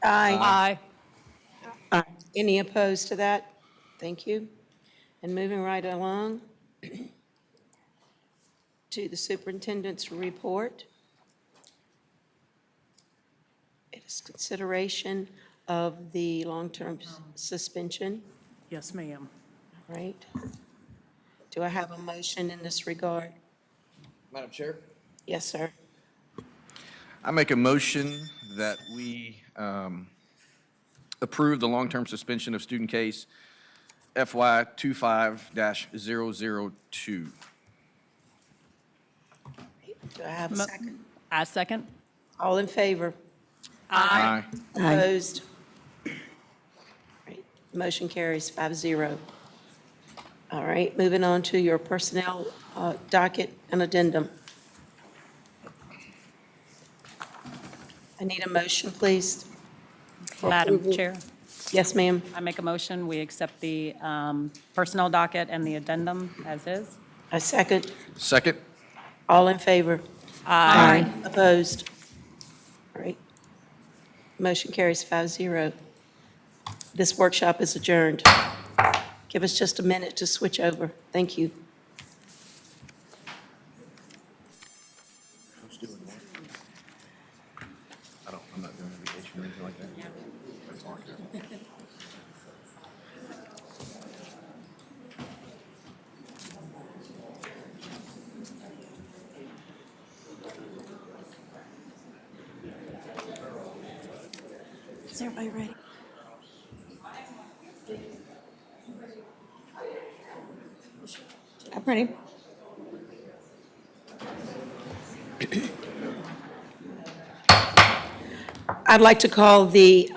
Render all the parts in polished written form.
Aye. Aye. Any opposed to that? Thank you. And moving right along to the superintendent's report. It is consideration of the long-term suspension, Yes, ma'am. right? Do I have a motion in this regard? Madam Chair? Yes, sir. I make a motion that we approve the long-term suspension of student case FY 25-002. Do I have a Mo- second? I second. All in favor? Aye. Opposed? Right. Motion carries 5-0. All right, moving on to your personnel docket and addendum. I need a motion, please. for Madam approval. Chair, Yes, ma'am. I make a motion, we accept the personnel docket and the addendum as is. A second. Second? All in favor? Aye. Opposed? All right. Motion carries 5-0. This workshop is adjourned. Give us just a minute to switch over. Thank you. I'm not doing education or anything like that. That's all I care. Is everybody ready? I'm ready. I'd like to call the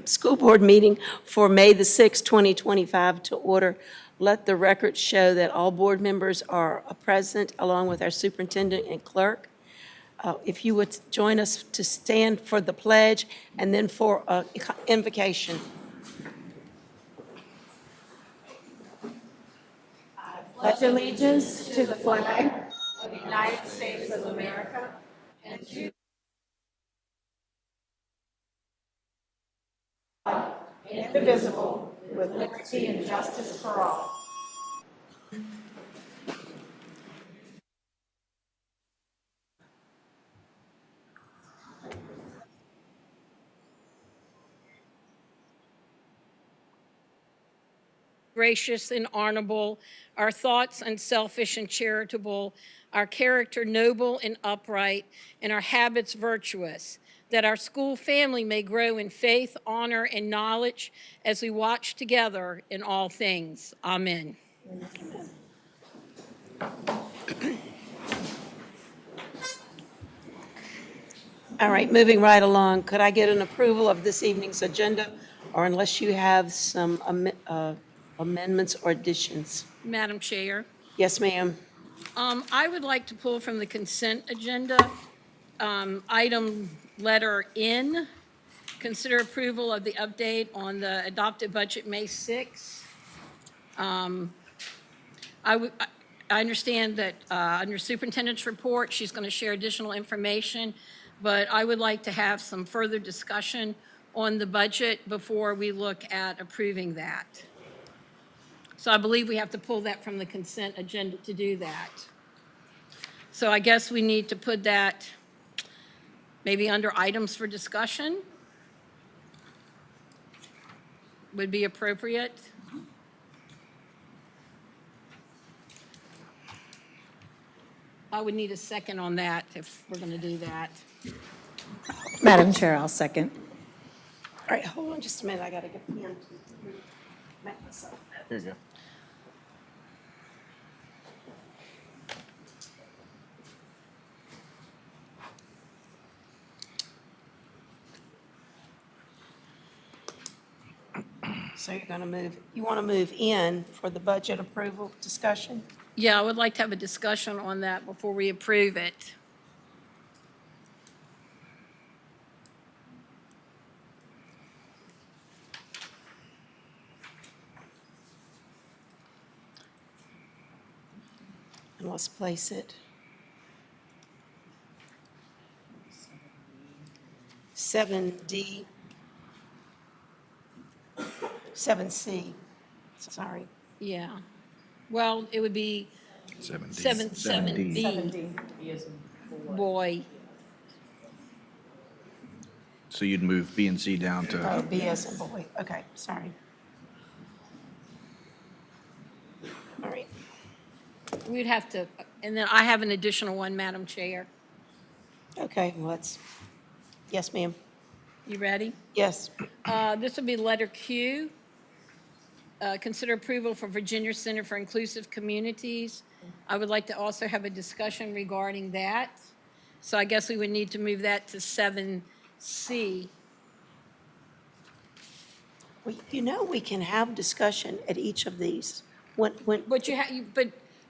school board meeting for May the 6th, 2025 to order. Let the record show that all board members are present, along with our superintendent and clerk. If you would join us to stand for the pledge and then for invocation. Pledge allegiance to the flag of the United States of America and to indivisible, with liberty and justice for all. Gracious and honorable, our thoughts unselfish and charitable, our character noble and upright, and our habits virtuous, that our school family may grow in faith, honor, and knowledge as we watch together in all things. Amen. All right, moving right along, could I get an approval of this evening's agenda, or unless you have some amendments or additions? Madam Chair, Yes, ma'am. I would like to pull from the consent agenda, item letter N, consider approval of the update on the adopted budget May 6th. I understand that under superintendent's report, she's going to share additional information, but I would like to have some further discussion on the budget before we look at approving that. So I believe we have to pull that from the consent agenda to do that. So I guess we need to put that maybe under items for discussion would be appropriate. I would need a second on that if we're going to do that. Madam Chair, I'll second. All right, hold on just a minute, I gotta get the pen to make myself. Here you go. So you're gonna move, you wanna move in for the budget approval discussion? Yeah, I would like to have a discussion on that before we approve it. And let's place it. 7D, 7C, sorry. Yeah. Well, it would be 7D. 7B, boy. So you'd move B and C down to, Oh, BS and boy, okay, sorry. All right, We'd have to, and then I have an additional one, Madam Chair. okay, well, let's, yes, ma'am, You ready? yes. This would be letter Q. Consider approval for Virginia Center for Inclusive Communities. I would like to also have a discussion regarding that. So I guess we would need to move that to 7C. Well, you know, we can have discussion at each of these. When, But you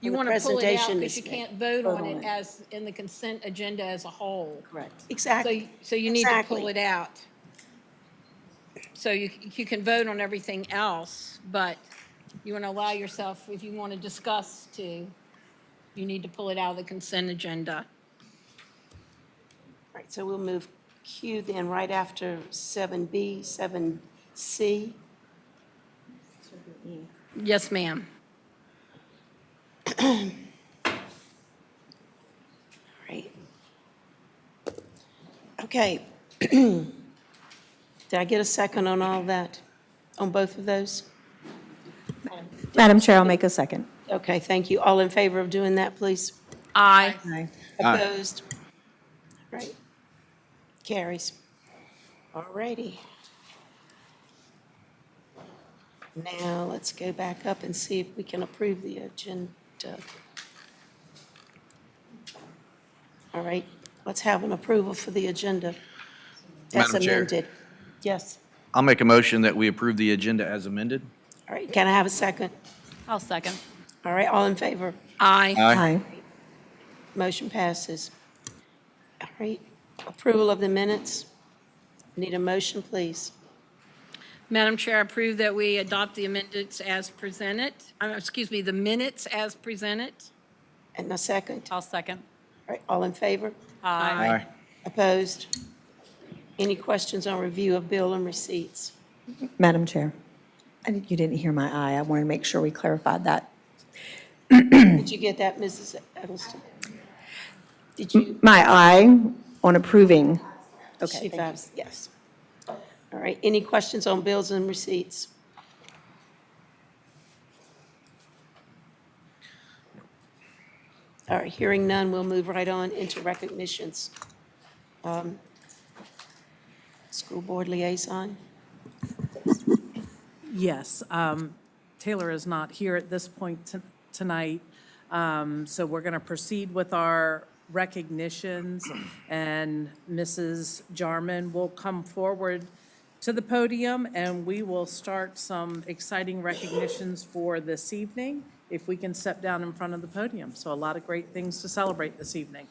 the want to pull it out presentation because is you made. can't vote on it as, in the consent agenda as a whole. Correct. exactly. So you need to Exactly. pull it out. So you can vote on everything else, but you want to allow yourself, if you want to discuss too, you need to pull it out of the consent agenda. All right, so we'll move Q then right after 7B, 7C. Yes, ma'am. Right. Okay. Did I get a second on all that, on both of those? Madam Chair, I'll make a second. Okay, thank you. All in favor of doing that, please? Aye. Aye. Opposed? Right. Carries. All righty. Now, let's go back up and see if we can approve the agenda. All right, let's have an approval for the agenda as Madam Chair. amended. Yes. I'll make a motion that we approve the agenda as amended. All right, can I have a second? I'll second. All right, all in favor? Aye. Aye. Motion passes. All right, approval of the minutes. Need a motion, please. Madam Chair, I approve that we adopt the amendments as presented, the minutes as presented. And a second. I'll second. All right, all in favor? Aye. Opposed? Any questions on review of bill and receipts? Madam Chair, you didn't hear my aye. I wanted to make sure we clarified that. Did you get that, Mrs. Eggleston? Did you? My aye on approving. Okay, She thank you. votes yes. All right, any questions on bills and receipts? All right, hearing none, we'll move right on into recognitions. School Board Liaison? Yes, Taylor is not here at this point tonight, so we're going to proceed with our recognitions, and Mrs. Jarman will come forward to the podium, and we will start some exciting recognitions for this evening, if we can step down in front of the podium. So a lot of great things to celebrate this evening.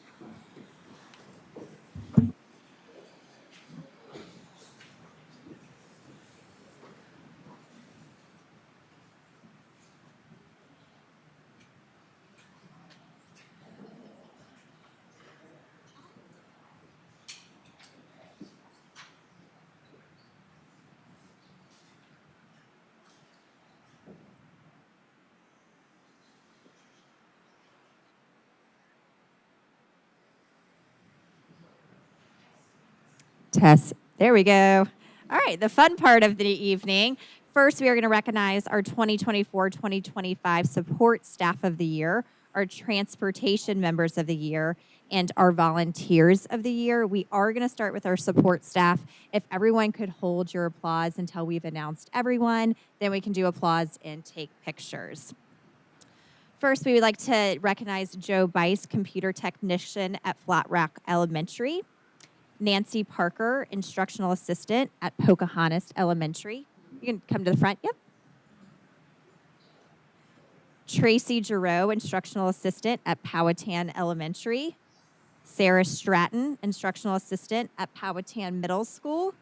Test. There we go. All right, the fun part of the evening. First, we are going to recognize our 2024-2025 support staff of the year, our transportation members of the year, and our volunteers of the year. We are going to start with our support staff. If everyone could hold your applause until we've announced everyone, then we can do applause and take pictures. First, we would like to recognize Joe Bice, computer technician at Flat Rock Elementary. Nancy Parker, instructional assistant at Pocahontas Elementary. You can come to the front. Yep. Tracy Giroux, instructional assistant at Powhatan Elementary. Sarah Stratton, instructional assistant at Powhatan Middle School.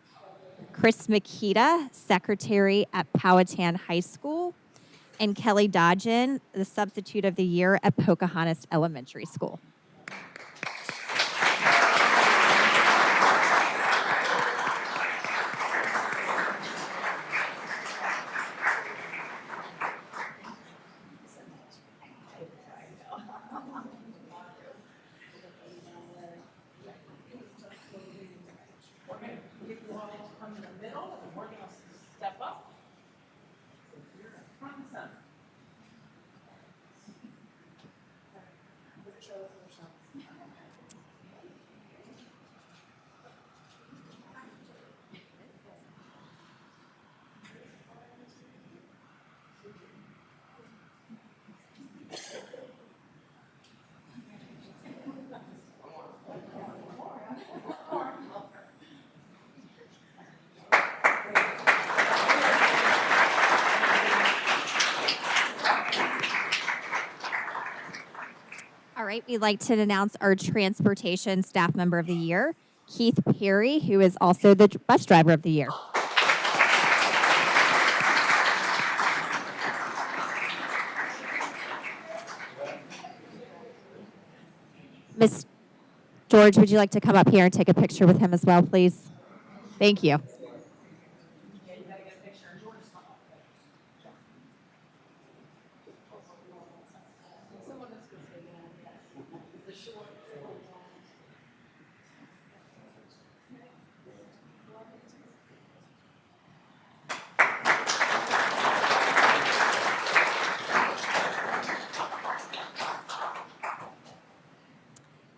Chris Makita, secretary at Powhatan High School. And Kelly Dodgen, the substitute of the year at Pocahontas Elementary School. right, we'd like to announce our Transportation Staff Member of the Year, Keith Perry, who is also the Bus Driver of the Year. Miss George, would you like to come up here and take a picture with him as well, please? Thank you.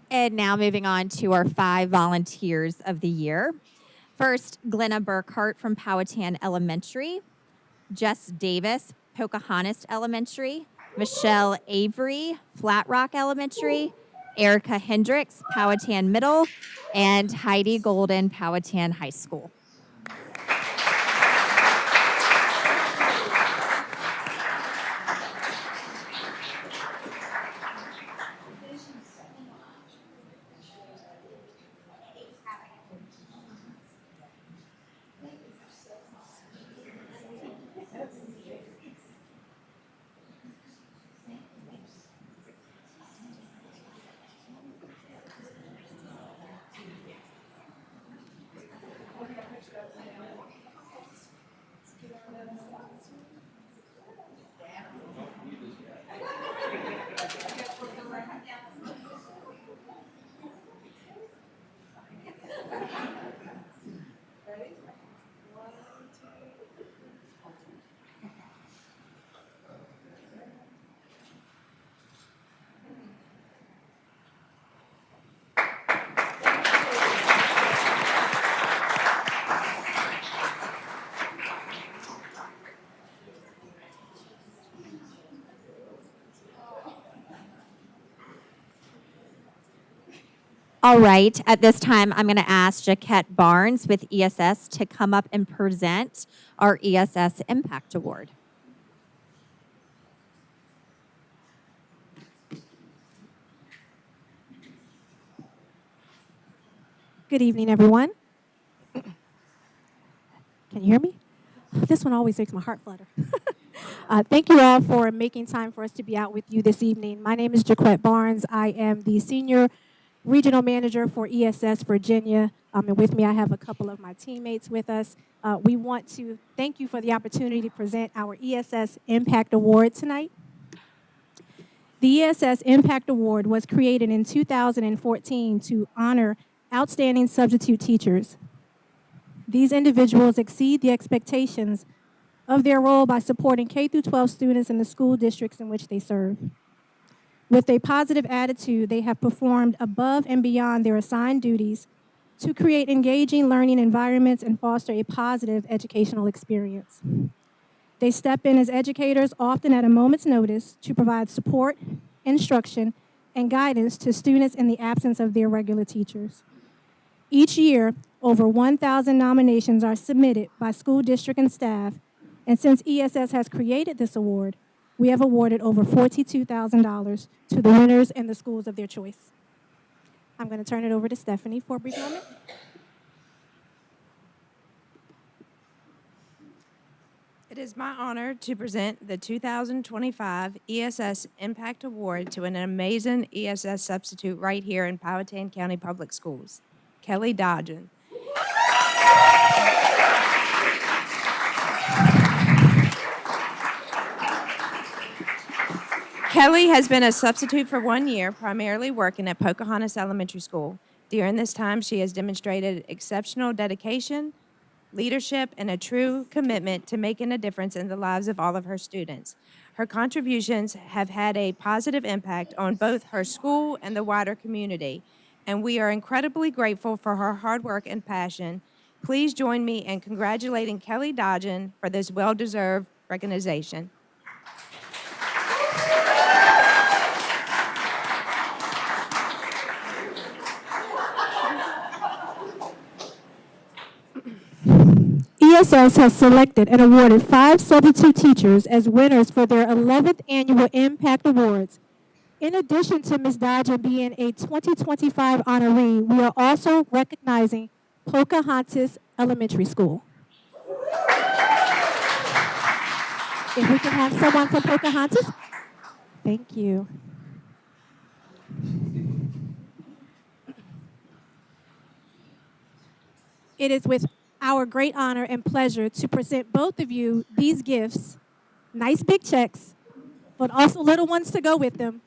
And now moving on to our 5 volunteers of the year. First, Glenna Burkhart from Powhatan Elementary, Jess Davis, Pocahontas Elementary, Michelle Avery, Flat Rock Elementary, Erica Hendricks, Powhatan Middle, and Heidi Golden, Powhatan High School. All right, at this time, I'm going to ask Jaquette Barnes with ESS to come up and present our ESS Impact Award. Good evening, everyone. Can you hear me? This one always makes my heart flutter. Thank you all for making time for us to be out with you this evening. My name is Jaquette Barnes. I am the Senior Regional Manager for ESS Virginia. And with me, I have a couple of my teammates with us. We want to thank you for the opportunity to present our ESS Impact Award tonight. The ESS Impact Award was created in 2014 to honor outstanding substitute teachers. These individuals exceed the expectations of their role by supporting K-12 students in the school districts in which they serve. With a positive attitude, they have performed above and beyond their assigned duties to create engaging learning environments and foster a positive educational experience. They step in as educators, often at a moment's notice, to provide support, instruction, and guidance to students in the absence of their regular teachers. Each year, over 1,000 nominations are submitted by school district and staff, and since ESS has created this award, we have awarded over $42,000 to the winners and the schools of their choice. I'm going to turn it over to Stephanie for a brief moment. It is my honor to present the 2025 ESS Impact Award to an amazing ESS substitute right here in Powhatan County Public Schools, Kelly Dodgen. Kelly has been a substitute for 1 year, primarily working at Pocahontas Elementary School. During this time, she has demonstrated exceptional dedication, leadership, and a true commitment to making a difference in the lives of all of her students. Her contributions have had a positive impact on both her school and the wider community, and we are incredibly grateful for her hard work and passion. Please join me in congratulating Kelly Dodgen for this well-deserved recognition. ESS has selected and awarded 5 substitute teachers as winners for their 11th annual Impact Awards. In addition to Ms. Dodgen being a 2025 honoree, we are also recognizing Pocahontas Elementary School. If we can have someone from Pocahontas. Thank you. It is with our great honor and pleasure to present both of you these gifts, nice big checks, but also little ones to go with them.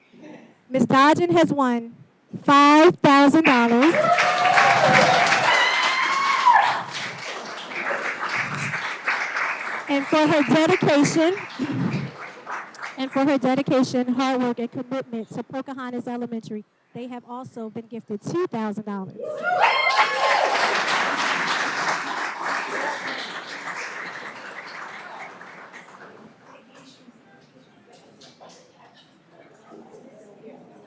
Ms. Dodgen has won $5,000. And for her dedication, hard work, and commitment to Pocahontas Elementary, they have also been gifted $2,000.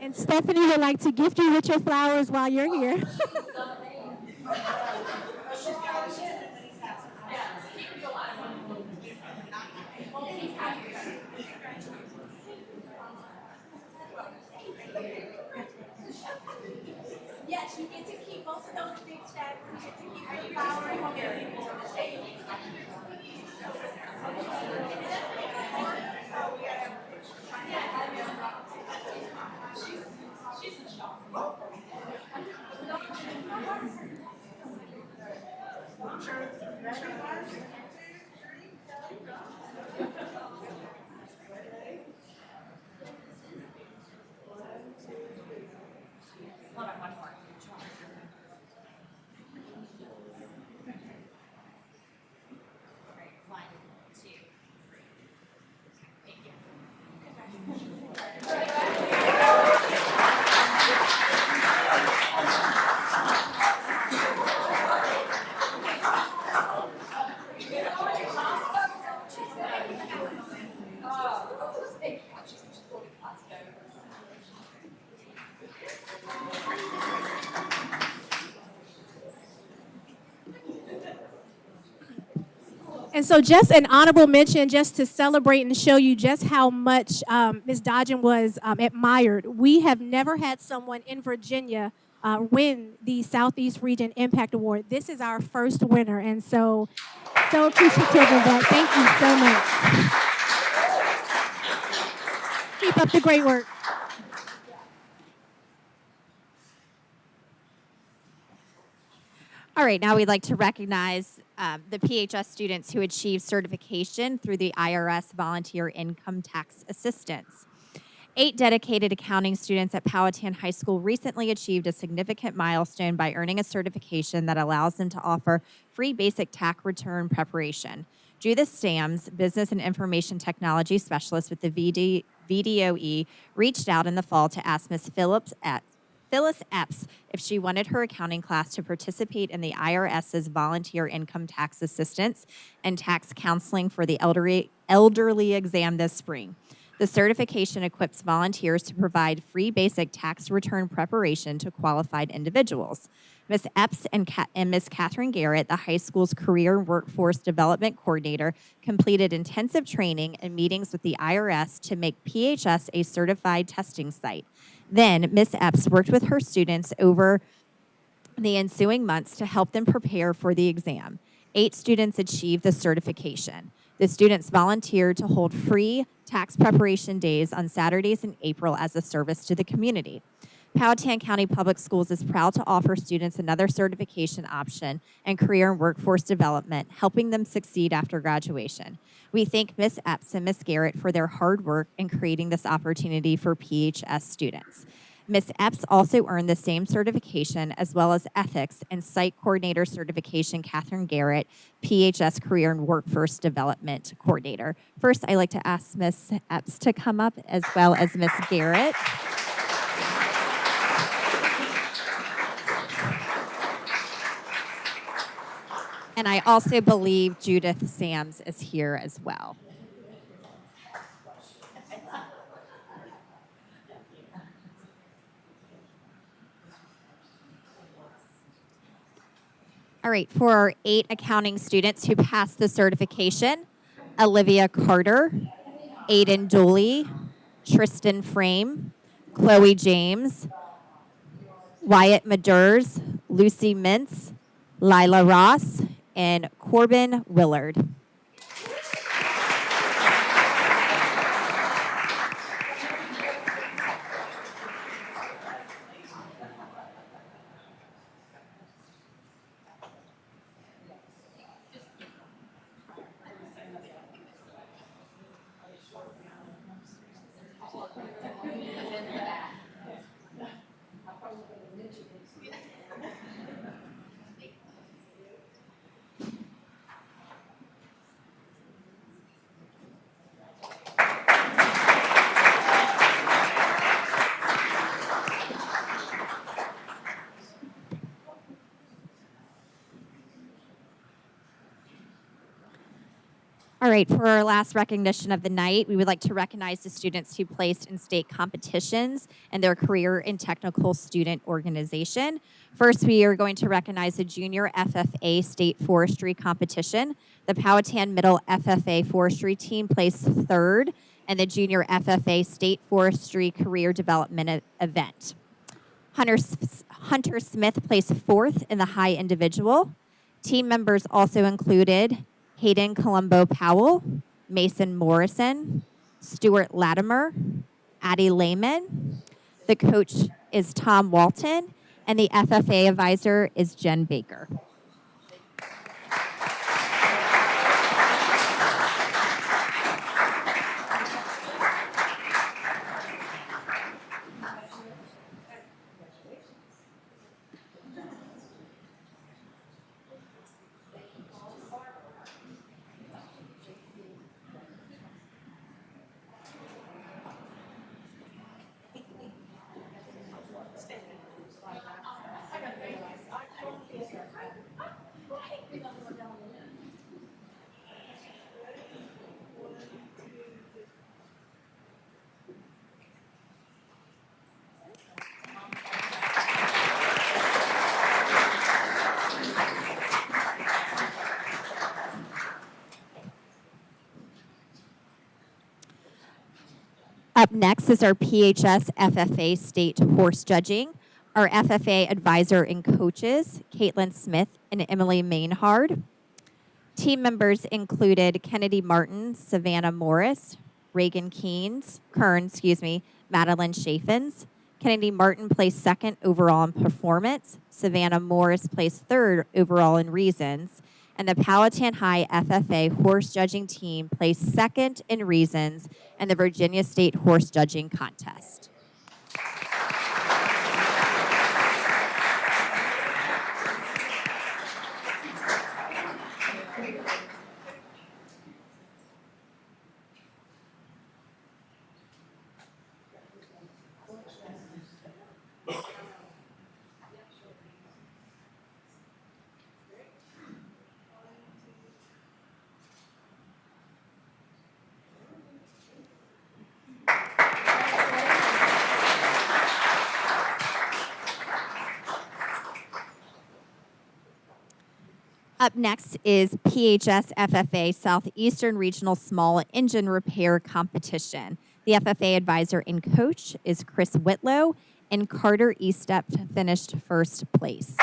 And Stephanie would like to gift you with your flowers while you're here. Yes, you get to keep both of those big checks. You get to keep your flowers. And so just an honorable mention, just to celebrate and show you just how much Ms. Dodgen was admired. We have never had someone in Virginia win the Southeast Region Impact Award. This is our first winner, and so appreciative of that. Thank you so much. Keep up the great work. All right, now we'd like to recognize the PHS students who achieved certification through the IRS Volunteer Income Tax Assistance. 8 dedicated accounting students at Powhatan High School recently achieved a significant milestone by earning a certification that allows them to offer free basic tax return preparation. Judith Stams, Business and Information Technology Specialist with the VDOE, reached out in the fall to ask Ms. Phyllis Epps if she wanted her accounting class to participate in the IRS's Volunteer Income Tax Assistance and Tax Counseling for the elderly exam this spring. The certification equips volunteers to provide free basic tax return preparation to qualified individuals. Ms. Epps and Ms. Catherine Garrett, the high school's Career and Workforce Development Coordinator, completed intensive training and meetings with the IRS to make PHS a certified testing site. Then, Ms. Epps worked with her students over the ensuing months to help them prepare for the exam. 8 students achieved the certification. The students volunteered to hold free tax preparation days on Saturdays in April as a service to the community. Powhatan County Public Schools is proud to offer students another certification option in career and workforce development, helping them succeed after graduation. We thank Ms. Epps and Ms. Garrett for their hard work in creating this opportunity for PHS students. Ms. Epps also earned the same certification as well as ethics and site coordinator certification, Catherine Garrett, PHS Career and Workforce Development Coordinator. First, I'd like to ask Ms. Epps to come up as well as Ms. Garrett. And I also believe Judith Sams is here as well. All right, for our 8 accounting students who passed the certification, Olivia Carter, Aiden Dooley, Tristan Frame, Chloe James, Wyatt Madurs, Lucy Mintz, Lila Ross, and Corbin Willard. All right, for our last recognition of the night, we would like to recognize the students who placed in state competitions and their career and technical student organization. First, we are going to recognize the junior FFA state forestry competition. The Powhatan Middle FFA forestry team placed third in the junior FFA state forestry career development event. Hunter Smith placed fourth in the high individual. Team members also included Hayden Colombo Powell, Mason Morrison, Stuart Latimer, Addie Lehman. The coach is Tom Walton, and the FFA advisor is Jen Baker. Up next is our PHS FFA State Horse Judging. Our FFA advisor and coaches, Caitlin Smith and Emily Mainhard. Team members included Kennedy Martin, Savannah Morris, Reagan Kearns, Madeline Chaffins. Kennedy Martin placed second overall in performance. Savannah Morris placed third overall in reasons. And the Powhatan High FFA horse judging team placed second in reasons in the Virginia State Horse Judging Contest. Up next is PHS FFA Southeastern Regional Small Engine Repair Competition. The FFA advisor and coach is Chris Whitlow, and Carter Eastep finished first place.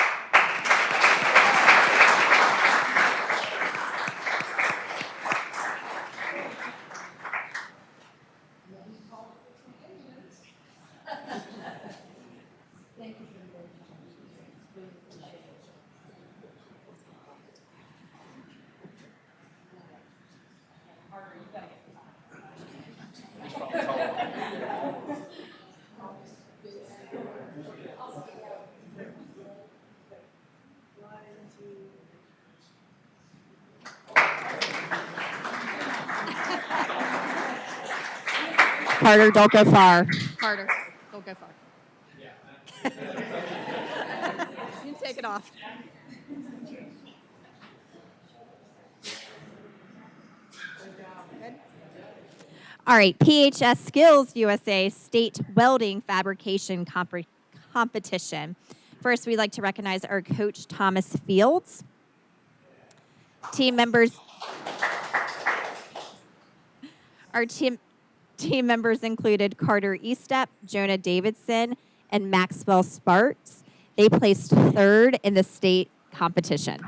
Carter, don't go far. Carter, don't go far. You can take it off. Good. All right, PHS Skills USA State Welding Fabrication Competition. First, we'd like to recognize our coach, Thomas Fields. Team members Team members included Carter Eastep, Jonah Davidson, and Maxwell Sparks. They placed third in the state competition.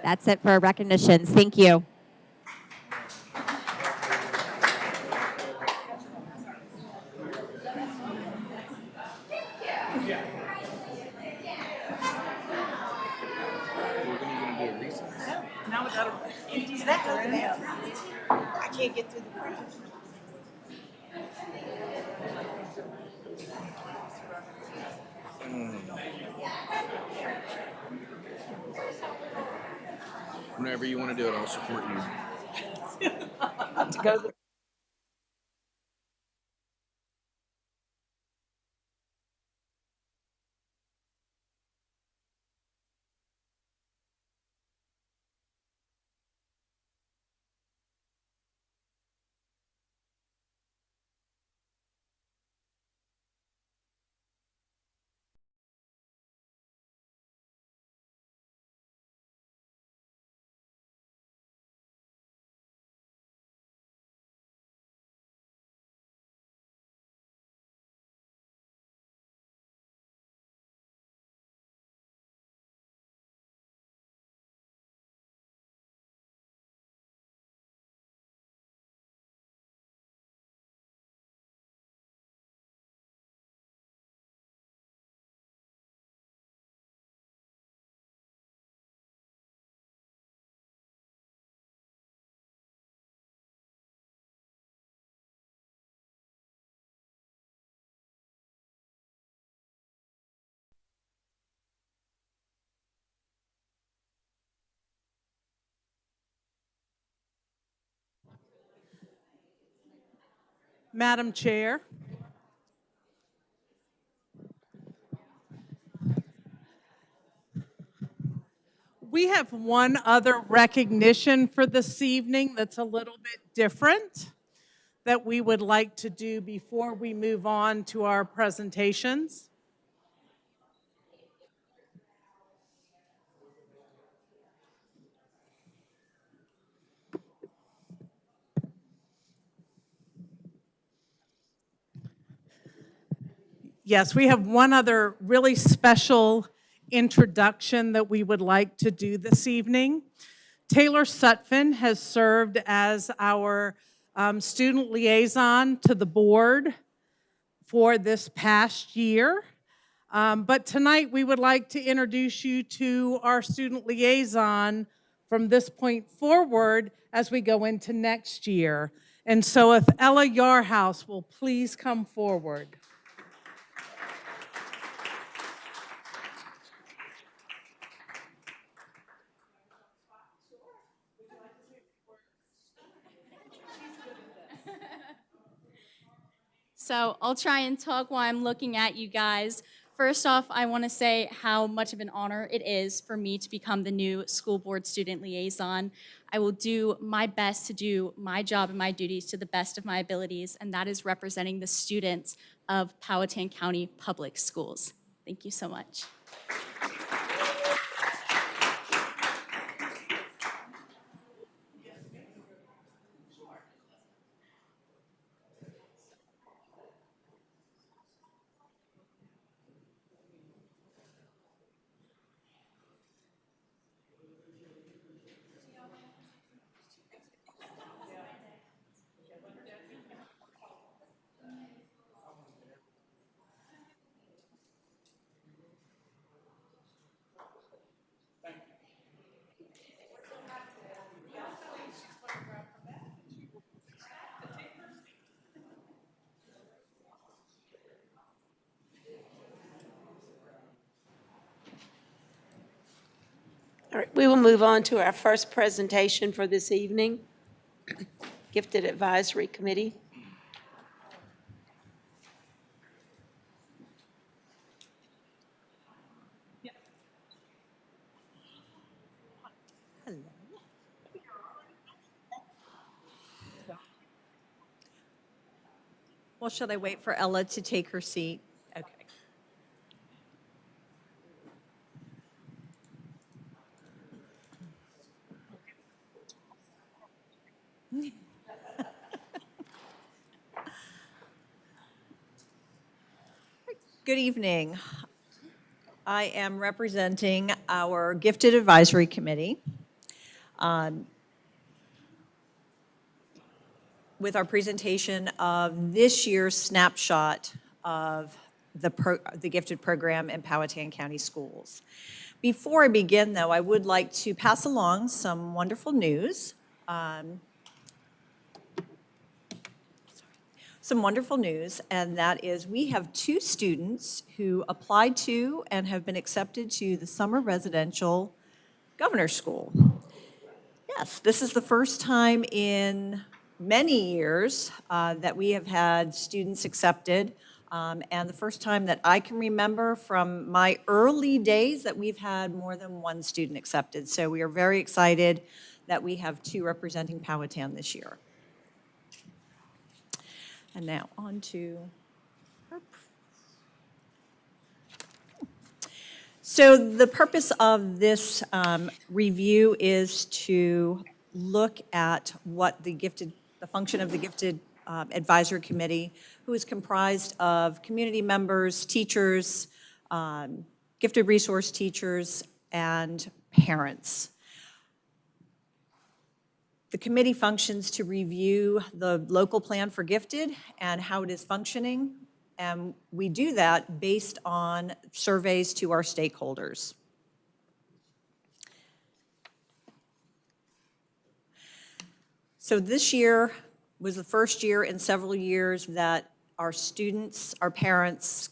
That's it for our recognitions. Thank you. We're gonna do a recess. Now we gotta empty that over there. I can't get through the crowd. Whenever you want to do it, I'll support you. To go to Madam Chair. We have one other recognition for this evening that's a little bit different that we would like to do before we move on to our presentations. Yes, we have one other really special introduction that we would like to do this evening. Taylor Sutphin has served as our student liaison to the board for this past year. But tonight we would like to introduce you to our student liaison from this point forward as we go into next year. And so if Ella Yarhouse will please come forward. So I'll try and talk while I'm looking at you guys. First off, I want to say how much of an honor it is for me to become the new school board student liaison. I will do my best to do my job and my duties to the best of my abilities, and that is representing the students of Powhatan County Public Schools. Thank you so much. We will move on to our first presentation for this evening, Gifted Advisory Committee. Well, should I wait for Ella to take her seat? Okay. Good evening. I am representing our Gifted Advisory Committee with our presentation of this year's snapshot of the Gifted program in Powhatan County Schools. Before I begin, though, I would like to pass along some wonderful news. And that is we have 2 students who applied to and have been accepted to the Summer Residential Governor's School. Yes, this is the first time in many years that we have had students accepted, and the first time that I can remember from my early days that we've had more than 1 student accepted. So we are very excited that we have 2 representing Powhatan this year. And now on to her. So the purpose of this review is to look at what the function of the Gifted Advisory Committee, who is comprised of community members, teachers, gifted resource teachers, and parents. The committee functions to review the local plan for gifted and how it is functioning, and we do that based on surveys to our stakeholders. So this year was the first year in several years that our students, our parents,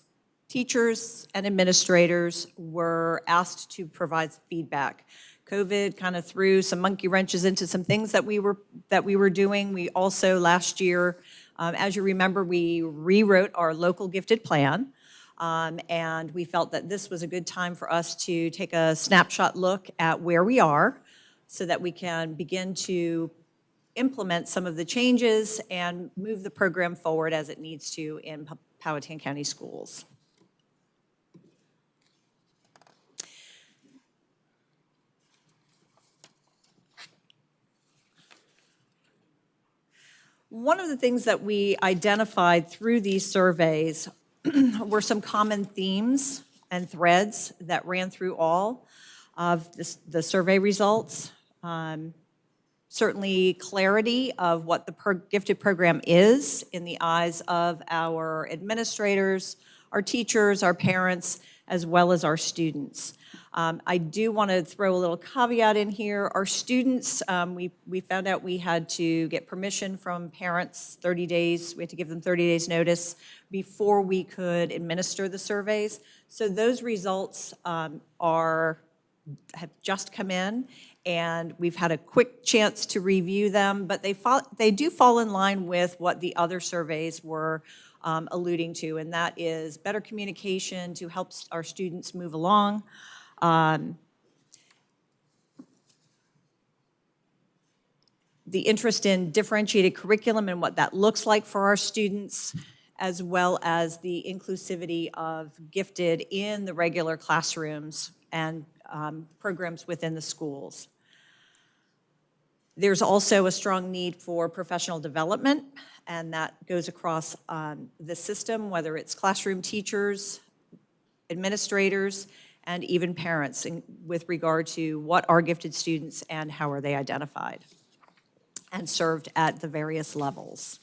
teachers, and administrators were asked to provide feedback. COVID kind of threw some monkey wrenches into some things that we were doing. We also last year, as you remember, we rewrote our local gifted plan, and we felt that this was a good time for us to take a snapshot look at where we are so that we can begin to implement some of the changes and move the program forward as it needs to in Powhatan County Schools. One of the things that we identified through these surveys were some common themes and threads that ran through all of the survey results. Certainly clarity of what the gifted program is in the eyes of our administrators, our teachers, our parents, as well as our students. I do want to throw a little caveat in here. Our students, we found out we had to get permission from parents, 30 days. We had to give them 30 days notice before we could administer the surveys. So those results have just come in, and we've had a quick chance to review them, but they do fall in line with what the other surveys were alluding to, and that is better communication to help our students move along. The interest in differentiated curriculum and what that looks like for our students, as well as the inclusivity of gifted in the regular classrooms and programs within the schools. There's also a strong need for professional development, and that goes across the system, whether it's classroom teachers, administrators, and even parents with regard to what are gifted students and how are they identified and served at the various levels.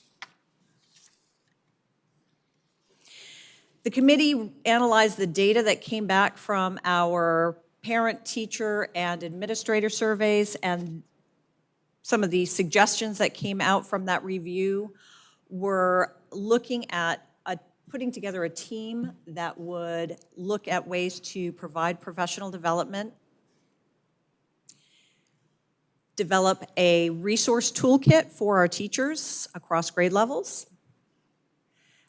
The committee analyzed the data that came back from our parent, teacher, and administrator surveys, and some of the suggestions that came out from that review were looking at putting together a team that would look at ways to provide professional development develop a resource toolkit for our teachers across grade levels,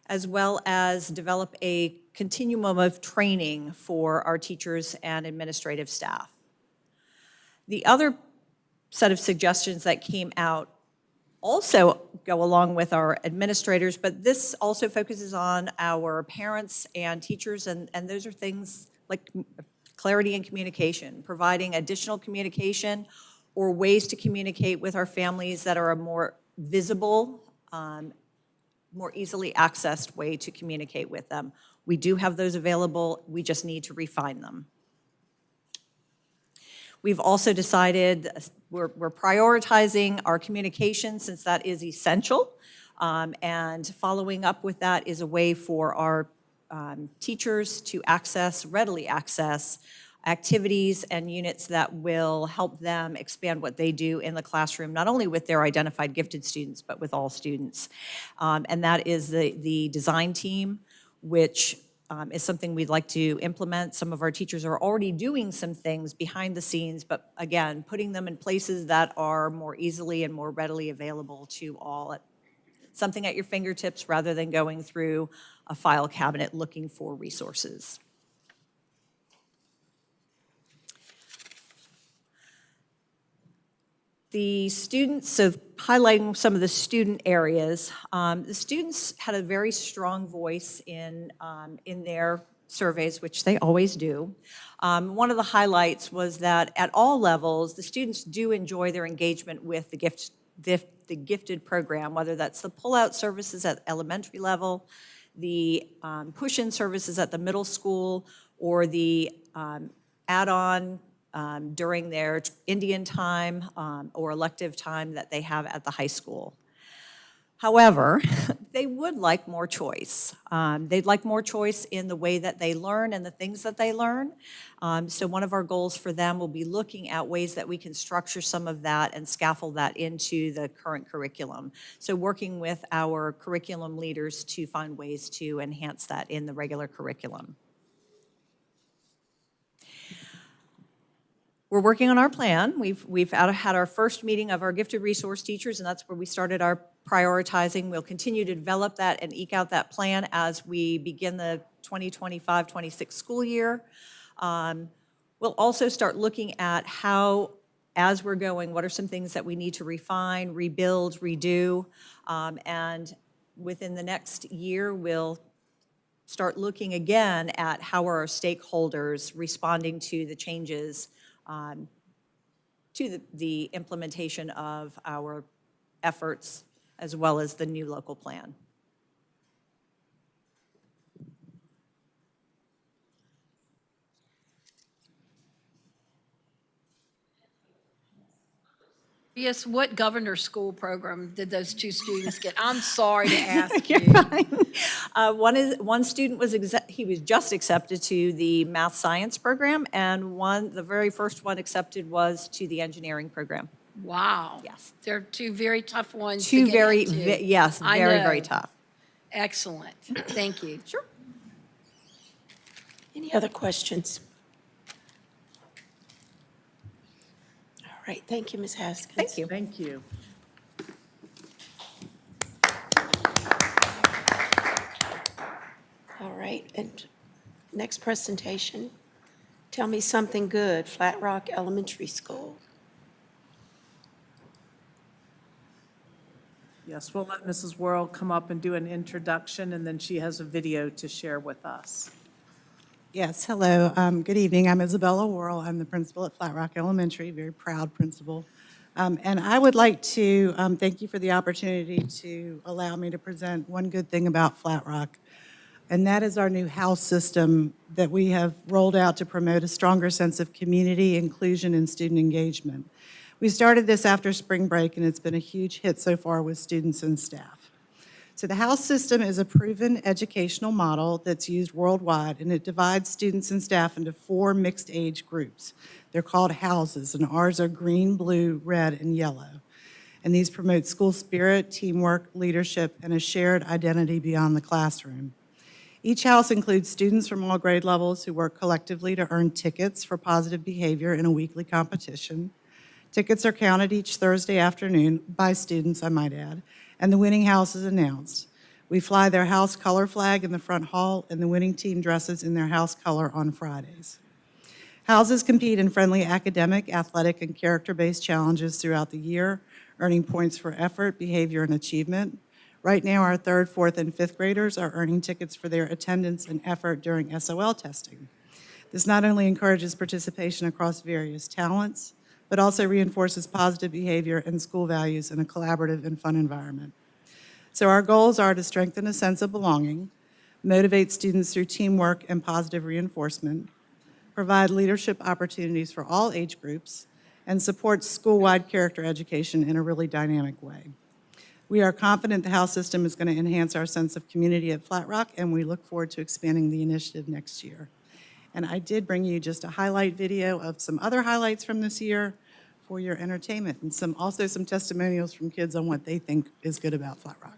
as well as develop a continuum of training for our teachers and administrative staff. The other set of suggestions that came out also go along with our administrators, but this also focuses on our parents and teachers, and those are things like clarity and communication, providing additional communication or ways to communicate with our families that are a more visible, more easily accessed way to communicate with them. We do have those available, we just need to refine them. We've also decided we're prioritizing our communication since that is essential, and following up with that is a way for our teachers to readily access activities and units that will help them expand what they do in the classroom, not only with their identified gifted students, but with all students. And that is the design team, which is something we'd like to implement. Some of our teachers are already doing some things behind the scenes, but again, putting them in places that are more easily and more readily available to all. Something at your fingertips rather than going through a file cabinet looking for resources. The students, so highlighting some of the student areas, the students had a very strong voice in their surveys, which they always do. One of the highlights was that at all levels, the students do enjoy their engagement with the gifted program, whether that's the pull-out services at elementary level, the push-in services at the middle school, or the add-on during their Indian time or elective time that they have at the high school. However, they would like more choice. They'd like more choice in the way that they learn and the things that they learn. So one of our goals for them will be looking at ways that we can structure some of that and scaffold that into the current curriculum. So working with our curriculum leaders to find ways to enhance that in the regular curriculum. We're working on our plan. We've had our first meeting of our gifted resource teachers, and that's where we started our prioritizing. We'll continue to develop that and eke out that plan as we begin the 2025-26 school year. We'll also start looking at how, as we're going, what are some things that we need to refine, rebuild, redo, and within the next year, we'll start looking again at how are our stakeholders responding to the changes to the implementation of our efforts, as well as the new local plan. Yes, what governor school program did those two students get? I'm sorry to ask You're you. fine. One student was just accepted to the math science program, and the very first one accepted was to the engineering program. Wow. Yes. They're two very tough ones Two to get very, into. yes, I very, know. very tough. Excellent. Thank you. Sure. Any other questions? All right, thank you, Ms. Haskins. Thank you. Thank you. All right, and next presentation, Tell Me Something Good, Flat Rock Elementary School. Yes, we'll let Mrs. Worrell come up and do an introduction, and then she has a video to share with us. Yes, hello. Good evening. I'm Isabella Worrell. I'm the principal at Flat Rock Elementary, very proud principal. And I would like to thank you for the opportunity to allow me to present one good thing about Flat Rock, and that is our new house system that we have rolled out to promote a stronger sense of community, inclusion, and student engagement. We started this after spring break, and it's been a huge hit so far with students and staff. So the house system is a proven educational model that's used worldwide, and it divides students and staff into 4 mixed age groups. They're called houses, and ours are green, blue, red, and yellow. And these promote school spirit, teamwork, leadership, and a shared identity beyond the classroom. Each house includes students from all grade levels who work collectively to earn tickets for positive behavior in a weekly competition, Tickets are counted each Thursday afternoon by students, I might add, and the winning house is announced. We fly their house color flag in the front hall, and the winning team dresses in their house color on Fridays. Houses compete in friendly academic, athletic, and character-based challenges throughout the year, earning points for effort, behavior, and achievement. Right now, our 3rd, 4th, and 5th graders are earning tickets for their attendance and effort during SOL testing. This not only encourages participation across various talents, but also reinforces positive behavior and school values in a collaborative and fun environment. So our goals are to strengthen a sense of belonging, motivate students through teamwork and positive reinforcement, provide leadership opportunities for all age groups, and support school-wide character education in a really dynamic way. We are confident the House system is going to enhance our sense of community at Flat Rock, and we look forward to expanding the initiative next year. And I did bring you just a highlight video of some other highlights from this year for your entertainment, and also some testimonials from kids on what they think is good about Flat Rock.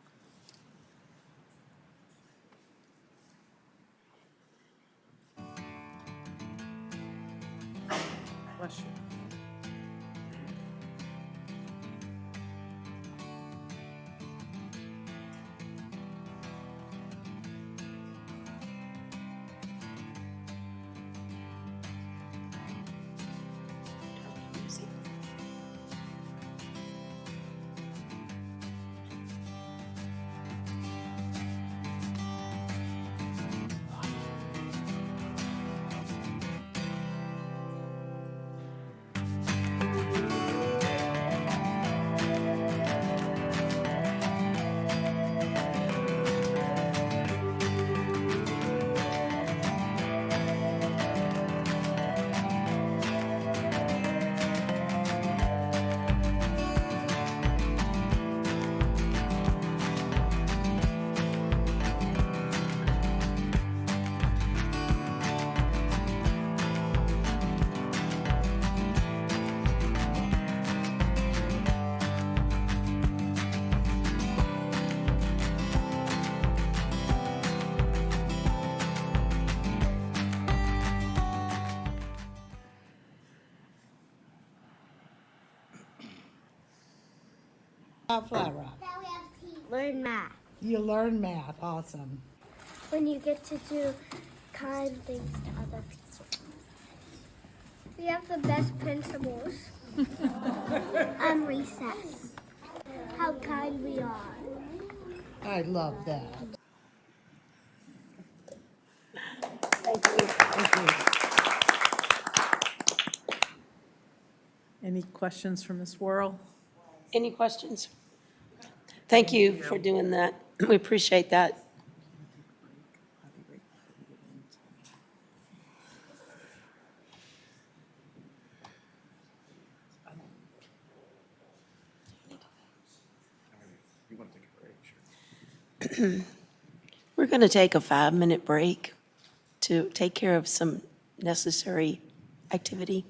Bless you. Flat Rock. Learn math. You learn math, awesome. When you get to do kind things to other people. We have the best principals. Recess. How kind we are. I love that. Thank you. Any questions for Ms. Worrell? Any questions? Thank you for doing that. We appreciate that. You want to take a break? Sure. We're going to take a 5-minute break to take care of some necessary activity.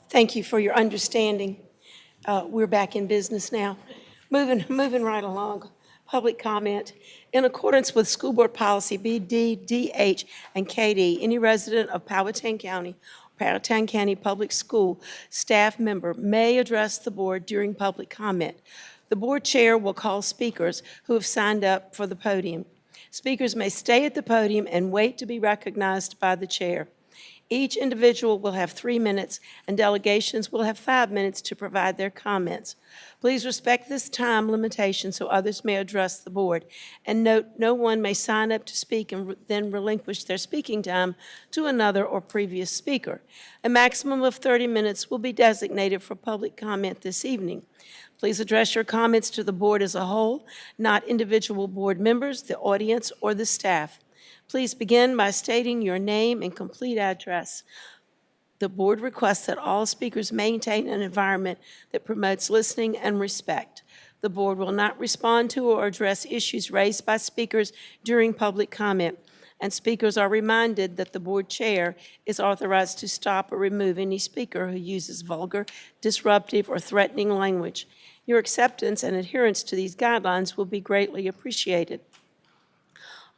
Thank you for your understanding. We're back in business now. Moving right along. Public comment. In accordance with School Board Policy BD, DH, and KD, any resident of Powhatan County, Public School staff member may address the board during public comment. The board chair will call speakers who have signed up for the podium. Speakers may stay at the podium and wait to be recognized by the chair. Each individual will have 3 minutes, and delegations will have 5 minutes to provide their comments. Please respect this time limitation so others may address the board. And note, no one may sign up to speak and then relinquish their speaking time to another or previous speaker. A maximum of 30 minutes will be designated for public comment this evening. Please address your comments to the board as a whole, not individual board members, the audience, or the staff. Please begin by stating your name and complete address. The board requests that all speakers maintain an environment that promotes listening and respect. The board will not respond to or address issues raised by speakers during public comment, and speakers are reminded that the board chair is authorized to stop or remove any speaker who uses vulgar, disruptive, or threatening language. Your acceptance and adherence to these guidelines will be greatly appreciated.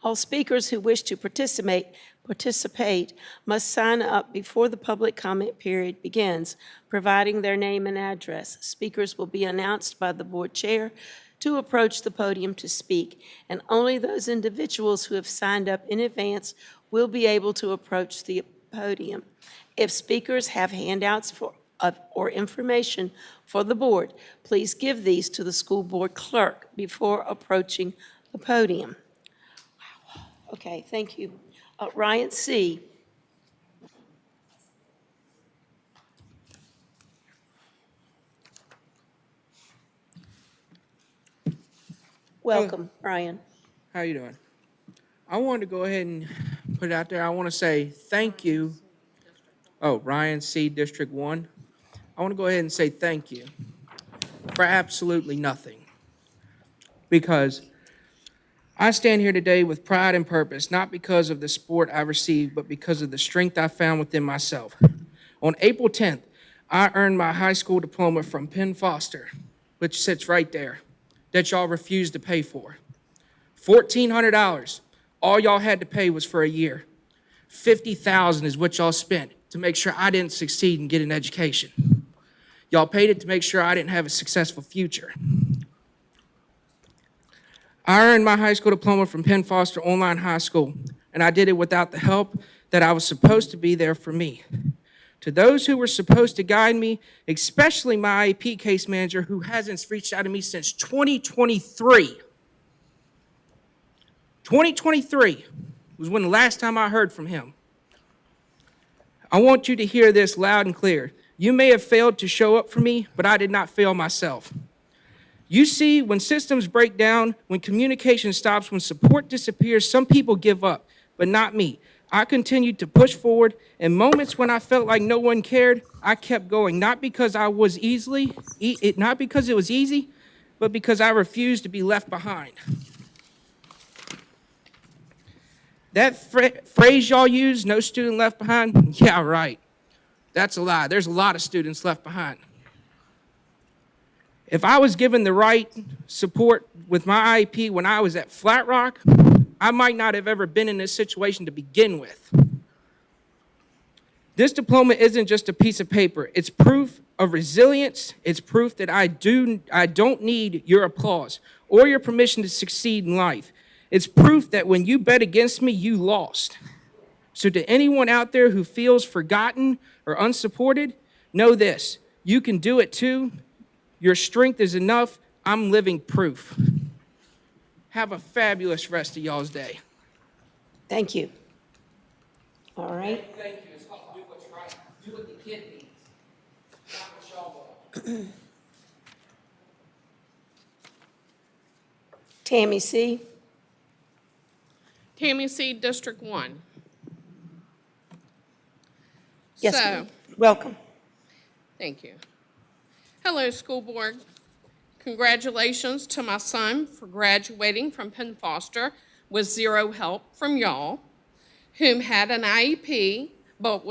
All speakers who wish to participate must sign up before the public comment period begins, providing their name and address. Speakers will be announced by the board chair to approach the podium to speak, and only those individuals who have signed up in advance will be able to approach the podium. If speakers have handouts or information for the board, please give these to the school board clerk before approaching the podium. Okay, thank you. Ryan C. Welcome, Ryan. How you doing? I wanted to go ahead and put it out there. I want to say thank you. Oh, Ryan C., District 1. I want to go ahead and say thank you for absolutely nothing. Because I stand here today with pride and purpose, not because of the support I received, but because of the strength I found within myself. On April 10th, I earned my high school diploma from Penn Foster, which sits right there, that y'all refused to pay for. $1,400. All y'all had to pay was for a year. $50,000 is what y'all spent to make sure I didn't succeed and get an education. Y'all paid it to make sure I didn't have a successful future. I earned my high school diploma from Penn Foster Online High School, and I did it without the help that I was supposed to be there for me. To those who were supposed to guide me, especially my IEP case manager who hasn't reached out to me since 2023. 2023 was when the last time I heard from him. I want you to hear this loud and clear. You may have failed to show up for me, but I did not fail myself. You see, when systems break down, when communication stops, when support disappears, some people give up, but not me. I continued to push forward. In moments when I felt like no one cared, I kept going, not because it was easy, but because I refused to be left behind. That phrase y'all use, no student left behind, yeah, right. That's a lie. There's a lot of students left behind. If I was given the right support with my IEP when I was at Flat Rock, I might not have ever been in this situation to begin with. This diploma isn't just a piece of paper. It's proof of resilience. It's proof that I don't need your applause or your permission to succeed in life. It's proof that when you bet against me, you lost. So to anyone out there who feels forgotten or unsupported, know this, you can do it too. Your strength is enough. I'm living proof. Have a fabulous rest of y'all's day. Thank you. All right. Thank you. It's called do what's right. Do what the kid needs. Not what y'all want. Tammy C. Tammy C., District 1. Yes, ma'am. Welcome. Thank you. Hello, school board. Congratulations to my son for graduating from Penn Foster with zero help from y'all. whom had an IEP, but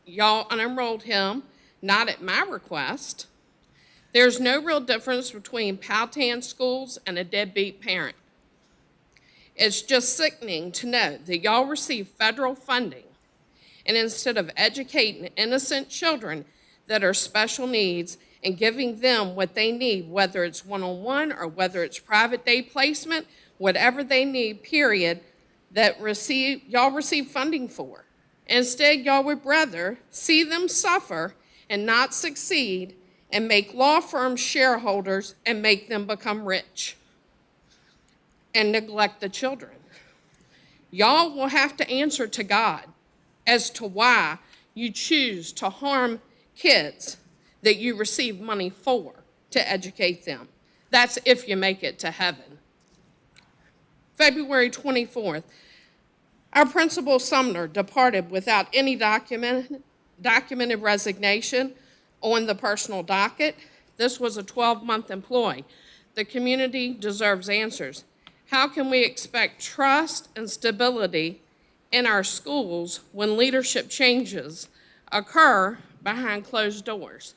y'all unenrolled him, not at my request. There's no real difference between Powhatan schools and a deadbeat parent. It's just sickening to know that y'all receive federal funding, and instead of educating innocent children that are special needs and giving them what they need, whether it's one-on-one or whether it's private day placement, whatever they need, period, that y'all receive funding for. Instead, y'all would rather see them suffer and not succeed and make law firms shareholders and make them become rich and neglect the children. Y'all will have to answer to God as to why you choose to harm kids that you receive money for to educate them. That's if you make it to heaven. February 24th, our principal Sumner departed without any documented resignation on the personal docket. This was a 12-month employee. The community deserves answers. How can we expect trust and stability in our schools when leadership changes occur behind closed doors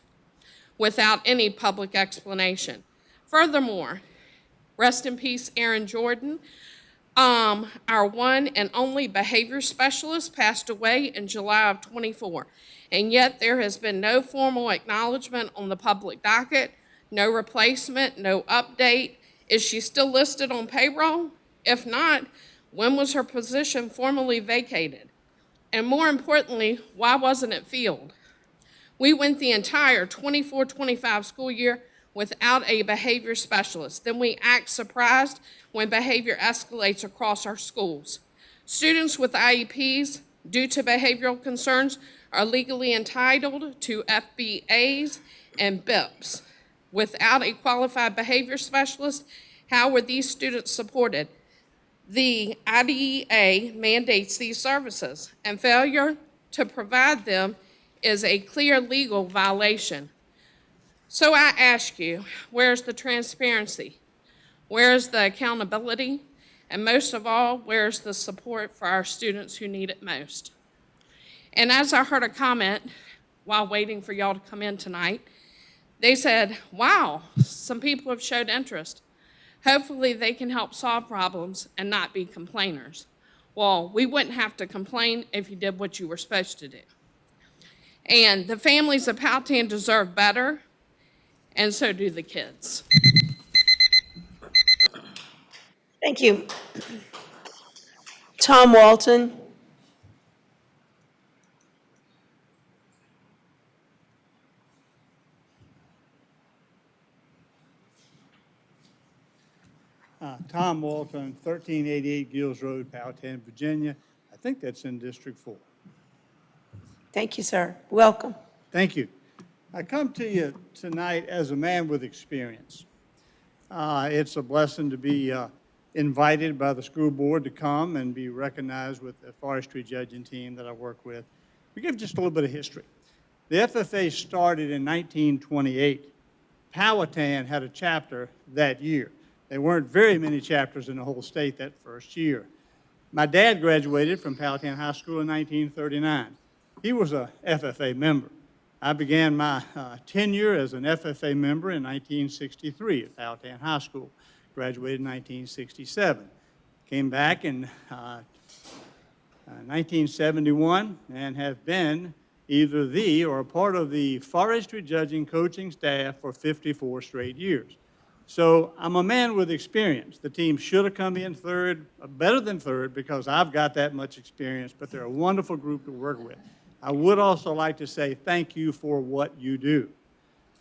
without any public explanation? Furthermore, rest in peace, Aaron Jordan. Our one and only behavior specialist passed away in July of 24, and yet there has been no formal acknowledgement on the public docket, no replacement, no update. Is she still listed on payroll? If not, when was her position formally vacated? And more importantly, why wasn't it filled? We went the entire 24-25 school year without a behavior specialist. Then we act surprised when behavior escalates across our schools. Students with IEPs, due to behavioral concerns, are legally entitled to FBAs and BIPs. Without a qualified behavior specialist, how were these students supported? The IDEA mandates these services, and failure to provide them is a clear legal violation. So I ask you, where's the transparency? Where's the accountability? And most of all, where's the support for our students who need it most? And as I heard a comment while waiting for y'all to come in tonight, they said, wow, some people have showed interest. Hopefully they can help solve problems and not be complainers. Well, we wouldn't have to complain if you did what you were supposed to do. And the families of Powhatan deserve better, and so do the kids. Thank you. Tom Walton. Tom Walton, 1388 Gills Road, Powhatan, Virginia. I think that's in District 4. Thank you, sir. Welcome. Thank you. I come to you tonight as a man with experience. It's a blessing to be invited by the school board to come and be recognized with the forestry judging team that I work with. We give just a little bit of history. The FFA started in 1928. Powhatan had a chapter that year. There weren't very many chapters in the whole state that first year. My dad graduated from Powhatan High School in 1939. He was a FFA member. I began my tenure as an FFA member in 1963 at Powhatan High School. Graduated in 1967. Came back in 1971 and have been either the or a part of the forestry judging coaching staff for 54 straight years. So I'm a man with experience. The team should have come in third, better than third, because I've got that much experience, but they're a wonderful group to work with. I would also like to say thank you for what you do.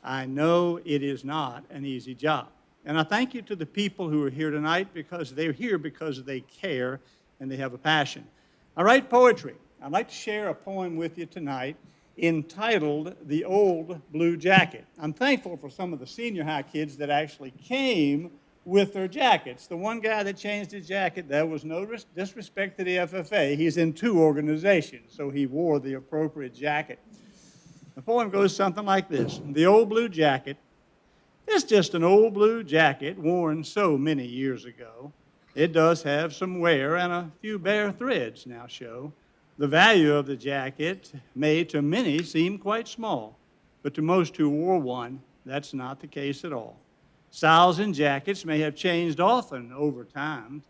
I know it is not an easy job. And I thank you to the people who are here tonight because they're here because they care and they have a passion. I write poetry. I'd like to share a poem with you tonight entitled The Old Blue Jacket. I'm thankful for some of the senior high kids that actually came with their jackets. The one guy that changed his jacket, there was no disrespect to the FFA. He's in 2 organizations, so he wore the appropriate jacket. The poem goes something like this. The old blue jacket is just an old blue jacket worn so many years ago. It does have some wear and a few bare threads now show. The value of the jacket may to many seem quite small, but to most who wore one, that's not the case at all. Styles in jackets may have changed often over time,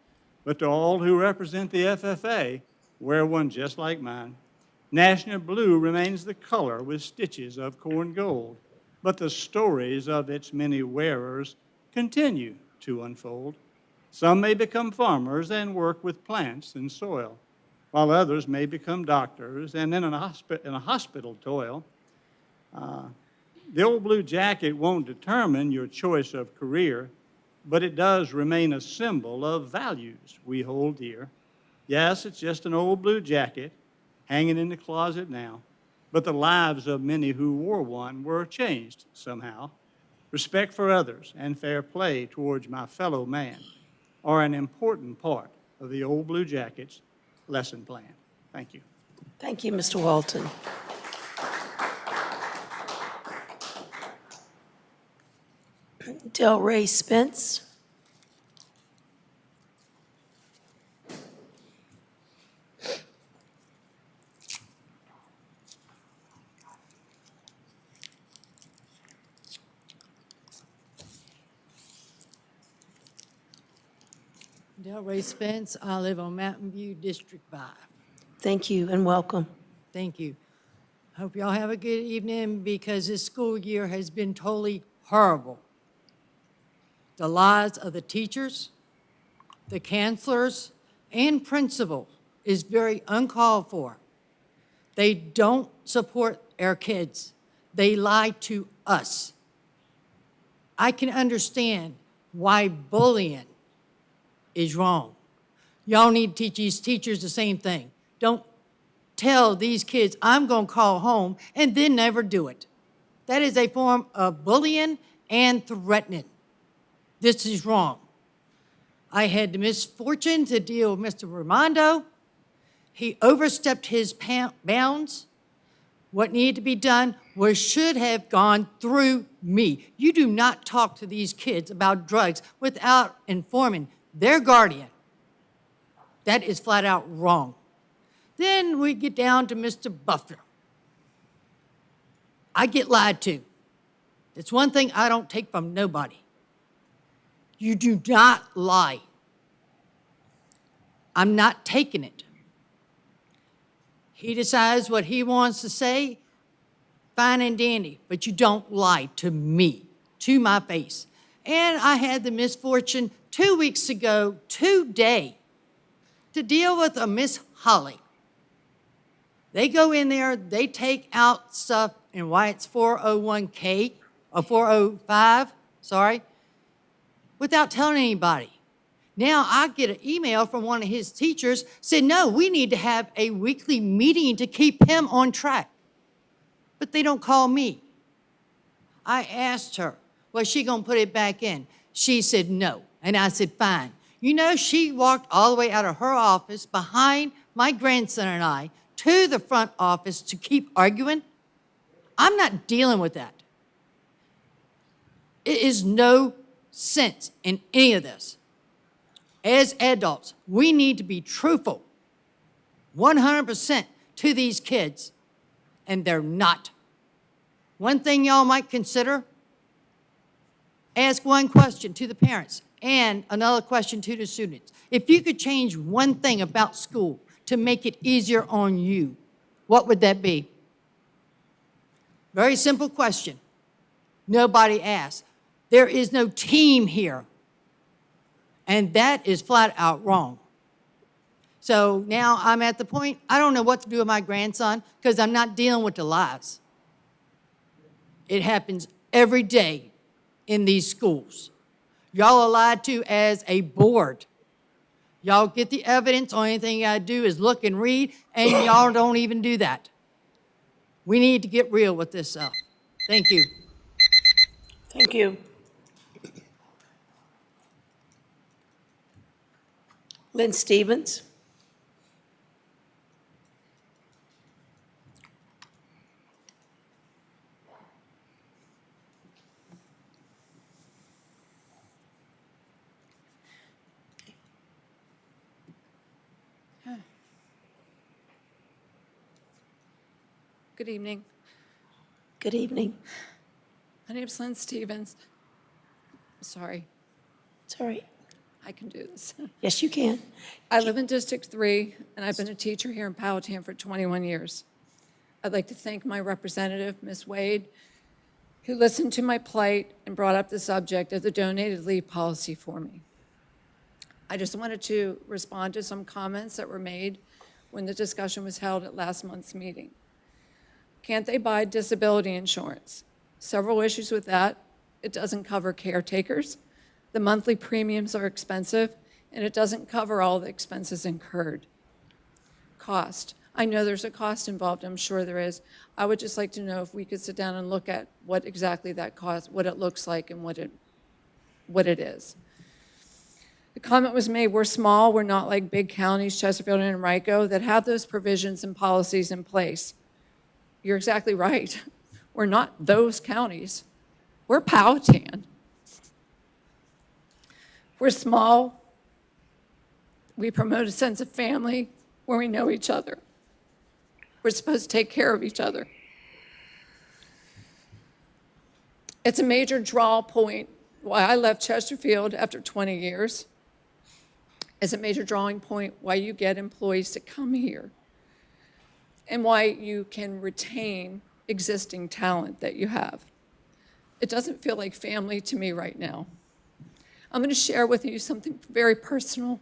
but to all who represent the FFA, wear one just like mine. National blue remains the color with stitches of corn gold, but the stories of its many wearers continue to unfold. Some may become farmers and work with plants and soil, while others may become doctors and in a hospital toil. The old blue jacket won't determine your choice of career, but it does remain a symbol of values we hold dear. Yes, it's just an old blue jacket hanging in the closet now, but the lives of many who wore one were changed somehow. Respect for others and fair play towards my fellow man are an important part of the old blue jacket's lesson plan. Thank you. Thank you, Mr. Walton. Delray Spence. Delray Spence, I live on Mountain View, District 5. Thank you and welcome. Thank you. Hope y'all have a good evening because this school year has been totally horrible. The lives of the teachers, the counselors, and principal is very uncalled for. They don't support our kids. They lie to us. I can understand why bullying is wrong. Y'all need to teach these teachers the same thing. Don't tell these kids, I'm going to call home, and then never do it. That is a form of bullying and threatening. This is wrong. I had the misfortune to deal with Mr. Raimondo. He overstepped his bounds. What needed to be done should have gone through me. You do not talk to these kids about drugs without informing their guardian. That is flat out wrong. Then we get down to Mr. Buffer. I get lied to. It's one thing I don't take from nobody. You do not lie. I'm not taking it. He decides what he wants to say, fine and dandy, but you don't lie to me, to my face. And I had the misfortune 2 weeks ago, today, to deal with a Miss Holly. They go in there, they take out stuff, and why it's 401k, or 405, sorry, without telling anybody. Now I get an email from one of his teachers, said, no, we need to have a weekly meeting to keep him on track. But they don't call me. I asked her, was she gonna put it back in? She said no, and I said, fine. You know, she walked all the way out of her office behind my grandson and I to the front office to keep arguing. I'm not dealing with that. It is no sense in any of this. As adults, we need to be truthful 100% to these kids, and they're not. One thing y'all might consider, ask one question to the parents and another question to the students. If you could change one thing about school to make it easier on you, what would that be? Very simple question. Nobody asked. There is no team here. And that is flat out wrong. So now I'm at the point, I don't know what to do with my grandson because I'm not dealing with the lies. It happens every day in these schools. Y'all are lied to as a board. Y'all get the evidence, only anything you gotta do is look and read, and y'all don't even do that. We need to get real with this stuff. Thank you. Thank you. Lynn Stevens. Good evening. Good evening. My name's Lynn Stevens. Sorry, Sorry. I can do this. Yes, you can. I live in District 3, and I've been a teacher here in Powhatan for 21 years. I'd like to thank my representative, Ms. Wade, who listened to my plight and brought up the subject of the donated leave policy for me. I just wanted to respond to some comments that were made when the discussion was held at last month's meeting. Can't they buy disability insurance? Several issues with that. It doesn't cover caretakers. The monthly premiums are expensive, and it doesn't cover all the expenses incurred. Cost. I know there's a cost involved, I'm sure there is. I would just like to know if we could sit down and look at what exactly that cost, what it looks like and what it is. The comment was made, we're small, we're not like big counties, Chesterfield and Henrico, that have those provisions and policies in place. You're exactly right. We're not those counties. We're Powhatan. We're small. We promote a sense of family where we know each other. We're supposed to take care of each other. It's a major draw point why I left Chesterfield after 20 years. It's a major drawing point why you get employees to come here and why you can retain existing talent that you have. It doesn't feel like family to me right now. I'm going to share with you something very personal.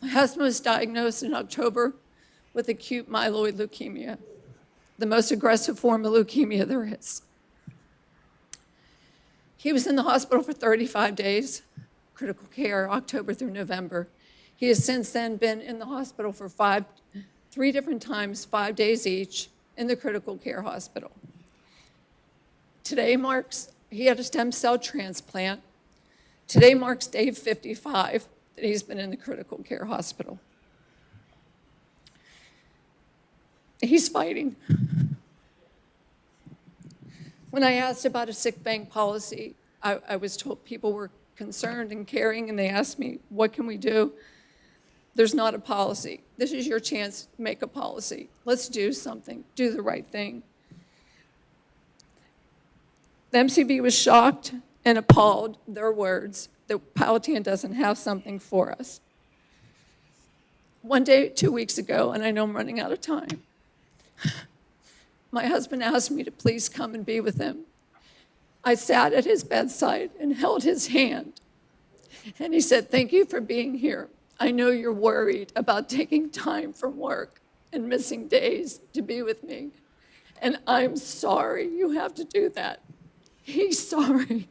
My husband was diagnosed in October with acute myeloid leukemia, the most aggressive form of leukemia there is. He was in the hospital for 35 days, critical care, October through November. He has since then been in the hospital for 3 different times, 5 days each, in the critical care hospital. Today marks, he had a stem cell transplant. Today marks day 55 that he's been in the critical care hospital. He's fighting. When I asked about a sick bank policy, I was told people were concerned and caring, and they asked me, what can we do? There's not a policy. This is your chance to make a policy. Let's do something, do the right thing. The MCB was shocked and appalled, their words, that Powhatan doesn't have something for us. One day, 2 weeks ago, and I know I'm running out of time, my husband asked me to please come and be with him. I sat at his bedside and held his hand. And he said, thank you for being here. I know you're worried about taking time from work and missing days to be with me. And I'm sorry you have to do that. He's sorry.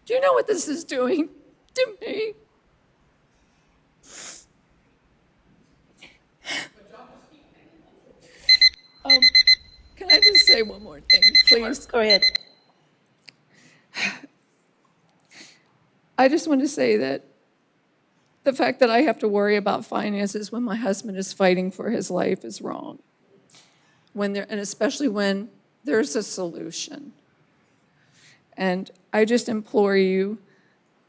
Do you know what this is doing to me? Can I just say one more thing, please? Go ahead. I just want to say that the fact that I have to worry about finances when my husband is fighting for his life is wrong. And especially when there's a solution. And I just implore you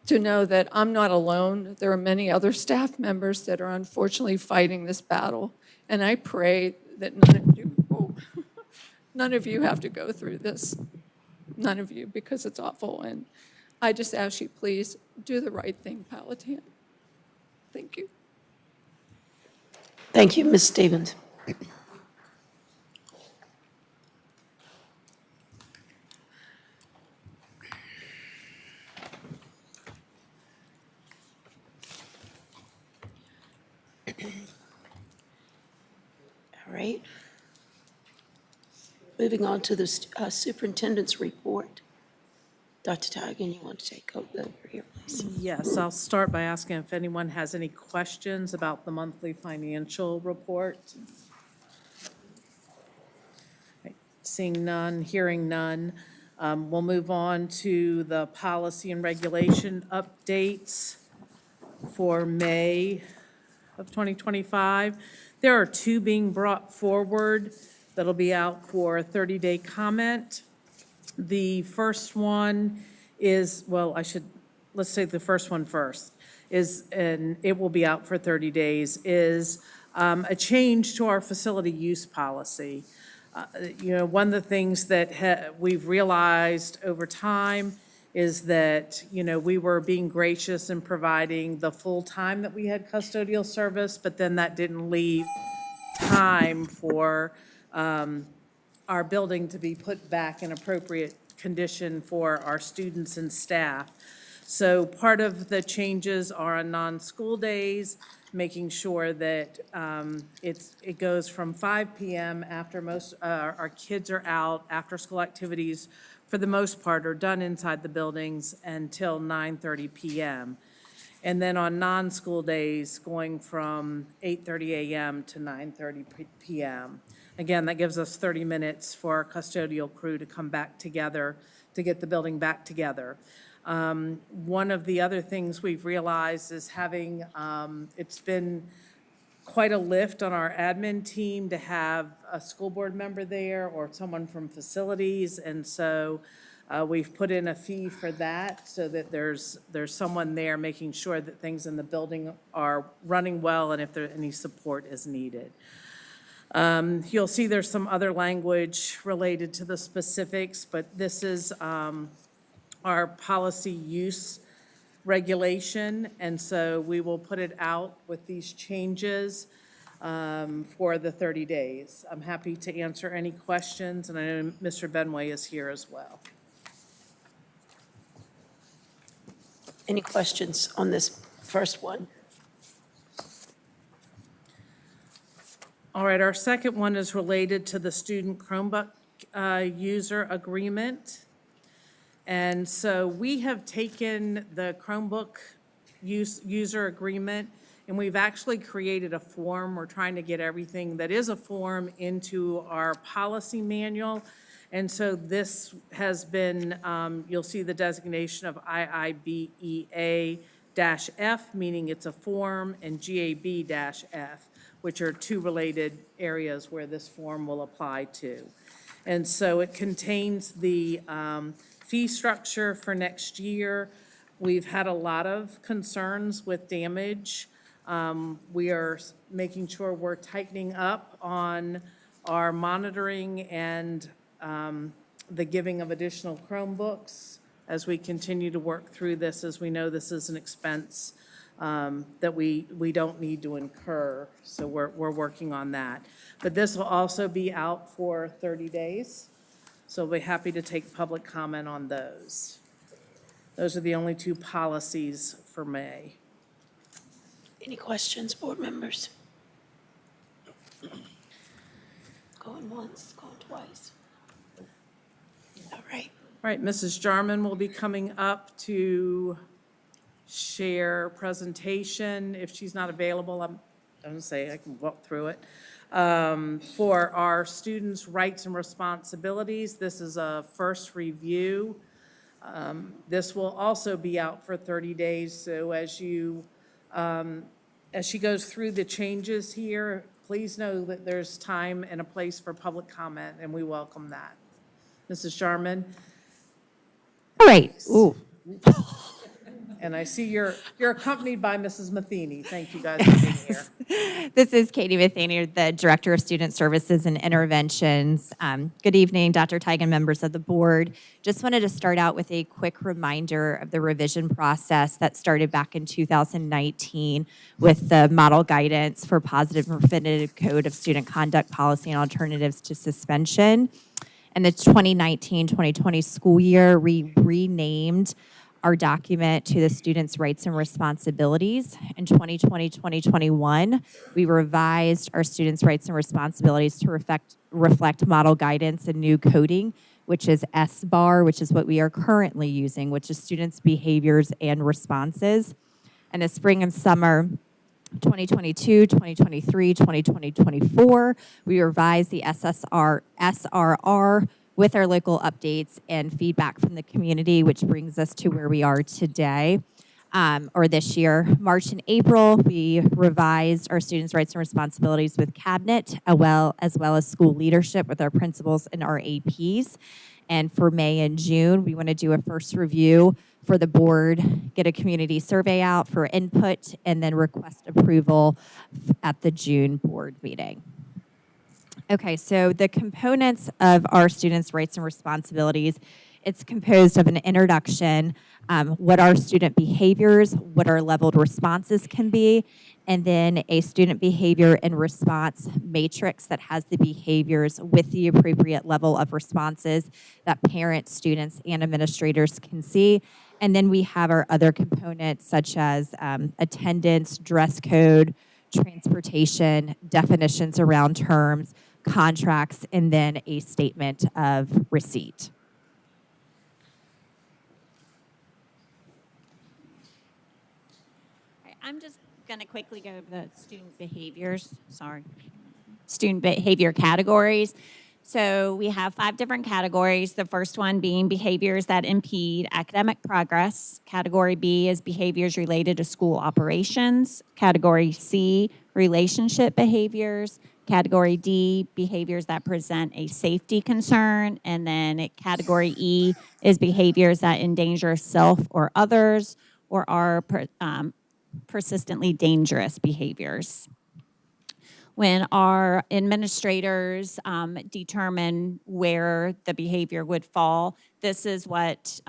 to know that I'm not alone. There are many other staff members that are unfortunately fighting this battle. And I pray that none of you have to go through this. None of you, because it's awful. And I just ask you, please, do the right thing, Powhatan. Thank you. Thank you, Ms. Stevens. All right. Moving on to the superintendent's report. Dr. Tigan, you want to take over here, please? Yes, I'll start by asking if anyone has any questions about the monthly financial report. Right, seeing none, hearing none, we'll move on to the policy and regulation updates for May of 2025. There are 2 being brought forward that'll be out for a 30-day comment. The first one is, well, let's say the first one first, is, and it will be out for 30 days, is a change to our facility use policy. One of the things that we've realized over time is that, we were being gracious in providing the full time that we had custodial service, but then that didn't leave time for our building to be put back in appropriate condition for our students and staff. So part of the changes are on non-school days, making sure that it goes from 5 p.m. after most our kids are out. After-school activities, for the most part, are done inside the buildings until 9:30 p.m. And then on non-school days, going from 8:30 a.m. to 9:30 p.m. Again, that gives us 30 minutes for our custodial crew to come back together, to get the building back together. One of the other things we've realized is having, it's been quite a lift on our admin team to have a school board member there or someone from facilities. And so we've put in a fee for that so that there's someone there making sure that things in the building are running well and if there any support is needed. You'll see there's some other language related to the specifics, but this is our policy use regulation, and so we will put it out with these changes for the 30 days. I'm happy to answer any questions, and I know Mr. Benway is here as well. Any questions on this first one? All right, our second one is related to the student Chromebook user agreement. And so we have taken the Chromebook user agreement and we've actually created a form. We're trying to get everything that is a form into our policy manual. And so this has been, you'll see the designation of IIBEA-F, meaning it's a form, and GAB-F, which are two related areas where this form will apply to. And so it contains the fee structure for next year. We've had a lot of concerns with damage. We are making sure we're tightening up on our monitoring and the giving of additional Chromebooks as we continue to work through this, as we know this is an expense that we don't need to incur. So we're working on that. But this will also be out for 30 days. So we'll be happy to take public comment on those. Those are the only two policies for May. Any questions, board members? Going once, going twice. All right. All right, Mrs. Jarman will be coming up to share presentation. If she's not available, I'm going to say I can walk through it. For our students' rights and responsibilities, this is a first review. This will also be out for 30 days. So as she goes through the changes here, please know that there's time and a place for public comment, and we welcome that. Mrs. Jarman? All right. Ooh. And I see you're accompanied by Mrs. Matheny. Thank you guys for being here. This is Katie Matheny, the Director of Student Services and Interventions. Good evening, Dr. Tigan, members of the board. Just wanted to start out with a quick reminder of the revision process that started back in 2019 with the model guidance for positive and preventative code of student conduct policy and alternatives to suspension. In the 2019-2020 school year, we renamed our document to the Students' Rights and Responsibilities. In 2020-2021, we revised our Students' Rights and Responsibilities to reflect model guidance and new coding, which is SBAR, which is what we are currently using, which is Students' Behaviors and Responses. In the spring and summer 2022, 2023, 2024, we revised the SRR with our local updates and feedback from the community, which brings us to where we are today, or this year. March and April, we revised our students' rights and responsibilities with cabinet, as well as school leadership with our principals and our APs. And for May and June, we want to do a first review for the board, get a community survey out for input, and then request approval at the June board meeting. Okay, so the components of our students' rights and responsibilities, it's composed of an introduction, what are student behaviors, what our leveled responses can be, and then a student behavior and response matrix that has the behaviors with the appropriate level of responses that parents, students, and administrators can see. And then we have our other components such as attendance, dress code, transportation, definitions around terms, contracts, and then a statement of receipt. I'm just going to quickly go over the student behaviors. Student behavior categories. So we have 5 different categories. The first one being behaviors that impede academic progress. Category B is behaviors related to school operations. Category C, relationship behaviors. Category D, behaviors that present a safety concern. And then category E is behaviors that endanger self or others or are persistently dangerous behaviors. When our administrators determine where the behavior would fall, this is what,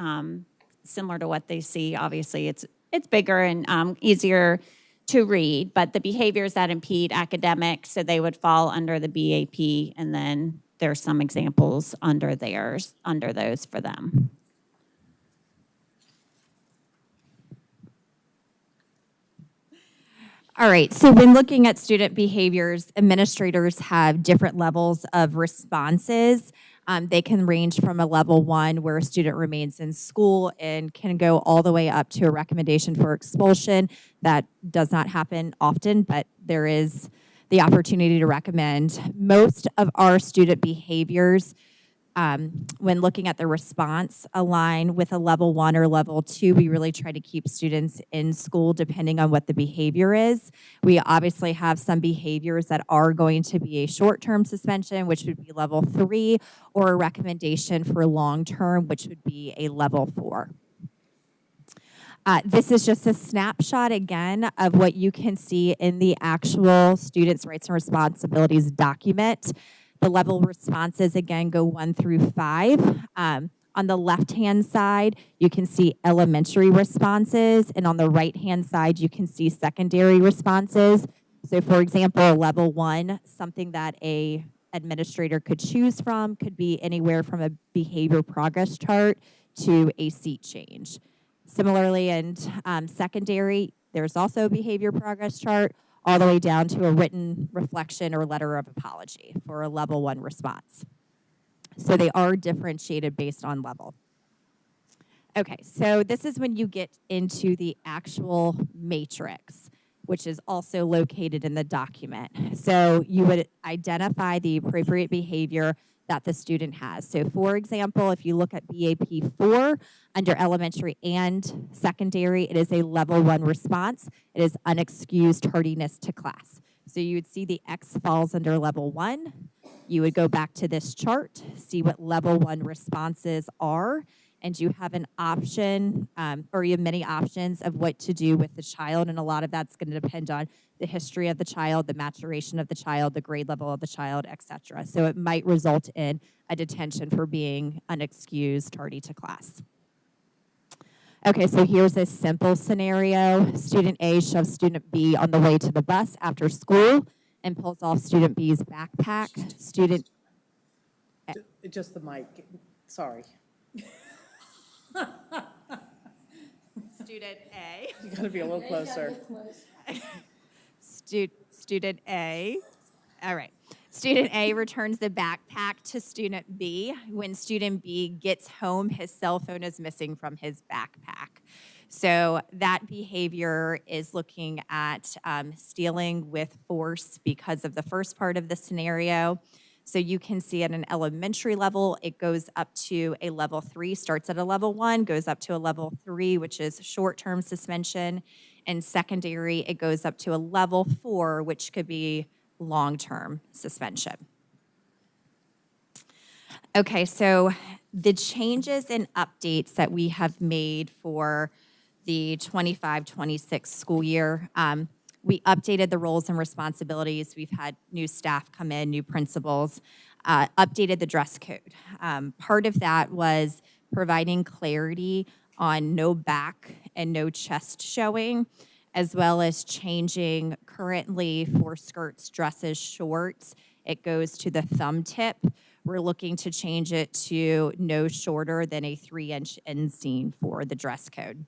similar to what they see, obviously it's bigger and easier to read, but the behaviors that impede academics, so they would fall under the BAP, and then there's some examples under those for them. All right, so when looking at student behaviors, administrators have different levels of responses. They can range from a level 1 where a student remains in school and can go all the way up to a recommendation for expulsion. That does not happen often, but there is the opportunity to recommend. Most of our student behaviors, when looking at the response, align with a level 1 or level 2. We really try to keep students in school depending on what the behavior is. We obviously have some behaviors that are going to be a short-term suspension, which would be level 3, or a recommendation for long-term, which would be a level 4. This is just a snapshot, again, of what you can see in the actual Students' Rights and Responsibilities document. The level responses, again, go 1 through 5. On the left-hand side, you can see elementary responses, and on the right-hand side, you can see secondary responses. So, for example, level 1, something that a administrator could choose from could be anywhere from a behavior progress chart to a seat change. Similarly, in secondary, there's also a behavior progress chart, all the way down to a written reflection or letter of apology for a level 1 response. So they are differentiated based on level. Okay, so this is when you get into the actual matrix, which is also located in the document. So you would identify the appropriate behavior that the student has. So for example, if you look at BAP 4 under elementary and secondary, it is a level 1 response. It is unexcused tardiness to class. So you would see the X falls under level 1. You would go back to this chart, see what level 1 responses are, and you have an option, or you have many options of what to do with the child, and a lot of that's going to depend on the history of the child, the maturation of the child, the grade level of the child, etc. So it might result in a detention for being unexcused tardy to class. Okay, so here's a simple scenario. Student A shoves student B on the way to the bus after school and pulls off student B's backpack. Just the mic, sorry. Student A. You gotta be a little closer. Student A. All right. Student A returns the backpack to student B. When student B gets home, his cell phone is missing from his backpack. So that behavior is looking at stealing with force because of the first part of the scenario. So you can see at an elementary level, it goes up to a level 3, starts at a level 1, goes up to a level 3, which is short-term suspension. And secondary, it goes up to a level 4, which could be long-term suspension. Okay, so the changes and updates that we have made for the 25-26 school year, we updated the roles and responsibilities. We've had new staff come in, new principals, updated the dress code. Part of that was providing clarity on no back and no chest showing, as well as changing currently for skirts, dresses, shorts. It goes to the thumb tip. We're looking to change it to no shorter than a 3-inch inseam for the dress code.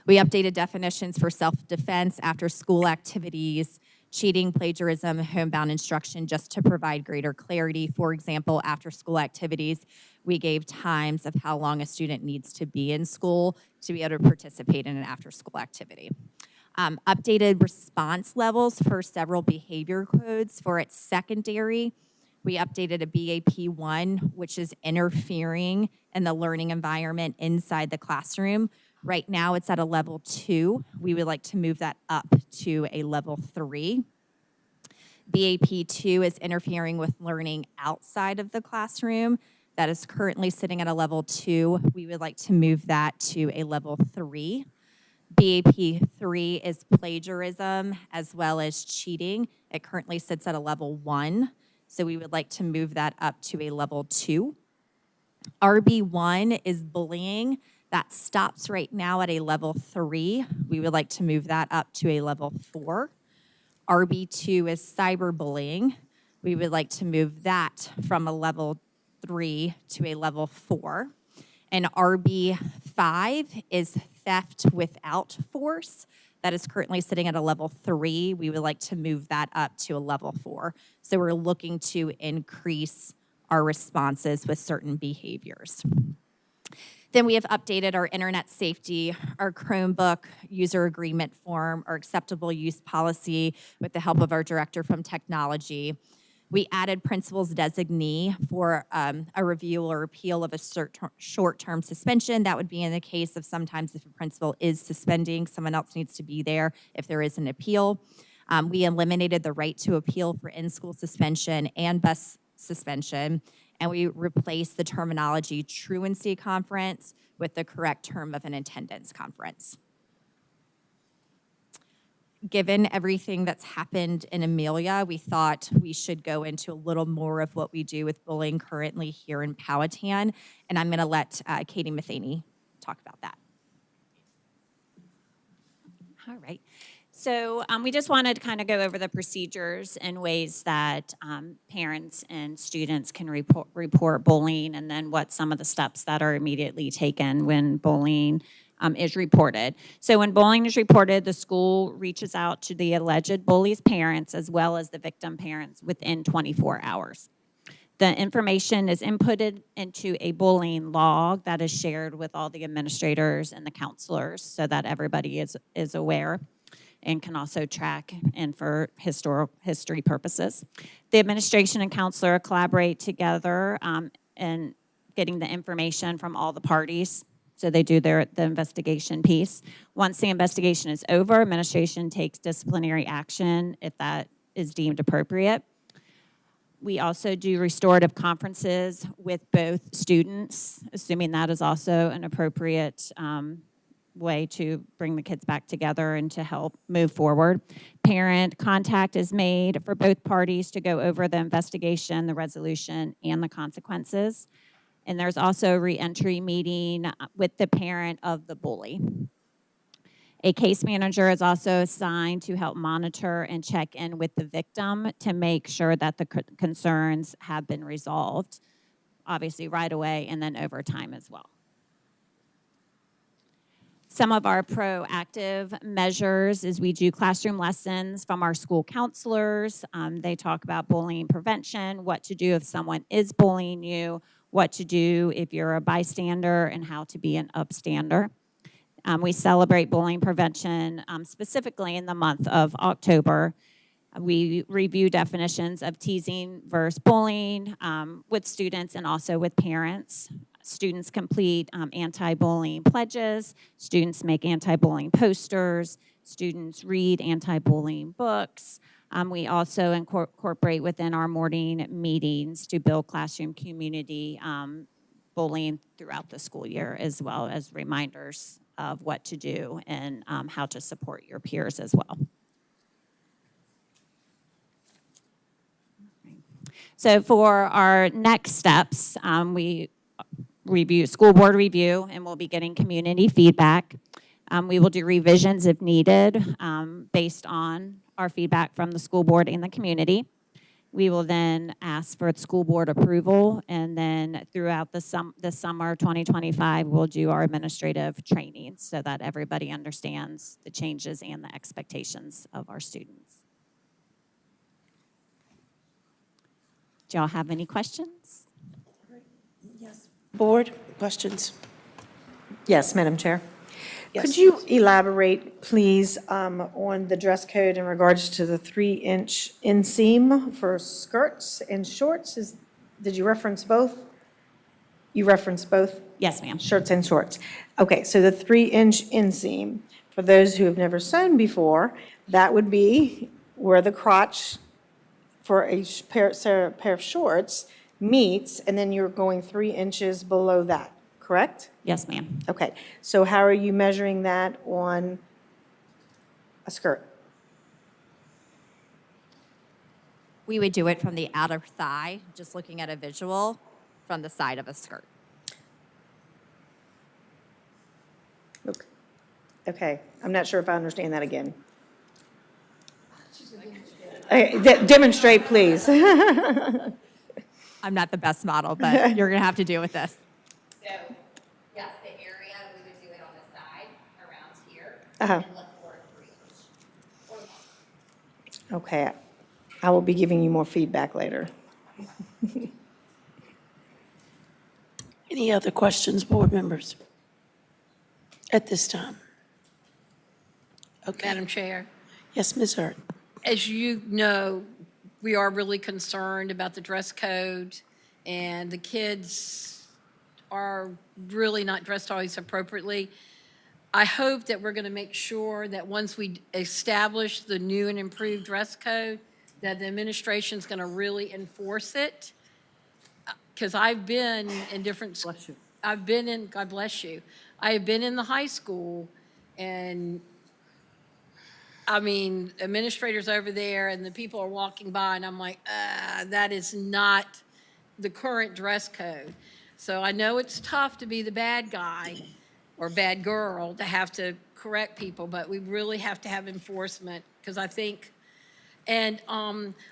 We updated definitions for self-defense, after-school activities, cheating, plagiarism, homebound instruction, just to provide greater clarity. For example, after-school activities, we gave times of how long a student needs to be in school to be able to participate in an after-school activity. Updated response levels for several behavior codes. For its secondary, we updated a BAP1, which is interfering in the learning environment inside the classroom. Right now, it's at a level 2. We would like to move that up to a level 3. BAP2 is interfering with learning outside of the classroom. That is currently sitting at a level 2. We would like to move that to a level 3. BAP3 is plagiarism as well as cheating. It currently sits at a level 1. So we would like to move that up to a level 2. RB1 is bullying. That stops right now at a level 3. We would like to move that up to a level 4. RB2 is cyberbullying. We would like to move that from a level 3 to a level 4. And RB5 is theft without force. That is currently sitting at a level 3. We would like to move that up to a level 4. So we're looking to increase our responses with certain behaviors. Then we have updated our internet safety, our Chromebook user agreement form, our acceptable use policy with the help of our director from technology. We added principal's designee for a review or appeal of a short-term suspension. That would be in the case of sometimes if a principal is suspending, someone else needs to be there if there is an appeal. We eliminated the right to appeal for in-school suspension and bus suspension, and we replaced the terminology truancy conference with the correct term of an attendance conference. Given everything that's happened in Amelia, we thought we should go into a little more of what we do with bullying currently here in Powhatan, and I'm gonna let Katie Matheny talk about that. All right. So we just wanted to kind of go over the procedures and ways that parents and students can report bullying, and then what some of the steps that are immediately taken when bullying is reported. So when bullying is reported, the school reaches out to the alleged bully's parents as well as the victim parents within 24 hours. The information is inputted into a bullying log that is shared with all the administrators and the counselors so that everybody is aware and can also track and for history purposes. The administration and counselor collaborate together in getting the information from all the parties. So they do the investigation piece. Once the investigation is over, administration takes disciplinary action if that is deemed appropriate. We also do restorative conferences with both students, assuming that is also an appropriate way to bring the kids back together and to help move forward. Parent contact is made for both parties to go over the investigation, the resolution, and the consequences. And there's also a re-entry meeting with the parent of the bully. A case manager is also assigned to help monitor and check in with the victim to make sure that the concerns have been resolved, obviously right away and then over time as well. Some of our proactive measures is we do classroom lessons from our school counselors. They talk about bullying prevention, what to do if someone is bullying you, what to do if you're a bystander, and how to be an upstander. We celebrate bullying prevention specifically in the month of October. We review definitions of teasing versus bullying with students and also with parents. Students complete anti-bullying pledges. Students make anti-bullying posters. Students read anti-bullying books. We also incorporate within our morning meetings to build classroom community, bullying throughout the school year, as well as reminders of what to do and how to support your peers as well. So for our next steps, we review, school board review, and we'll be getting community feedback. We will do revisions if needed based on our feedback from the school board and the community. We will then ask for school board approval, and then throughout the summer 2025, we'll do our administrative training so that everybody understands the changes and the expectations of our students. Do y'all have any questions? Yes. Board, questions? Yes, Madam Chair. Yes. Could you elaborate, please, on the dress code in regards to the 3-inch inseam for skirts and shorts? Did you reference both? You referenced both? Yes, ma'am. Shirts and shorts. Okay, so the 3-inch inseam, for those who have never sewn before, that would be where the crotch for a pair of shorts meets, and then you're going 3 inches below that, correct? Yes, ma'am. Okay, so how are you measuring that on a skirt? We would do it from the outer thigh, just looking at a visual from the side of a skirt. Okay, I'm not sure if I understand that again. Demonstrate, please. I'm not the best model, but you're going to have to deal with this. So, yes, the area, we would do it on the side around here. Uh-huh. And look for a 3-inch. Okay, I will be giving you more feedback later. Any other questions, board members? At this time? Okay. Madam Chair, Yes, Ms. Hurd. as you know, we are really concerned about the dress code, and the kids are really not dressed always appropriately. I hope that we're going to make sure that once we establish the new and improved dress code, that the administration's going to really enforce it. Because I've been in different, I've been in, God bless you, I have been in the high school, and I mean, administrators over there and the people are walking by, and I'm like, that is not the current dress code. So I know it's tough to be the bad guy or bad girl to have to correct people, but we really have to have enforcement, because I think, and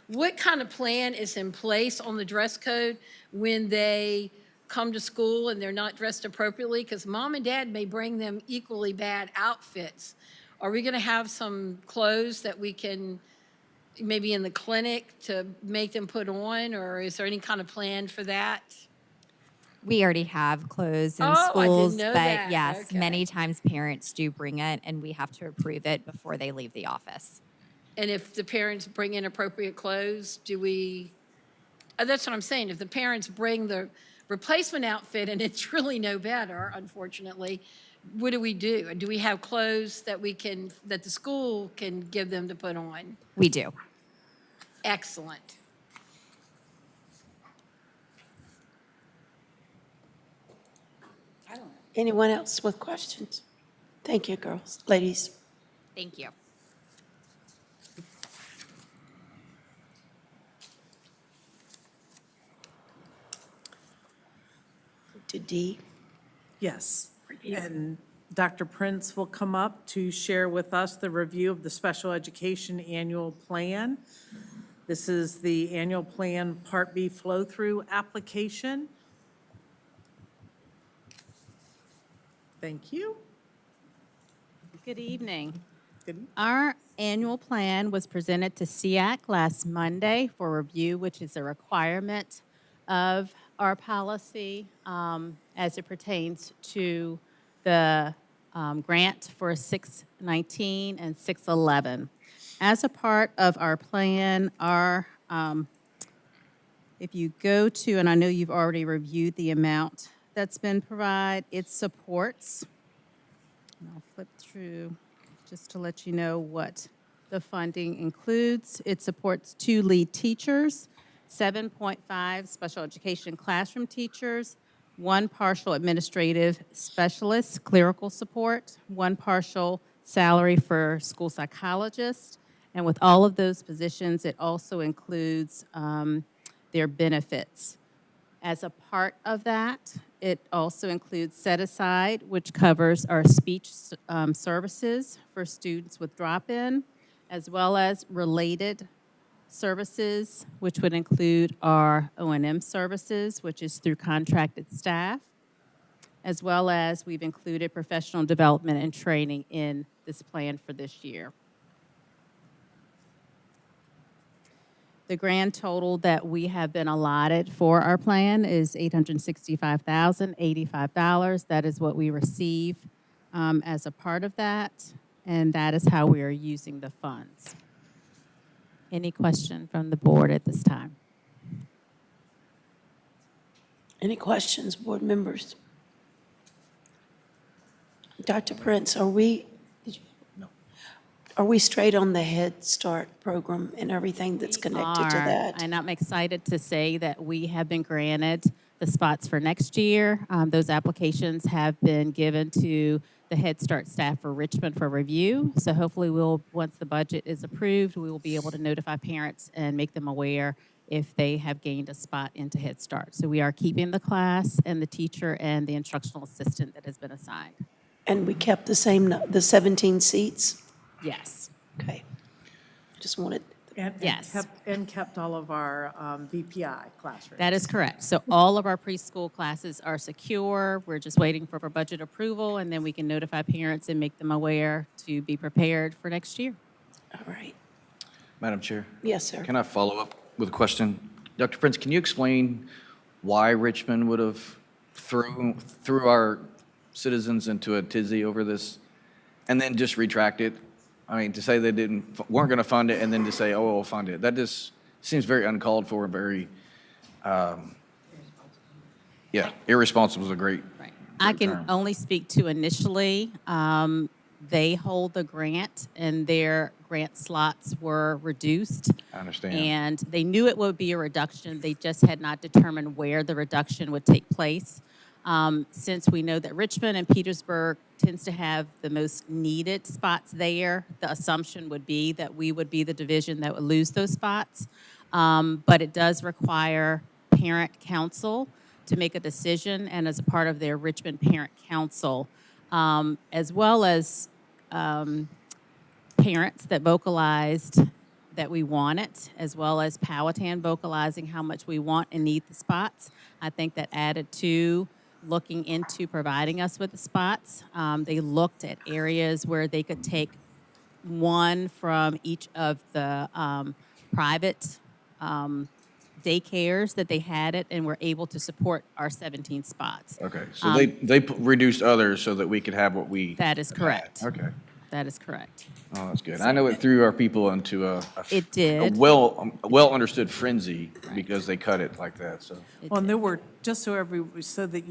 what kind of plan is in place on the dress code when they come to school and they're not dressed appropriately? Because mom and dad may bring them equally bad outfits. Are we going to have some clothes that we can, maybe in the clinic, to make them put on, or is there any kind of plan for that? We already have clothes in Oh, I didn't schools, know but that. yes, Okay. many times parents do bring it, and we have to approve it before they leave the office. And if the parents bring in appropriate clothes, do we, that's what I'm saying, if the parents bring the replacement outfit and it's really no better, unfortunately, what do we do? Do we have clothes that we can, that the school can give them to put on? We do. Excellent. Anyone else with questions? Thank you, girls, ladies. Thank you. To D. Yes. And Dr. Prince will come up to share with us the review of the special education annual plan. This is the annual plan Part B flow-through application. Thank you. Good evening. Good. Our annual plan was presented to SEAC last Monday for review, which is a requirement of our policy as it pertains to the grant for 619 and 611. As a part of our plan, if you go to, and I know you've already reviewed the amount that's been provided, it supports, and I'll flip through just to let you know what the funding includes. It supports 2 lead teachers, 7.5 special education classroom teachers, 1 partial administrative specialist, clerical support, 1 partial salary for school psychologists. And with all of those positions, it also includes their benefits. As a part of that, it also includes set aside, which covers our speech services for students with drop-in, as well as related services, which would include our O&M services, which is through contracted staff, as well as we've included professional development and training in this plan for this year. The grand total that we have been allotted for our plan is $865,085. That is what we receive as a part of that, and that is how we are using the funds. Any question from the board at this time? Any questions, board members? Dr. Prince, are we straight on the Head Start program and everything that's connected to that? And I'm excited to say that we have been granted the spots for next year. Those applications have been given to the Head Start staff for Richmond for review. So hopefully once the budget is approved, we will be able to notify parents and make them aware if they have gained a spot into Head Start. So we are keeping the class and the teacher and the instructional assistant that has been assigned. And we kept the same, the 17 seats? Yes. Okay. Just wanted. And kept all of our VPI classrooms. That is correct. So all of our preschool classes are secure. We're just waiting for budget approval, and then we can notify parents and make them aware to be prepared for next year. All right. Madam Chair? Yes, sir. Can I follow up with a question? Dr. Prince, can you explain why Richmond would have threw our citizens into a tizzy over this and then just retract it? I mean, to say they weren't going to fund it and then to say, oh, we'll fund it. That just seems very uncalled for and very, irresponsible is a great I can term. only speak to initially. They hold the grant, and their grant slots were reduced. I understand. And they knew it would be a reduction. They just had not determined where the reduction would take place. Since we know that Richmond and Petersburg tends to have the most needed spots there, the assumption would be that we would be the division that would lose those spots. But it does require parent council to make a decision, and as a part of their Richmond Parent Council, as well as parents that vocalized that we want it, as well as Powhatan vocalizing how much we want and need the spots. I think that added to looking into providing us with the spots. They looked at areas where they could take one from each of the private daycares that they had it, and were able to support our 17 spots. Okay, so they reduced others so that we could have what we. That is correct. had. Okay. That is correct. Oh, that's good. I know it threw our people into a well understood frenzy because they cut it like that. So. Well, and there were, just so that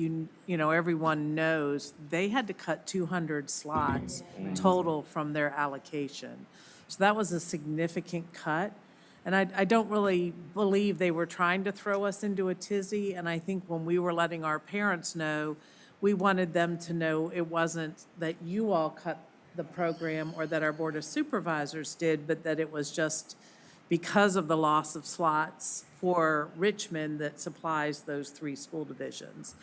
everyone knows, they had to cut 200 slots total from their allocation. So that was a significant cut. And I don't really believe they were trying to throw us into a tizzy. And I think when we were letting our parents know, we wanted them to know it wasn't that you all cut the program or that our Board of Supervisors did, but that it was just because of the loss of slots for Richmond that supplies those 3 school divisions.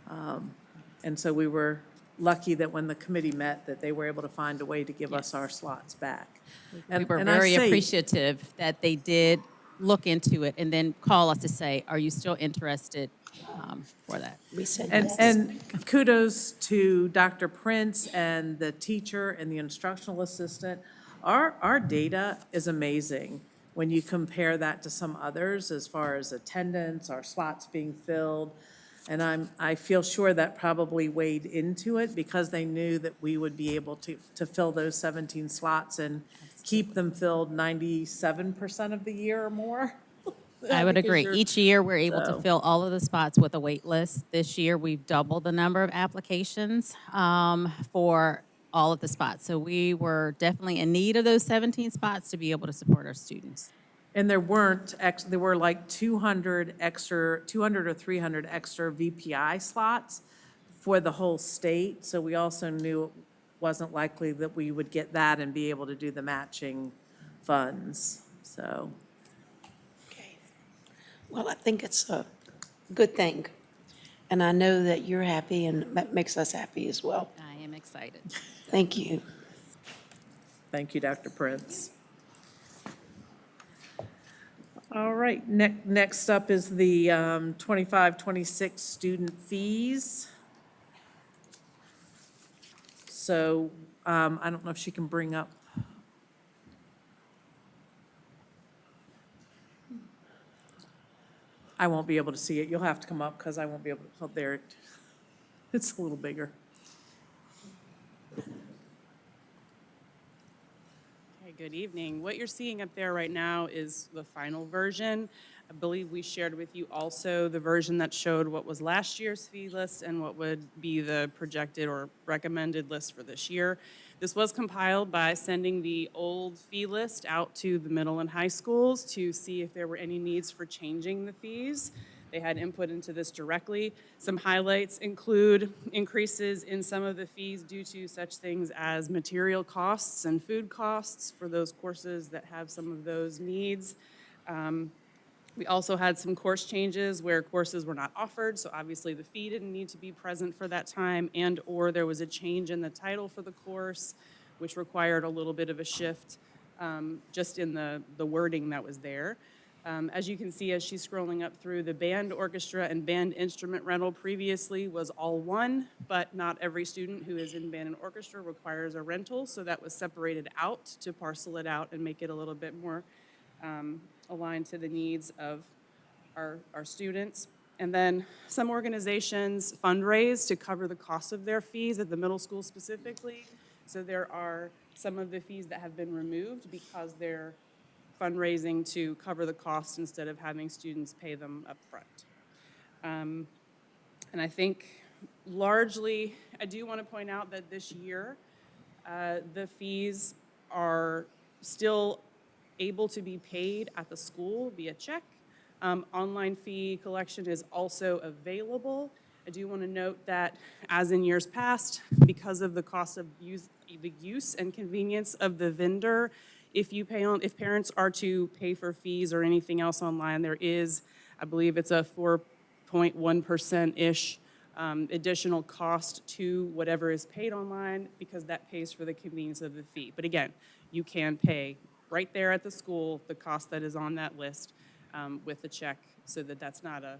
And so we were lucky that when the committee met, that they were able to find a way to give us our slots back. We were very appreciative that they did look into it and then call us to say, are you still interested for that? We said And, yes. and kudos to Dr. Prince and the teacher and the instructional assistant. Our data is amazing when you compare that to some others as far as attendance, our slots being filled. And I feel sure that probably weighed into it because they knew that we would be able to fill those 17 slots and keep them filled 97% of the year or more. I would agree. Each year, we're able So- to fill all of the spots with a wait list. This year, we've doubled the number of applications for all of the spots. So we were definitely in need of those 17 spots to be able to support our students. And there weren't, there were like 200 or 300 extra VPI slots for the whole state. So we also knew it wasn't likely that we would get that and be able to do the matching funds, so. Well, I think it's a good thing. And I know that you're happy, and that makes us happy as well. I am excited. Thank you. Thank you, Dr. Prince. All right, next up is the 25-26 student fees. So I don't know if she can bring up. I won't be able to see it. You'll have to come up because I won't be able to, oh, there, it's a little bigger. Okay, good evening. What you're seeing up there right now is the final version. I believe we shared with you also the version that showed what was last year's fee list and what would be the projected or recommended list for this year. This was compiled by sending the old fee list out to the middle and high schools to see if there were any needs for changing the fees. They had input into this directly. Some highlights include increases in some of the fees due to such things as material costs and food costs for those courses that have some of those needs. We also had some course changes where courses were not offered, so obviously the fee didn't need to be present for that time, and or there was a change in the title for the course, which required a little bit of a shift just in the wording that was there. As you can see, as she's scrolling up through, the band, orchestra, and band instrument rental previously was all one, but not every student who is in band and orchestra requires a rental, so that was separated out to parcel it out and make it a little bit more aligned to the needs of our students. And then some organizations fundraise to cover the cost of their fees at the middle school specifically. So there are some of the fees that have been removed because they're fundraising to cover the cost instead of having students pay them up front. And I think largely, I do want to point out that this year, the fees are still able to be paid at the school via check. Online fee collection is also available. I do want to note that, as in years past, because of the cost of the use and convenience of the vendor, if parents are to pay for fees or anything else online, there is, I believe it's a 4.1%-ish additional cost to whatever is paid online, because that pays for the convenience of the fee. But again, you can pay right there at the school the cost that is on that list with the check, so that that's not a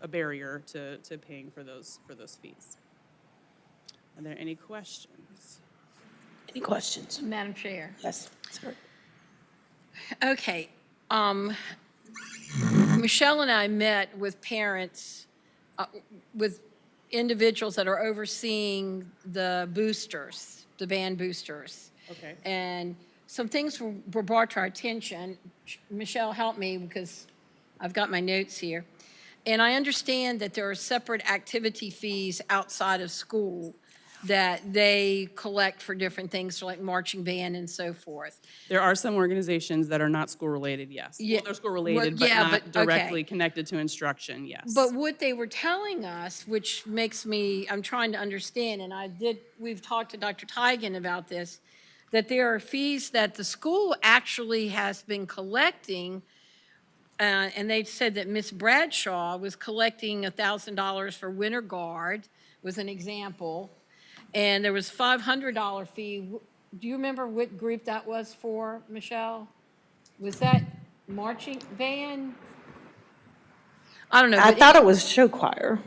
barrier to paying for those fees. Are there any questions? Any questions? Madam Chair. Yes, sir. Okay. Michelle and I met with parents, with individuals that are overseeing the boosters, the band boosters. Okay. And some things were brought to our attention. Michelle, help me because I've got my notes here. And I understand that there are separate activity fees outside of school that they collect for different things, like marching band and so forth. There are some organizations that are not school-related, yes. Yeah, Well, they're school-related, well, yeah, but not but- okay. directly connected to instruction, yes. But what they were telling us, which makes me, I'm trying to understand, and we've talked to Dr. Tigan about this, that there are fees that the school actually has been collecting, and they said that Miss Bradshaw was collecting $1,000 for Winter Guard, was an example, and there was $500 fee. Do you remember what group that was for, Michelle? Was that marching band? I don't know. I but thought it was show choir.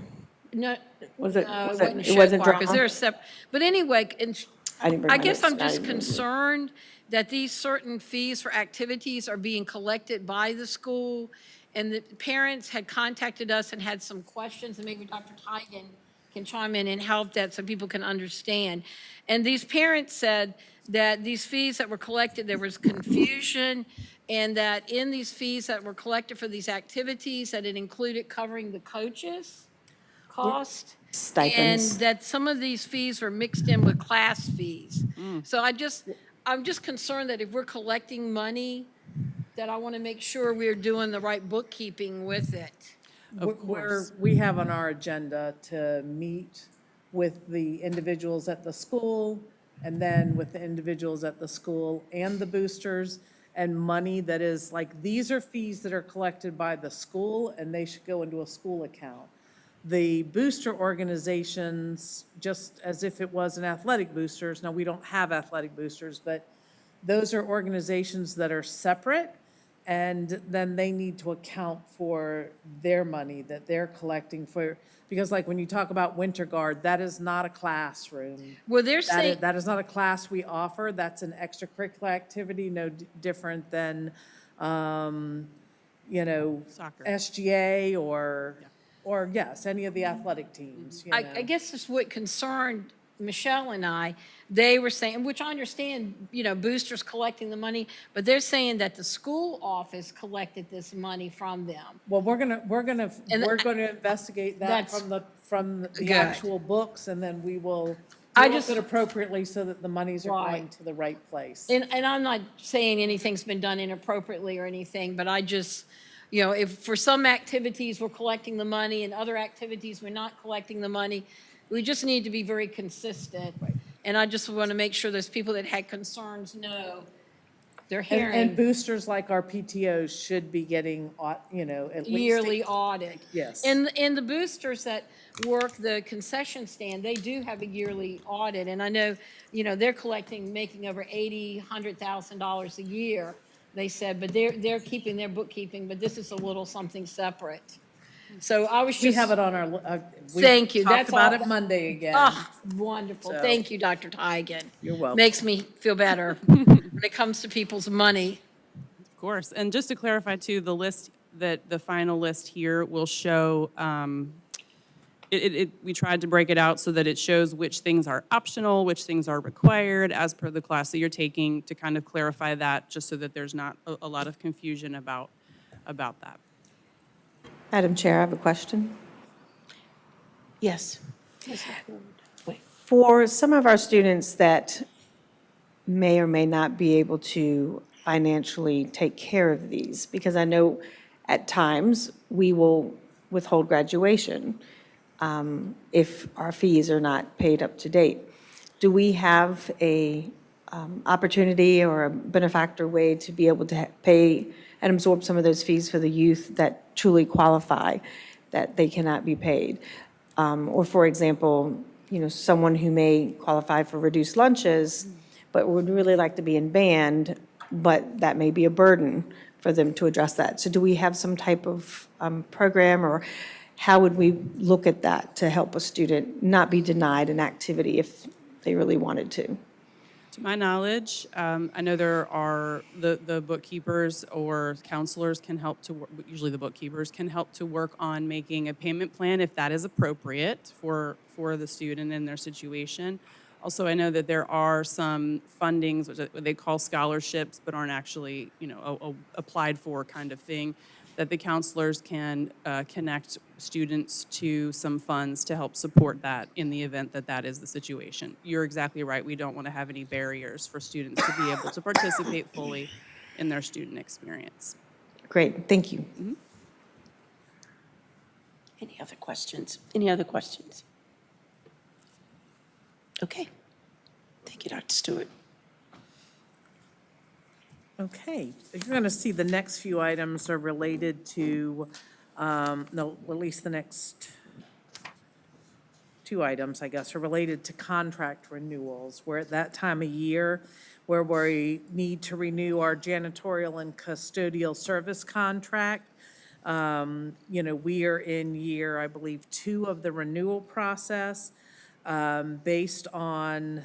No. Was it? No, Was it wasn't it show wasn't choir, 'cause drama? they're but anyway, I didn't bring I my guess notes. I'm I just didn't bring them. concerned that these certain fees for activities are being collected by the school, and the parents had contacted us and had some questions, and maybe Dr. Tigan can chime in and help that so people can understand. And these parents said that these fees that were collected, there was confusion, and that in these fees that were collected for these activities, that it included covering the coaches' cost. Stipends. And that some of these fees were mixed in with class fees. So I'm just concerned that if we're collecting money, that I want to make sure we're doing the right bookkeeping with it. We have on our agenda to meet with the individuals at the school, and then with the individuals at the school and the boosters, and money that is, like, these are fees that are collected by the school, and they should go into a school account. The booster organizations, just as if it was an athletic boosters, now, we don't have athletic boosters, but those are organizations that are separate, and then they need to account for their money that they're collecting for, because like when you talk about Winter Guard, that is not a classroom. Well, they're That saying. is, that is not a class we offer, that's an extracurricular activity, no different than, you know, Soccer. SGA or yes, any of the athletic teams, you know. I guess it's what concerned Michelle and I. They were saying, which I understand, you know, boosters collecting the money, but they're saying that the school office collected this money from them. Well, we're gonna And investigate that that's from the good. actual books, and then we will I do just- it appropriately so that the monies are Right. going to the right place. And I'm not saying anything's been done inappropriately or anything, but I just, you know, if for some activities we're collecting the money and other activities we're not collecting the money, we just need to be very consistent. And I just want to make sure those people that had concerns know they're hearing. And boosters like our PTOs should be getting, you know, at least. Yearly audit. Yes. And the boosters that work the concession stand, they do have a yearly audit. And I know, you know, they're making over $100,000 a year, they said, but they're keeping their bookkeeping, but this is a little something separate. So I was just. We have it on our, we Thank you. talked That's about all. it Monday again. Ah, wonderful. So- Thank you, Dr. Teigen. You're welcome. Makes me feel better when it comes to people's money. Of course. And just to clarify too, the list, that the final list here will show, we tried to break it out so that it shows which things are optional, which things are required as per the class that you're taking, to kind of clarify that, just so that there's not a lot of confusion about that. Madam Chair, I have a question. Yes. For some of our students that may or may not be able to financially take care of these, because I know at times we will withhold graduation if our fees are not paid up to date. Do we have a opportunity or a benefactor way to be able to pay and absorb some of those fees for the youth that truly qualify, that they cannot be paid? Or for example, you know, someone who may qualify for reduced lunches, but would really like to be in band, but that may be a burden for them to address that. So do we have some type of program, or how would we look at that to help a student not be denied an activity if they really wanted to? To my knowledge, I know there are the bookkeepers or counselors can help to work, usually the bookkeepers can help to work on making a payment plan if that is appropriate for the student in their situation. Also, I know that there are some fundings, which they call scholarships, but aren't actually, you know, a applied for kind of thing, that the counselors can connect students to some funds to help support that in the event that that is the situation. You're exactly right. We don't want to have any barriers for students to be able to participate fully in their student experience. Great, thank you. Mm-hmm. Any other questions? Any other questions? Okay. Thank you, Dr. Stewart. Okay, you're going to see the next few items are related to, no, at least the next two items, I guess, are related to contract renewals. We're at that time of year where we need to renew our janitorial and custodial service contract. You know, we are in year, I believe, 2 of the renewal process. Based on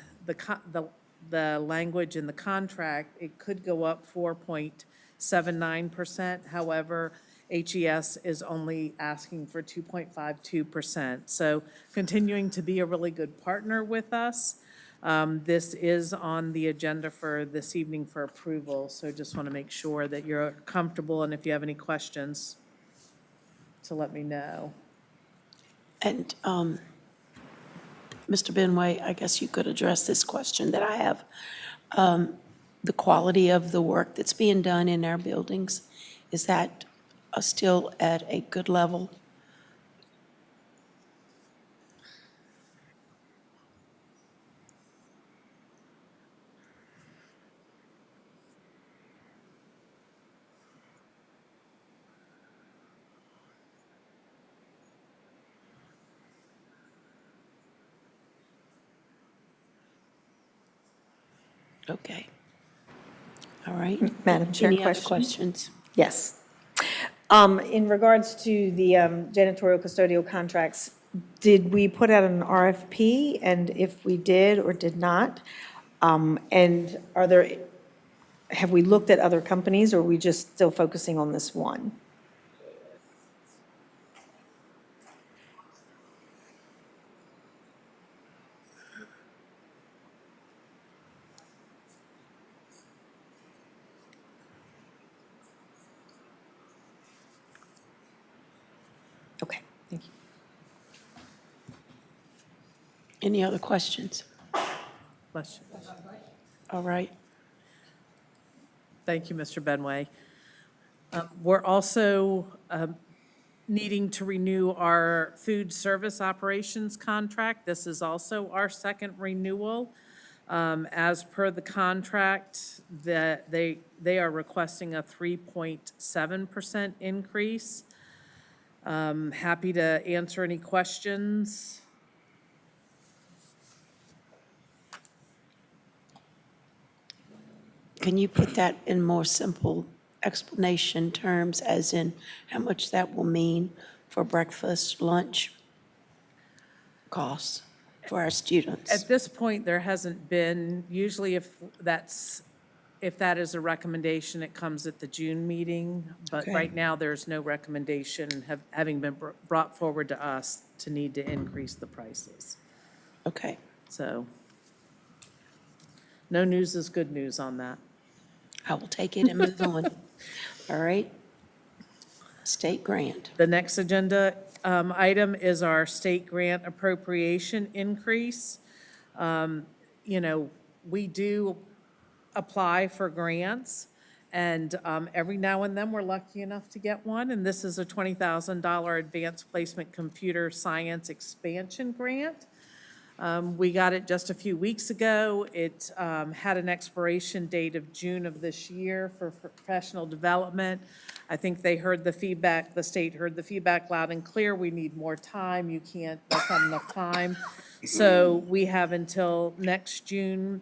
the language in the contract, it could go up 4.79%. However, HES is only asking for 2.52%. So continuing to be a really good partner with us. This is on the agenda for this evening for approval. So just want to make sure that you're comfortable, and if you have any questions, to let me know. And Mr. Benway, I guess you could address this question that I have. The quality of the work that's being done in our buildings, is that still at a good level? Okay. All right. Madam Chair, Any other question? questions? Yes. In regards to the janitorial custodial contracts, did we put out an RFP? And if we did or did not? And have we looked at other companies, or are we just still focusing on this one? Okay, thank you. Any other questions? Bless you. All right. Thank you, Mr. Benway. We're also needing to renew our food service operations contract. This is also our second renewal. As per the contract, that they are requesting a 3.7% increase. Happy to answer any questions. Can you put that in more simple explanation terms, as in how much that will mean for breakfast, lunch costs for our students? At this point, there hasn't been, usually if that is a recommendation, it comes at the June meeting. But Okay. right now, there's no recommendation having been brought forward to us to need to increase the prices. Okay. So no news is good news on that. I will take it and move on. All right. State grant. The next agenda item is our state grant appropriation increase. You know, we do apply for grants, and every now and then we're lucky enough to get one, and this is a $20,000 advanced placement computer science expansion grant. We got it just a few weeks ago. It had an expiration date of June of this year for professional development. I think they heard the feedback, the state heard the feedback loud and clear. We need more time. You can't, that's not enough time. So we have until next June,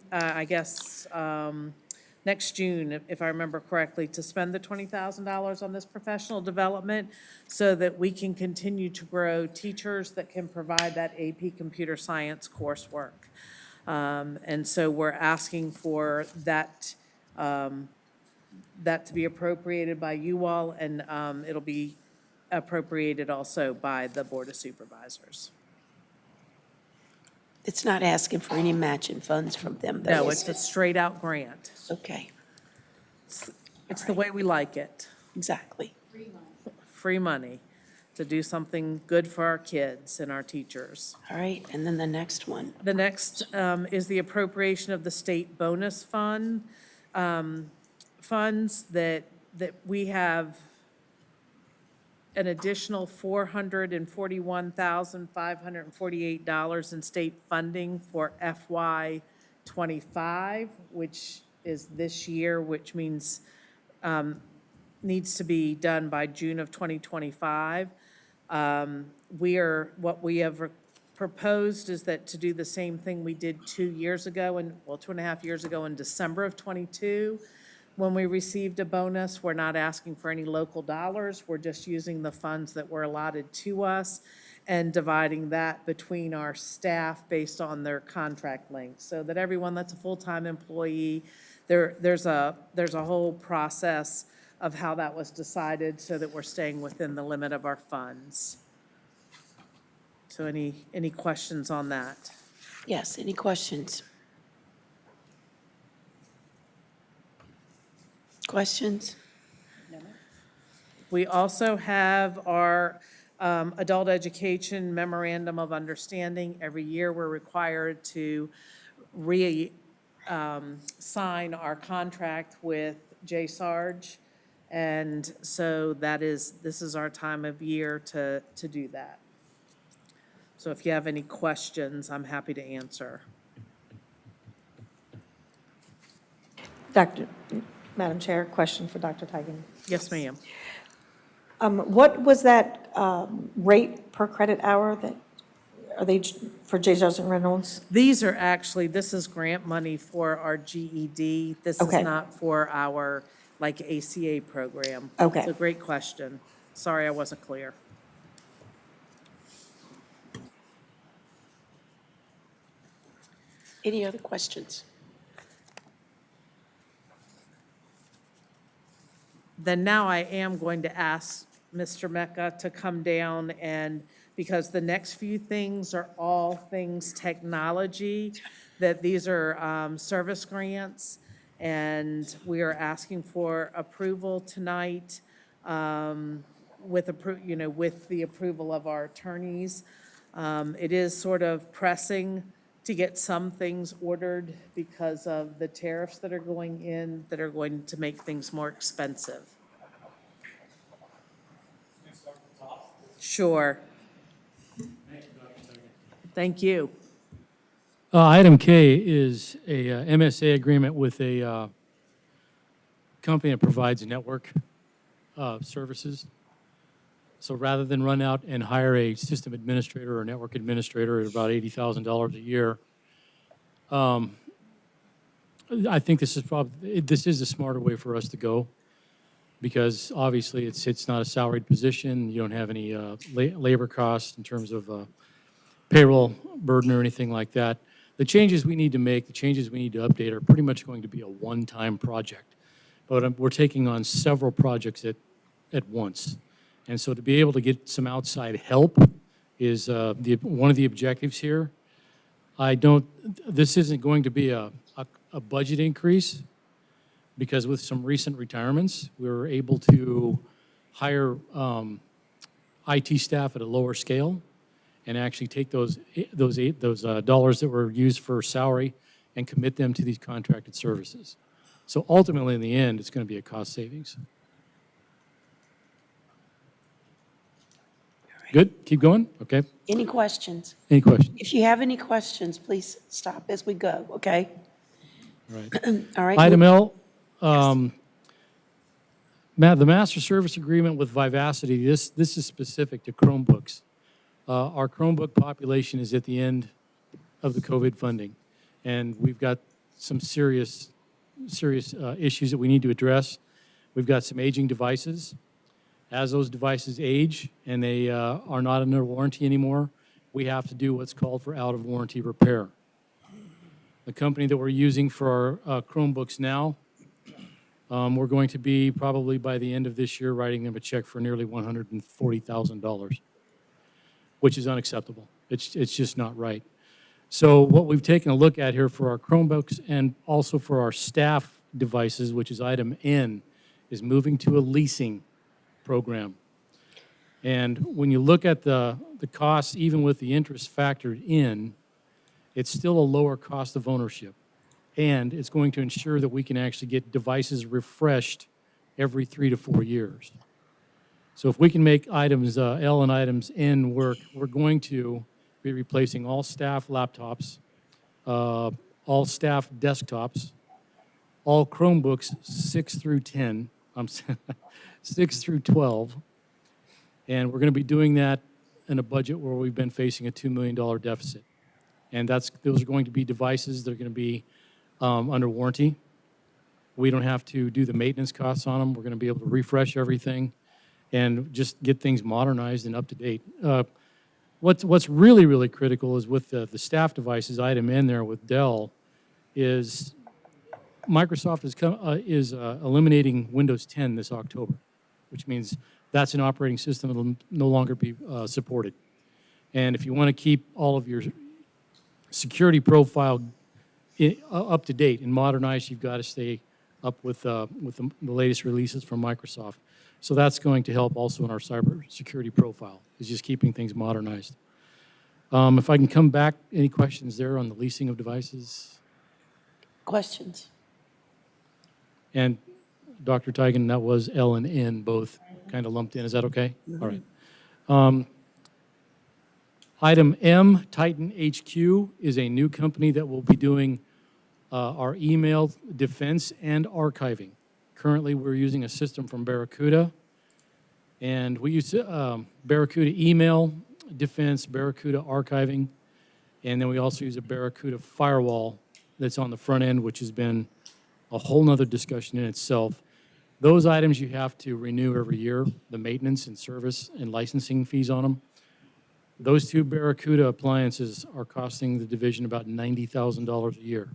next June, if I remember correctly, to spend the $20,000 on this professional development so that we can continue to grow teachers that can provide that AP computer science coursework. And so we're asking for that, that to be appropriated by you all, and it'll be appropriated also by the Board of Supervisors. It's not asking for any matching funds from them, though, No, is it's a it? straight-out grant. Okay, It's the way we like it. exactly. Free money to do something good for our kids and our teachers. All right, and then the next one. The next is the appropriation of the state bonus fund, funds that we have an additional $441,548 in state funding for FY '25, which is this year, which means needs to be done by June of 2025. What we have proposed is that to do the same thing we did 2 years ago, and well, 2.5 years ago in December of '22, when we received a bonus. We're not asking for any local dollars. We're just using the funds that were allotted to us and dividing that between our staff based on their contract length, so that everyone that's a full-time employee, there's a whole process of how that was decided so that we're staying within the limit of our funds. So any questions on that? Yes, any questions? Questions? We also have our adult education memorandum of understanding. Every year, we're required to sign our contract with J-Sarge. And so this is our time of year to do that. So if you have any questions, I'm happy to answer. Madam Chair, question for Dr. Tigan. Yes, ma'am. What was that rate per credit hour that, are they for J. Joseph Reynolds? These are actually, this is grant money for our GED. This is Okay. not for our, like, ACA program. Okay. It's a great question. Sorry, I wasn't clear. Any other questions? Then now I am going to ask Mr. Mecca to come down and, because the next few things are all things technology, that these are service grants, and we are asking for approval tonight with the approval of our attorneys. It is sort of pressing to get some things ordered because of the tariffs that are going in that are going to make things more expensive. Sure. Thank you. Item K is a MSA agreement with a company that provides network services. So rather than run out and hire a system administrator or network administrator at about $80,000 a year, I think this is a smarter way for us to go, because obviously it's not a salaried position. You don't have any labor costs in terms of payroll burden or anything like that. The changes we need to make, the changes we need to update are pretty much going to be a one-time project. But we're taking on several projects at once. And so to be able to get some outside help is one of the objectives here. This isn't going to be a budget increase, because with some recent retirements, we were able to hire IT staff at a lower scale and actually take those dollars that were used for salary and commit them to these contracted services. So ultimately, in the end, it's going to be a cost savings. Good? Keep going? Okay. Any questions? Any questions? If you have any questions, please stop as we go, okay? All right. All right. Item L, the master service agreement with Vivacity, this is specific to Chromebooks. Our Chromebook population is at the end of the COVID funding, and we've got some serious issues that we need to address. We've got some aging devices. As those devices age and they are not under warranty anymore, we have to do what's called for out-of-warranty repair. The company that we're using for our Chromebooks now, we're going to be probably by the end of this year writing them a check for nearly $140,000, which is unacceptable. It's just not right. So what we've taken a look at here for our Chromebooks and also for our staff devices, which is item N, is moving to a leasing program. And when you look at the costs, even with the interest factored in, it's still a lower cost of ownership. And it's going to ensure that we can actually get devices refreshed every 3 to 4 years. So if we can make items L and items N work, we're going to be replacing all staff laptops, all staff desktops, all Chromebooks 6 through 10, 6 through 12. And we're going to be doing that in a budget where we've been facing a $2 million deficit. And those are going to be devices that are going to be under warranty. We don't have to do the maintenance costs on them. We're going to be able to refresh everything and just get things modernized and up to date. What's really, really critical is with the staff devices item in there with Dell is Microsoft is eliminating Windows 10 this October, which means that's an operating system that will no longer be supported. And if you want to keep all of your security profile up to date and modernized, you've got to stay up with the latest releases from Microsoft. So that's going to help also in our cybersecurity profile, is just keeping things modernized. If I can come back, any questions there on the leasing of devices? Questions? And Dr. Tigan, that was L and N both kind of lumped in. Is that okay? All right. Item M, Titan HQ, is a new company that will be doing our email defense and archiving. Currently, we're using a system from Barracuda, and we use Barracuda email defense, Barracuda archiving, and then we also use a Barracuda firewall that's on the front end, which has been a whole nother discussion in itself. Those items you have to renew every year, the maintenance and service and licensing fees on them. Those two Barracuda appliances are costing the division about $90,000 a year.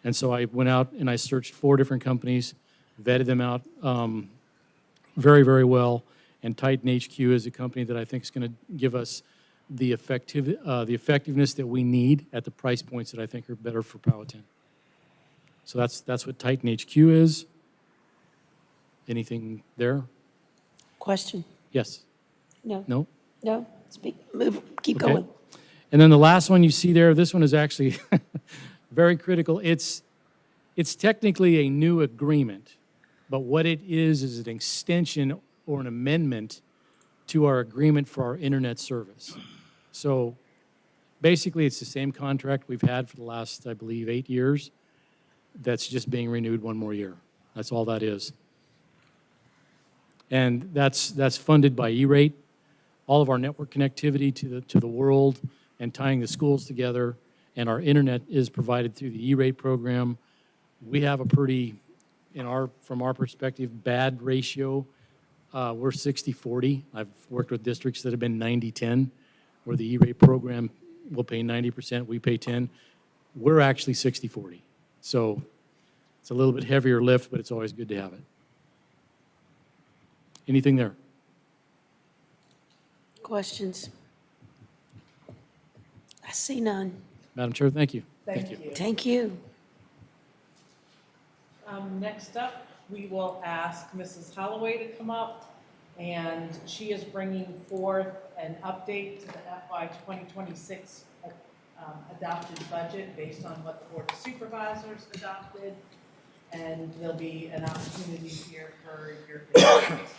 And so I went out and I searched 4 different companies, vetted them out very, very well. And Titan HQ is a company that I think is going to give us the effectiveness that we need at the price points that I think are better for Powhatan. So that's what Titan HQ is. Anything there? Question? Yes? No? No? No? Speak, move, keep Okay. going. And then the last one you see there, this one is actually very critical. It's technically a new agreement, but what it is an extension or an amendment to our agreement for our internet service. So basically, it's the same contract we've had for the last, I believe, 8 years. That's just being renewed one more year. That's all that is. And that's funded by E-rate. All of our network connectivity to the world and tying the schools together, and our internet is provided through the E-rate program. We have a pretty, from our perspective, bad ratio. We're 60-40. I've worked with districts that have been 90-10, where the E-rate program will pay 90%, we pay 10. We're actually 60-40. So it's a little bit heavier lift, but it's always good to have it. Anything there? Questions? I see none. Madam Chair, thank you. Thank you. Thank you. Next up, we will ask Mrs. Holloway to come up, and she is bringing forth an update to the FY 2026 adopted budget based on what the Board of Supervisors adopted, and there'll be an opportunity here for your questions.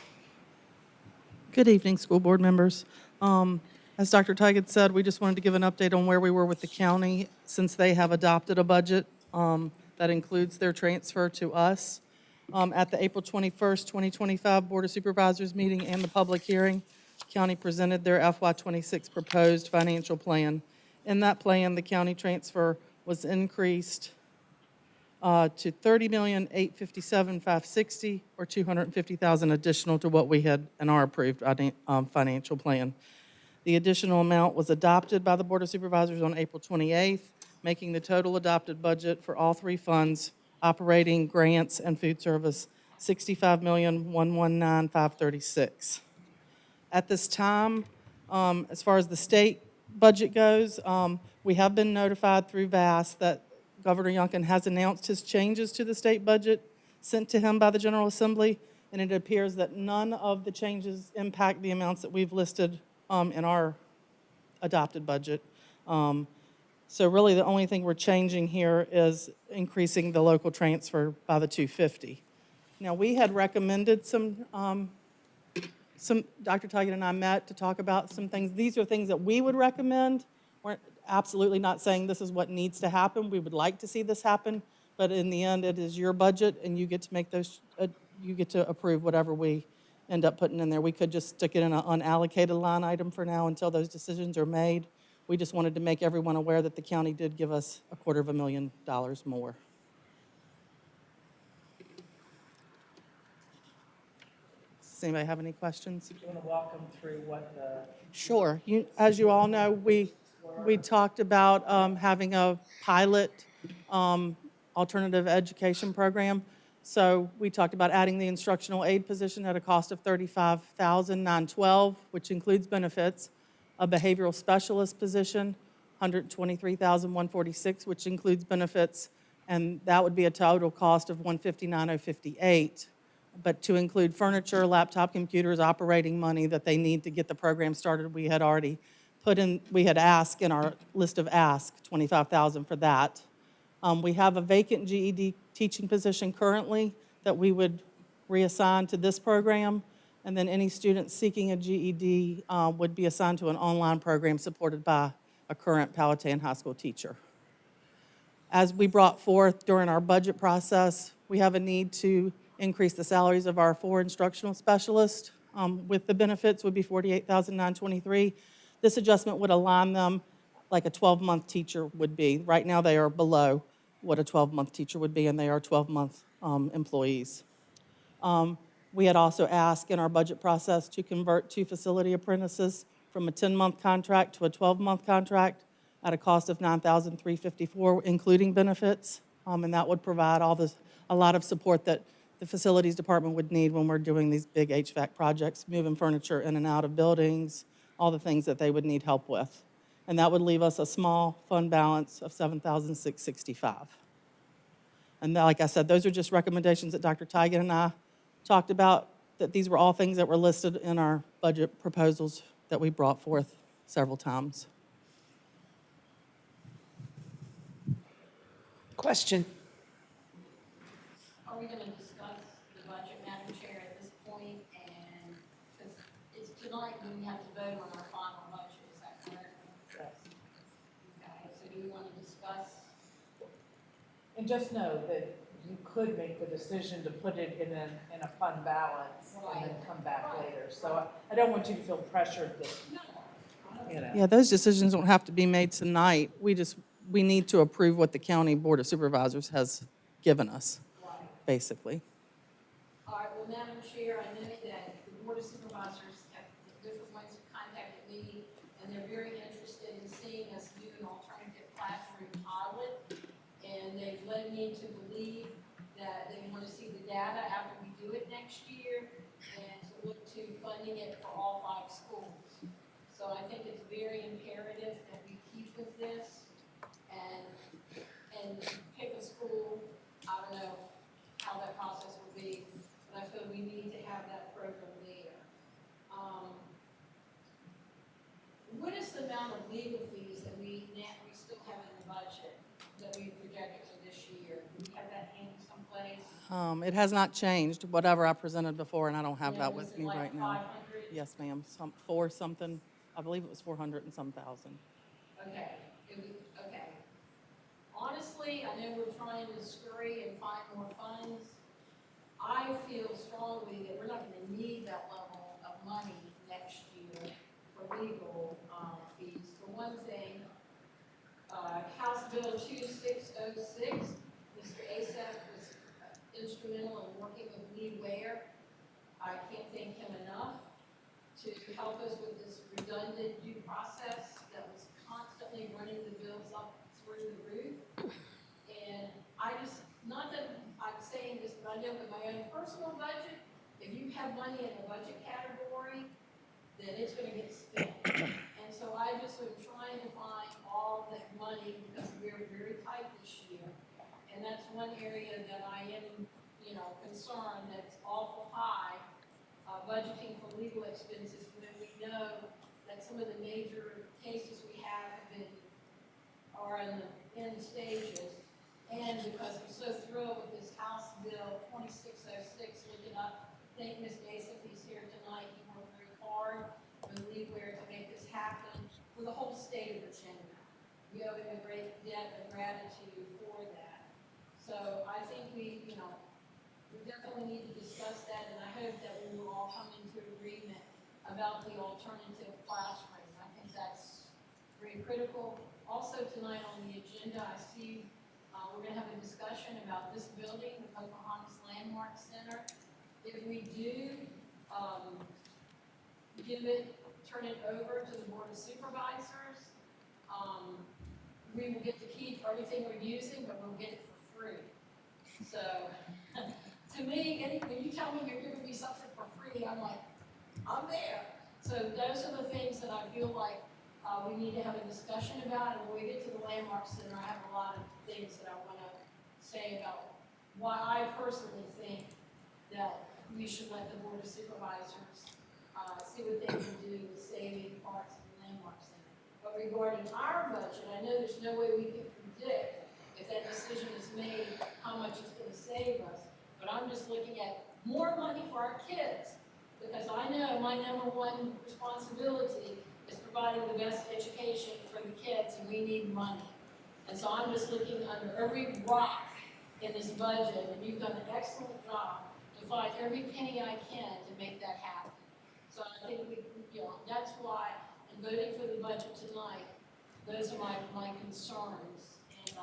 Good evening, school board members. As Dr. Tigan said, we just wanted to give an update on where we were with the county since they have adopted a budget that includes their transfer to us. At the April 21st, 2025 Board of Supervisors meeting and the public hearing, county presented their FY26 proposed financial plan. In that plan, the county transfer was increased to $30,857,560, or $250,000 additional to what we had in our approved financial plan. The additional amount was adopted by the Board of Supervisors on April 28th, making the total adopted budget for all 3 funds, operating, grants, and food service, $65,119,536. At this time, as far as the state budget goes, we have been notified through VAS that Governor Youngkin has announced his changes to the state budget sent to him by the General Assembly, and it appears that none of the changes impact the amounts that we've listed in our adopted budget. So really, the only thing we're changing here is increasing the local transfer by the $250. Now, we had recommended some Dr. Tigan and I met to talk about some things. These are things that we would recommend. We're absolutely not saying this is what needs to happen. We would like to see this happen, but in the end, it is your budget, and you get to make those. You get to approve whatever we end up putting in there. We could just stick it in an unallocated line item for now until those decisions are made. We just wanted to make everyone aware that the county did give us $250,000 more. Does anybody have any questions? Do you want to walk them through what the... Sure. As you all know, we talked about having a pilot alternative education program. So we talked about adding the instructional aid position at a cost of $35,912, which includes benefits, a behavioral specialist position, $123,146, which includes benefits, and that would be a total cost of $159,058. but to include furniture, laptop computers, operating money that they need to get the program started. We had already we had asked in our list of asks, $25,000 for that. We have a vacant GED teaching position currently that we would reassign to this program, and then any students seeking a GED would be assigned to an online program supported by a current Powhatan High School teacher. As we brought forth during our budget process, we have a need to increase the salaries of our 4 instructional specialists. With the benefits would be $48,923. This adjustment would align them like a 12-month teacher would be. Right now, they are below what a 12-month teacher would be, and they are 12-month employees. We had also asked in our budget process to convert 2 facility apprentices from a 10-month contract to a 12-month contract at a cost of $9,354, including benefits, and that would provide a lot of support that the facilities department would need when we're doing these big HVAC projects, moving furniture in and out of buildings, all the things that they would need help with. And that would leave us a small fund balance of $7,665. And like I said, those are just recommendations that Dr. Tigan and I talked about, that these were all things that were listed in our budget proposals that we brought forth several times. Question? Are we going to discuss the budget, Madam Chair, at this point? And because it's tonight when we have to vote on our final budget, is that correct? Yes. Okay, so do we want to discuss? And just know that you could make the decision to put it in a fund balance and then come back later. So I don't want you to feel pressured that, you know. Yeah, those decisions don't have to be made tonight. We need to approve what the County Board of Supervisors has given us, basically. All right, well, Madam Chair, I know that the Board of Supervisors have different ones who contacted me, and they're very interested in seeing us do an alternative classroom pilot. And they've led me to believe that they want to see the data after we do it next year and to look to funding it for all 5 schools. So I think it's very imperative that we keep with this and pick a school. I don't know how that process will be, but I feel we need to have that program there. What is the amount of legal fees that we still have in the budget that we projected for this year? Do we have that handy someplace? It has not changed, whatever I presented before, and I don't have Yeah, that was with it me like right now. 500? Yes, ma'am, something, I believe it was 400 and some thousand. Okay, okay. Honestly, I know we're trying to scurry and find more funds. I feel strongly that we're not going to need that level of money next year for legal fees. For one thing, House Bill 2606, Mr. Asaph was instrumental in working with Lee Ware. I can't thank him enough to help us with this redundant due process that was constantly running the bills up through the roof. And I just, not that I'm saying this, but I know with my own personal budget, if you have money in a budget category, then it's going to get spent. And so I just am trying to find all that money because we're very tight this year. And that's one area that I am, concerned that's awful high, budgeting for legal expenses when we know that some of the major cases we have are in the end stages. And because I'm so thrilled with this House Bill 2606, looking up, thank Ms. Mason, he's here tonight. He worked very hard with Lee Ware to make this happen for the whole state of Virginia. We owe him a great debt of gratitude for that. So I think we definitely need to discuss that, and I hope that we will all come into agreement about the alternative classroom. I think that's very critical. Also tonight on the agenda, I see we're going to have a discussion about this building, the Pocahontas Landmark Center. If we do turn it over to the Board of Supervisors, we will get to keep everything we're using, but we'll get it for free. So, to me, when you tell me you're giving me something for free, I'm like, I'm there. So those are the things that I feel like we need to have a discussion about. And when we get to the Landmark Center, I have a lot of things that I want to say about why I personally think that we should let the Board of Supervisors see what they can do with saving parts of the landmark center. But regarding our budget, I know there's no way we can predict if that decision is made, how much it's going to save us. But I'm just looking at more money for our kids, because I know my number one responsibility is providing the best education for the kids, and we need money. And so I'm just looking under every rock in this budget, and you've done an excellent job to find every penny I can to make that happen. So I think that's why, in voting for the budget tonight, those are my concerns. And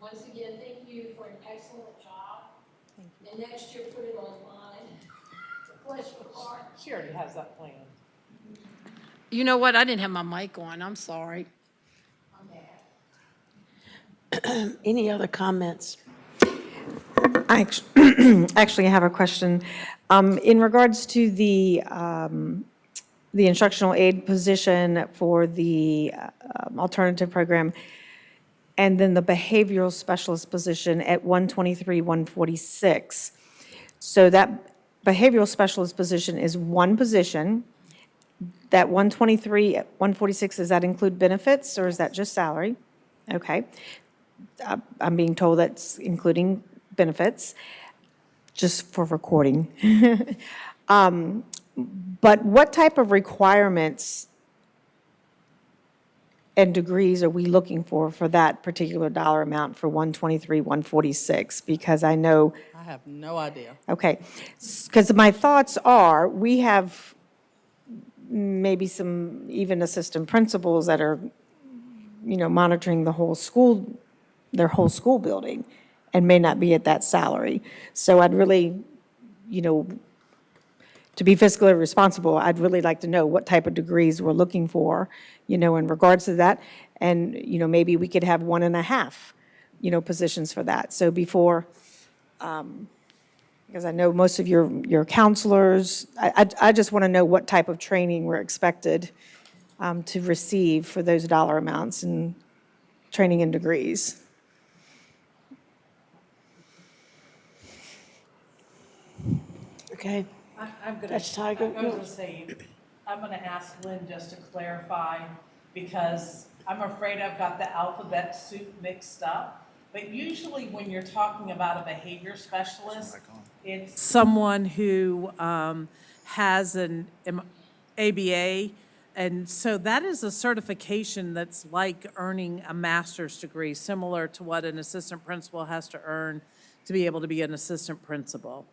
once again, thank you for an excellent job. And next year, put it online. Bless your heart. She already has that plan. You know what? I didn't have my mic on. I'm sorry. Any other comments? I actually have a question. In regards to the instructional aid position for the alternative program, and then the behavioral specialist position at 123, 146. So that behavioral specialist position is one position. That 123, 146, does that include benefits, or is that just salary? Okay. I'm being told that's including benefits, just for recording. But what type of requirements and degrees are we looking for that particular dollar amount for 123, 146? Because I know. I have no idea. Okay, because my thoughts are, we have maybe some even assistant principals that are, monitoring the whole school, their whole school building, and may not be at that salary. So I'd really, to be fiscally responsible, I'd really like to know what type of degrees we're looking for, in regards to that. And, maybe we could have 1.5, positions for that. So before, because I know most of your counselors, I just want to know what type of training we're expected to receive for those dollar amounts and training and degrees. Okay. I'm gonna, That's Tiger. I was gonna say, I'm gonna ask Lynn just to clarify, because I'm afraid I've got the alphabet soup mixed up. But usually when you're talking about a behavior specialist, it's someone who has an ABA. And so that is a certification that's like earning a master's degree, similar to what an assistant principal has to earn to be able to be an assistant principal.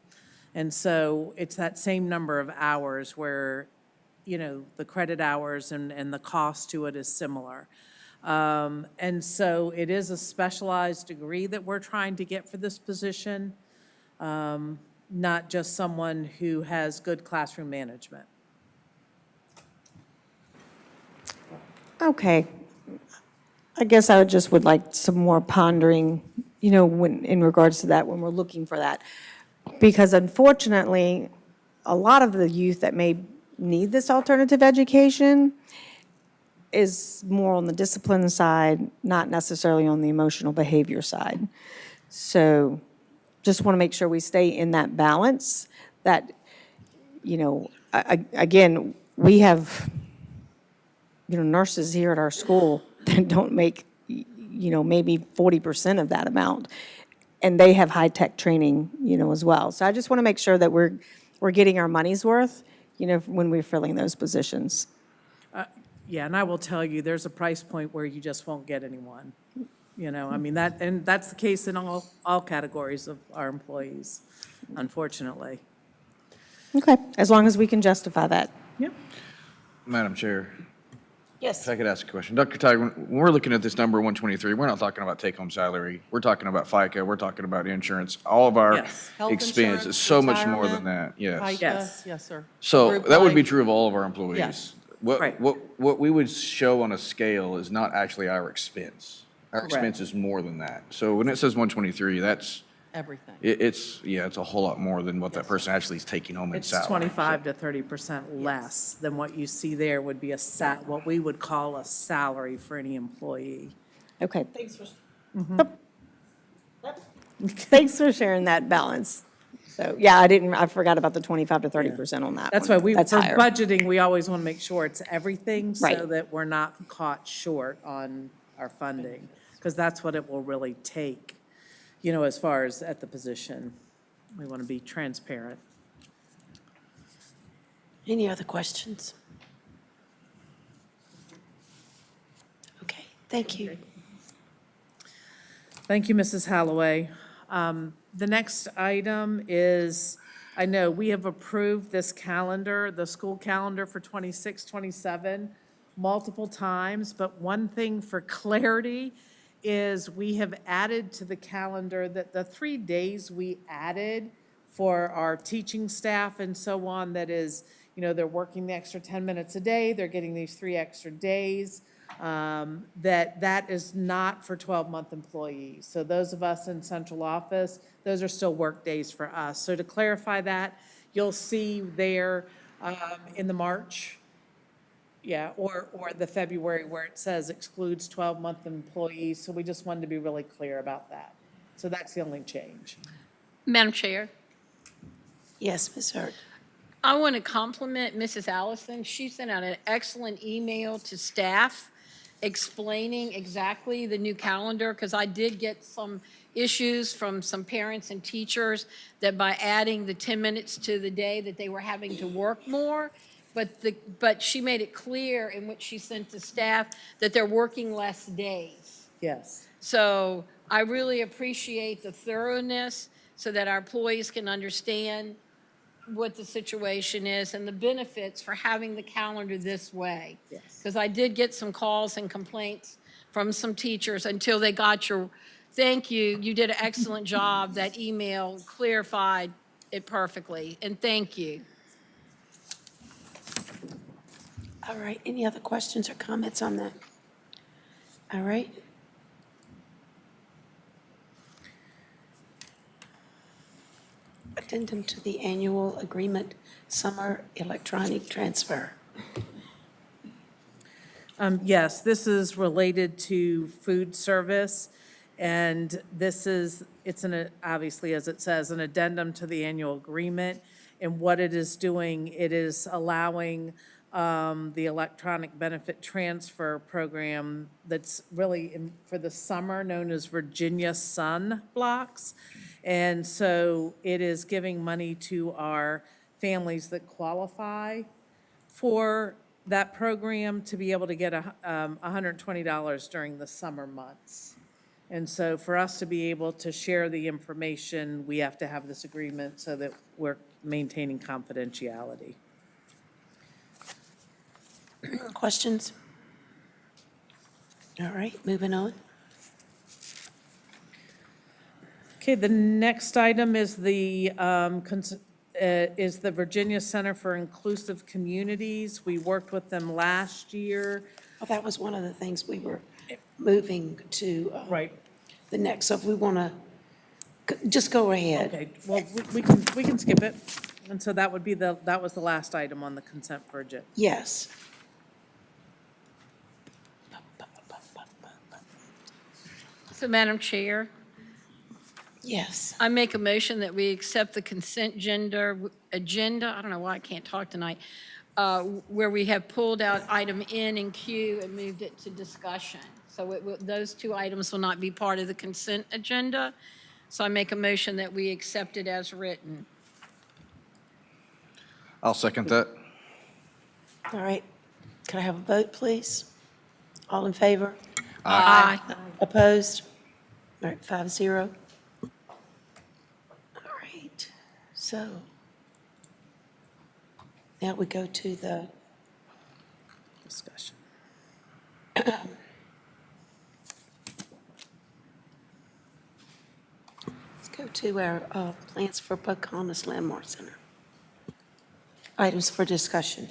And so it's that same number of hours where, the credit hours and the cost to it is similar. And so it is a specialized degree that we're trying to get for this position, not just someone who has good classroom management. Okay. I guess I just would like some more pondering, when, in regards to that, when we're looking for that. Because unfortunately, a lot of the youth that may need this alternative education is more on the discipline side, not necessarily on the emotional behavior side. So just want to make sure we stay in that balance, that, again, we have, nurses here at our school that don't make, maybe 40% of that amount. And they have high-tech training, as well. So I just want to make sure that we're getting our money's worth, when we're filling those positions. Yeah, and I will tell you, there's a price point where you just won't get anyone. That's the case in all categories of our employees, unfortunately. Okay, as long as we can justify that. Yep. Madam Chair, Yes. if I could ask a question. Dr. Tiger, when we're looking at this number 123, we're not talking about take-home salary. We're talking about FICA. We're talking about insurance. All of our Yes. Health expense is insurance, so much more than retirement, that. Yes. FICA, Yes. yes, sir. So Group that would be life. true of all of our employees. Yes. Right. What we would show on a scale is not actually our expense. Our Correct. expense is more than that. So when it says 123, that's, Everything. it's a whole lot more than what that person actually is taking home in It's salary. 25 to 30% less than what you see there would be what we would call a salary for any employee. Okay. Thanks for sharing that balance. So, yeah, I forgot about the 25 to 30% on that That's one. why we, That's for higher. budgeting, we always want to make sure it's everything so Right. that we're not caught short on our funding, because that's what it will really take, as far as at the position. We want to be transparent. Any other questions? Okay, thank you. Thank you, Mrs. Holloway. The next item is, I know we have approved this calendar, the school calendar for 26, 27, multiple times, but one thing for clarity is we have added to the calendar that the 3 days we added for our teaching staff and so on, that is, they're working the extra 10 minutes a day, they're getting these 3 extra days, that is not for 12-month employees. So those of us in central office, those are still work days for us. So to clarify that, you'll see there in the March, or the February where it says excludes 12-month employees. So we just wanted to be really clear about that. So that's the only change. Madam Chair, Yes, Ms. Hurd. I want to compliment Mrs. Allison. She sent out an excellent email to staff explaining exactly the new calendar, because I did get some issues from some parents and teachers that by adding the 10 minutes to the day that they were having to work more. But she made it clear in what she sent to staff that they're working less days. Yes. So I really appreciate the thoroughness so that our employees can understand what the situation is and the benefits for having the calendar this way. Yes. Because I did get some calls and complaints from some teachers until they got your, thank you, you did an excellent job. That email clarified it perfectly, and thank you. All right, any other questions or comments on that? All right. Addendum to the annual agreement, summer electronic transfer. Yes, this is related to food service, and obviously, as it says, an addendum to the annual agreement. And what it is doing, it is allowing the electronic benefit transfer program that's really for the summer, known as Virginia Sun Blocks. And so it is giving money to our families that qualify for that program to be able to get $120 during the summer months. And so for us to be able to share the information, we have to have this agreement so that we're maintaining confidentiality. Questions? All right, moving on. Okay, the next item is the Virginia Center for Inclusive Communities. We worked with them last year. Well, that was one of the things we were moving to Right. the next. So if we want to, just go ahead. Okay, well, we can skip it. And so that would be that was the last item on the consent for agenda. Yes. So, Madam Chair, Yes. I make a motion that we accept the consent agenda, I don't know why I can't talk tonight, where we have pulled out item N and Q and moved it to discussion. So those 2 items will not be part of the consent agenda. So I make a motion that we accept it as written. I'll second that. All right. Can I have a vote, please? All in favor? Aye. Opposed? All right, 5-0. All right, so now we go to the Discussion. let's go to our plans for Pocahontas Landmark Center. Items for discussion.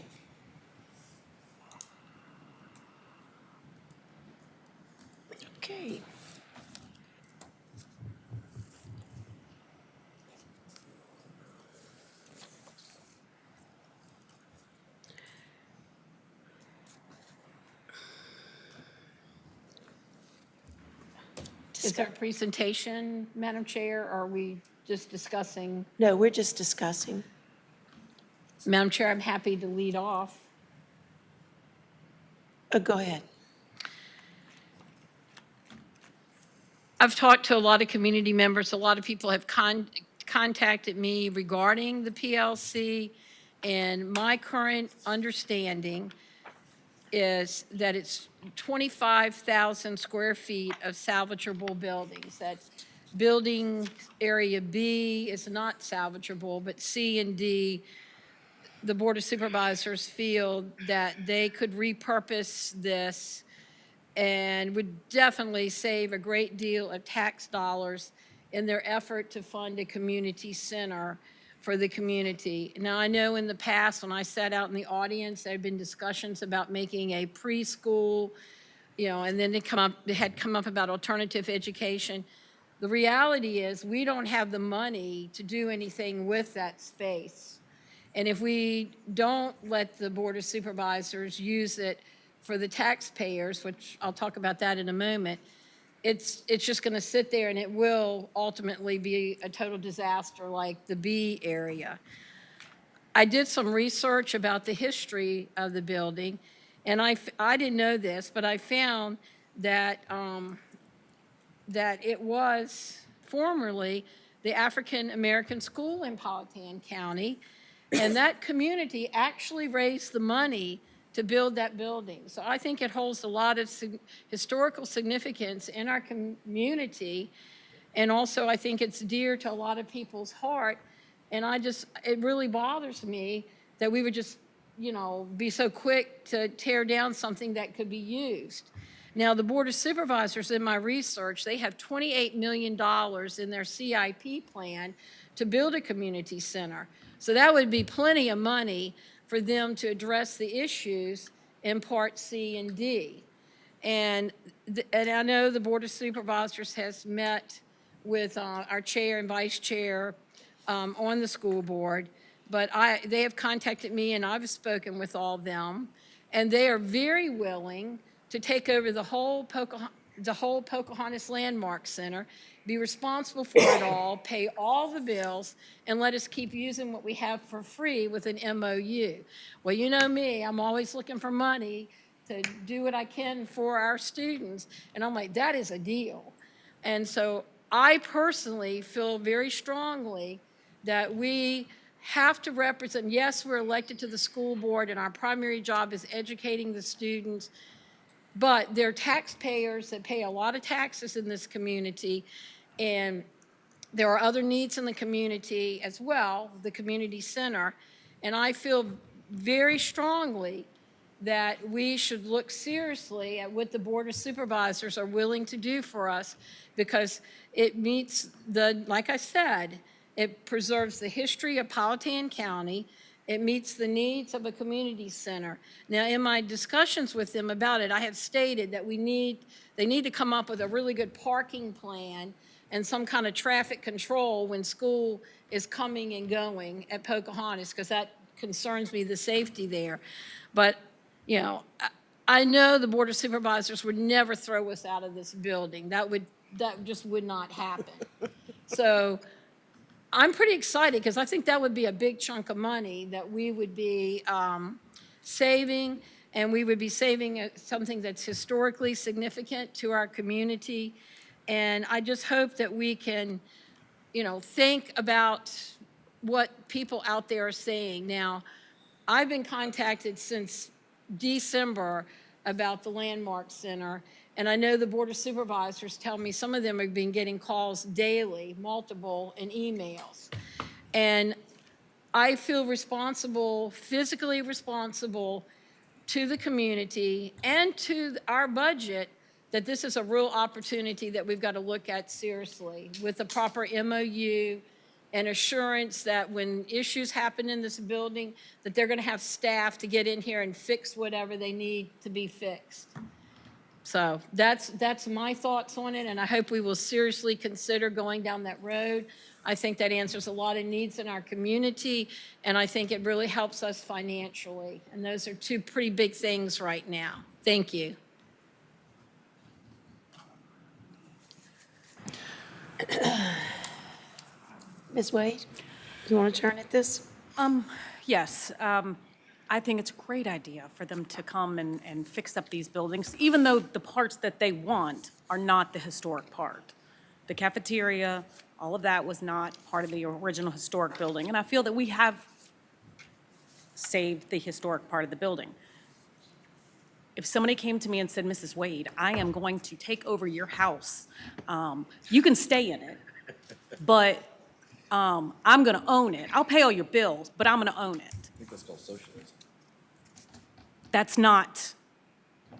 Okay. Is there a presentation, Madam Chair, or are we just discussing? No, we're just discussing. Madam Chair, I'm happy to lead off. Go ahead. I've talked to a lot of community members. A lot of people have contacted me regarding the PLC, and my current understanding is that it's 25,000 square feet of salvageable buildings. That building area B is not salvageable, but C and D, the Board of Supervisors feel that they could repurpose this and would definitely save a great deal of tax dollars in their effort to fund a community center for the community. Now, I know in the past, when I sat out in the audience, there had been discussions about making a preschool, and then it had come up about alternative education. The reality is we don't have the money to do anything with that space. And if we don't let the Board of Supervisors use it for the taxpayers, which I'll talk about that in a moment, it's just going to sit there and it will ultimately be a total disaster like the B area. I did some research about the history of the building, and I didn't know this, but I found that, that it was formerly the African American school in Powhatan County, and that community actually raised the money to build that building. So I think it holds a lot of historical significance in our community, and also I think it's dear to a lot of people's heart, and it really bothers me that we would just, be so quick to tear down something that could be used. Now, the Board of Supervisors, in my research, they have $28 million in their CIP plan to build a community center. So that would be plenty of money for them to address the issues in Part C and D. And I know the Board of Supervisors has met with our chair and vice chair on the school board, but they have contacted me and I've spoken with all of them, and they are very willing to take over the whole Pocahontas Landmark Center, be responsible for it all, pay all the bills, and let us keep using what we have for free with an MOU. Well, you know me, I'm always looking for money to do what I can for our students, and I'm like, that is a deal. And so I personally feel very strongly that we have to represent, yes, we're elected to the school board, and our primary job is educating the students, but they're taxpayers that pay a lot of taxes in this community, and there are other needs in the community as well, the community center, and I feel very strongly that we should look seriously at what the Board of Supervisors are willing to do for us, because it meets like I said, it preserves the history of Powhatan County. It meets the needs of a community center. Now, in my discussions with them about it, I have stated that they need to come up with a really good parking plan and some kind of traffic control when school is coming and going at Pocahontas, because that concerns me, the safety there. But, I know the Board of Supervisors would never throw us out of this building. That just would not happen. So I'm pretty excited because I think that would be a big chunk of money that we would be saving, and we would be saving something that's historically significant to our community. And I just hope that we can, think about what people out there are saying. Now, I've been contacted since December about the Landmark Center, and I know the Board of Supervisors tell me some of them have been getting calls daily, multiple, and emails. And I feel responsible, physically responsible to the community and to our budget, that this is a real opportunity that we've got to look at seriously with the proper MOU and assurance that when issues happen in this building, that they're going to have staff to get in here and fix whatever they need to be fixed. So that's my thoughts on it, and I hope we will seriously consider going down that road. I think that answers a lot of needs in our community, and I think it really helps us financially. And those are two pretty big things right now. Thank you. Ms. Wade, you want to turn at this? Yes, I think it's a great idea for them to come and fix up these buildings, even though the parts that they want are not the historic part. The cafeteria, all of that was not part of the original historic building, and I feel that we have saved the historic part of the building. If somebody came to me and said, Mrs. Wade, I am going to take over your house, you can stay in it, but I'm going to own it. I'll pay all your bills, but I'm going to own it. I think that's called socialism.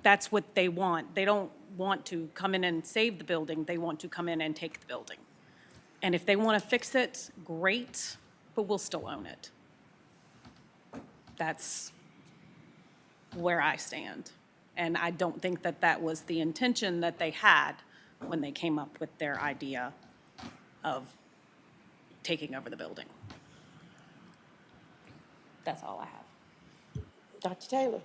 That's what they want. They don't want to come in and save the building. They want to come in and take the building. And if they want to fix it, great, but we'll still own it. That's where I stand. And I don't think that that was the intention that they had when they came up with their idea of taking over the building. That's all I have. Dr. Taylor?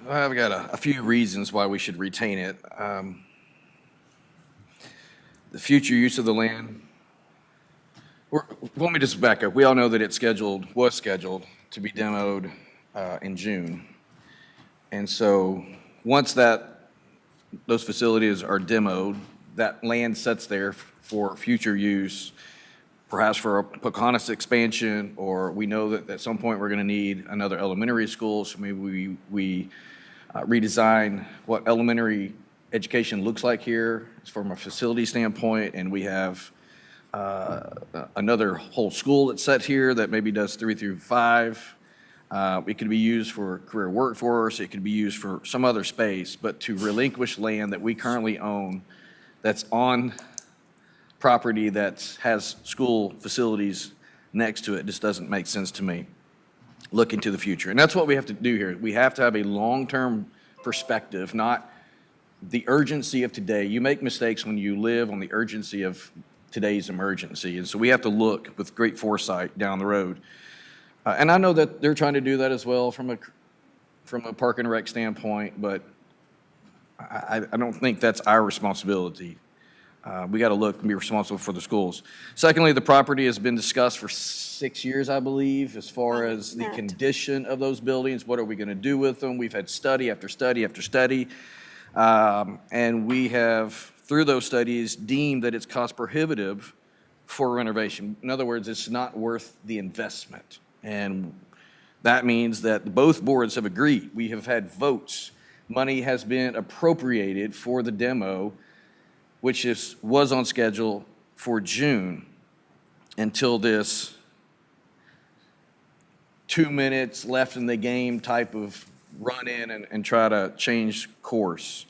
I've got a few reasons why we should retain it. The future use of the land. Let me just back up. We all know that was scheduled to be demoed in June. And so once those facilities are demoed, that land sits there for future use, perhaps for a Pocahontas expansion, or we know that at some point we're going to need another elementary school, so maybe we redesign what elementary education looks like here from a facility standpoint, and we have another whole school that's set here that maybe does 3 through 5. It could be used for career workforce, it could be used for some other space, but to relinquish land that we currently own that's on property that has school facilities next to it just doesn't make sense to me. Look into the future. And that's what we have to do here. We have to have a long-term perspective, not the urgency of today. You make mistakes when you live on the urgency of today's emergency. And so we have to look with great foresight down the road. And I know that they're trying to do that as well from a park and rec standpoint, but I don't think that's our responsibility. We got to look and be responsible for the schools. Secondly, the property has been discussed for 6 years, I believe, as far as the condition of those buildings. What are we going to do with them? We've had study after study after study. And we have, through those studies, deemed that it's cost prohibitive for renovation. In other words, it's not worth the investment. And that means that both boards have agreed. We have had votes. Money has been appropriated for the demo, which was on schedule for June, until this 2 minutes left in the game type of run in and try to change course.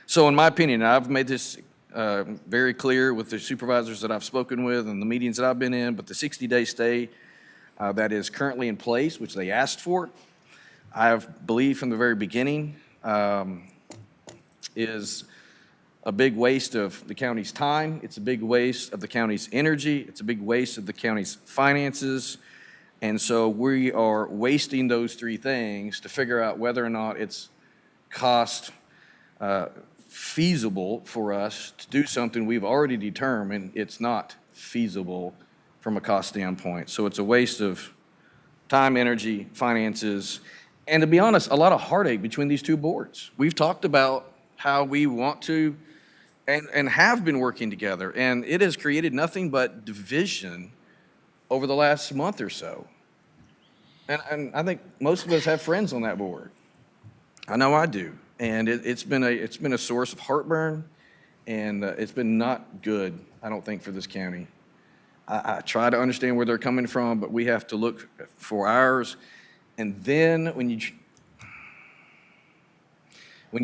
So in my opinion, I've made this very clear with the supervisors that I've spoken with and the meetings that I've been in, but the 60-day stay that is currently in place, which they asked for, I believe from the very beginning, is a big waste of the county's time. It's a big waste of the county's energy. It's a big waste of the county's finances. And so we are wasting those three things to figure out whether or not it's cost feasible for us to do something we've already determined it's not feasible from a cost standpoint. So it's a waste of time, energy, finances, and to be honest, a lot of heartache between these two boards. We've talked about how we want to and have been working together, and it has created nothing but division over the last month or so. And I think most of us have friends on that board. I know I do. And it's been a source of heartburn, and it's been not good, I don't think, for this county. I try to understand where they're coming from, but we have to look for ours. And then when you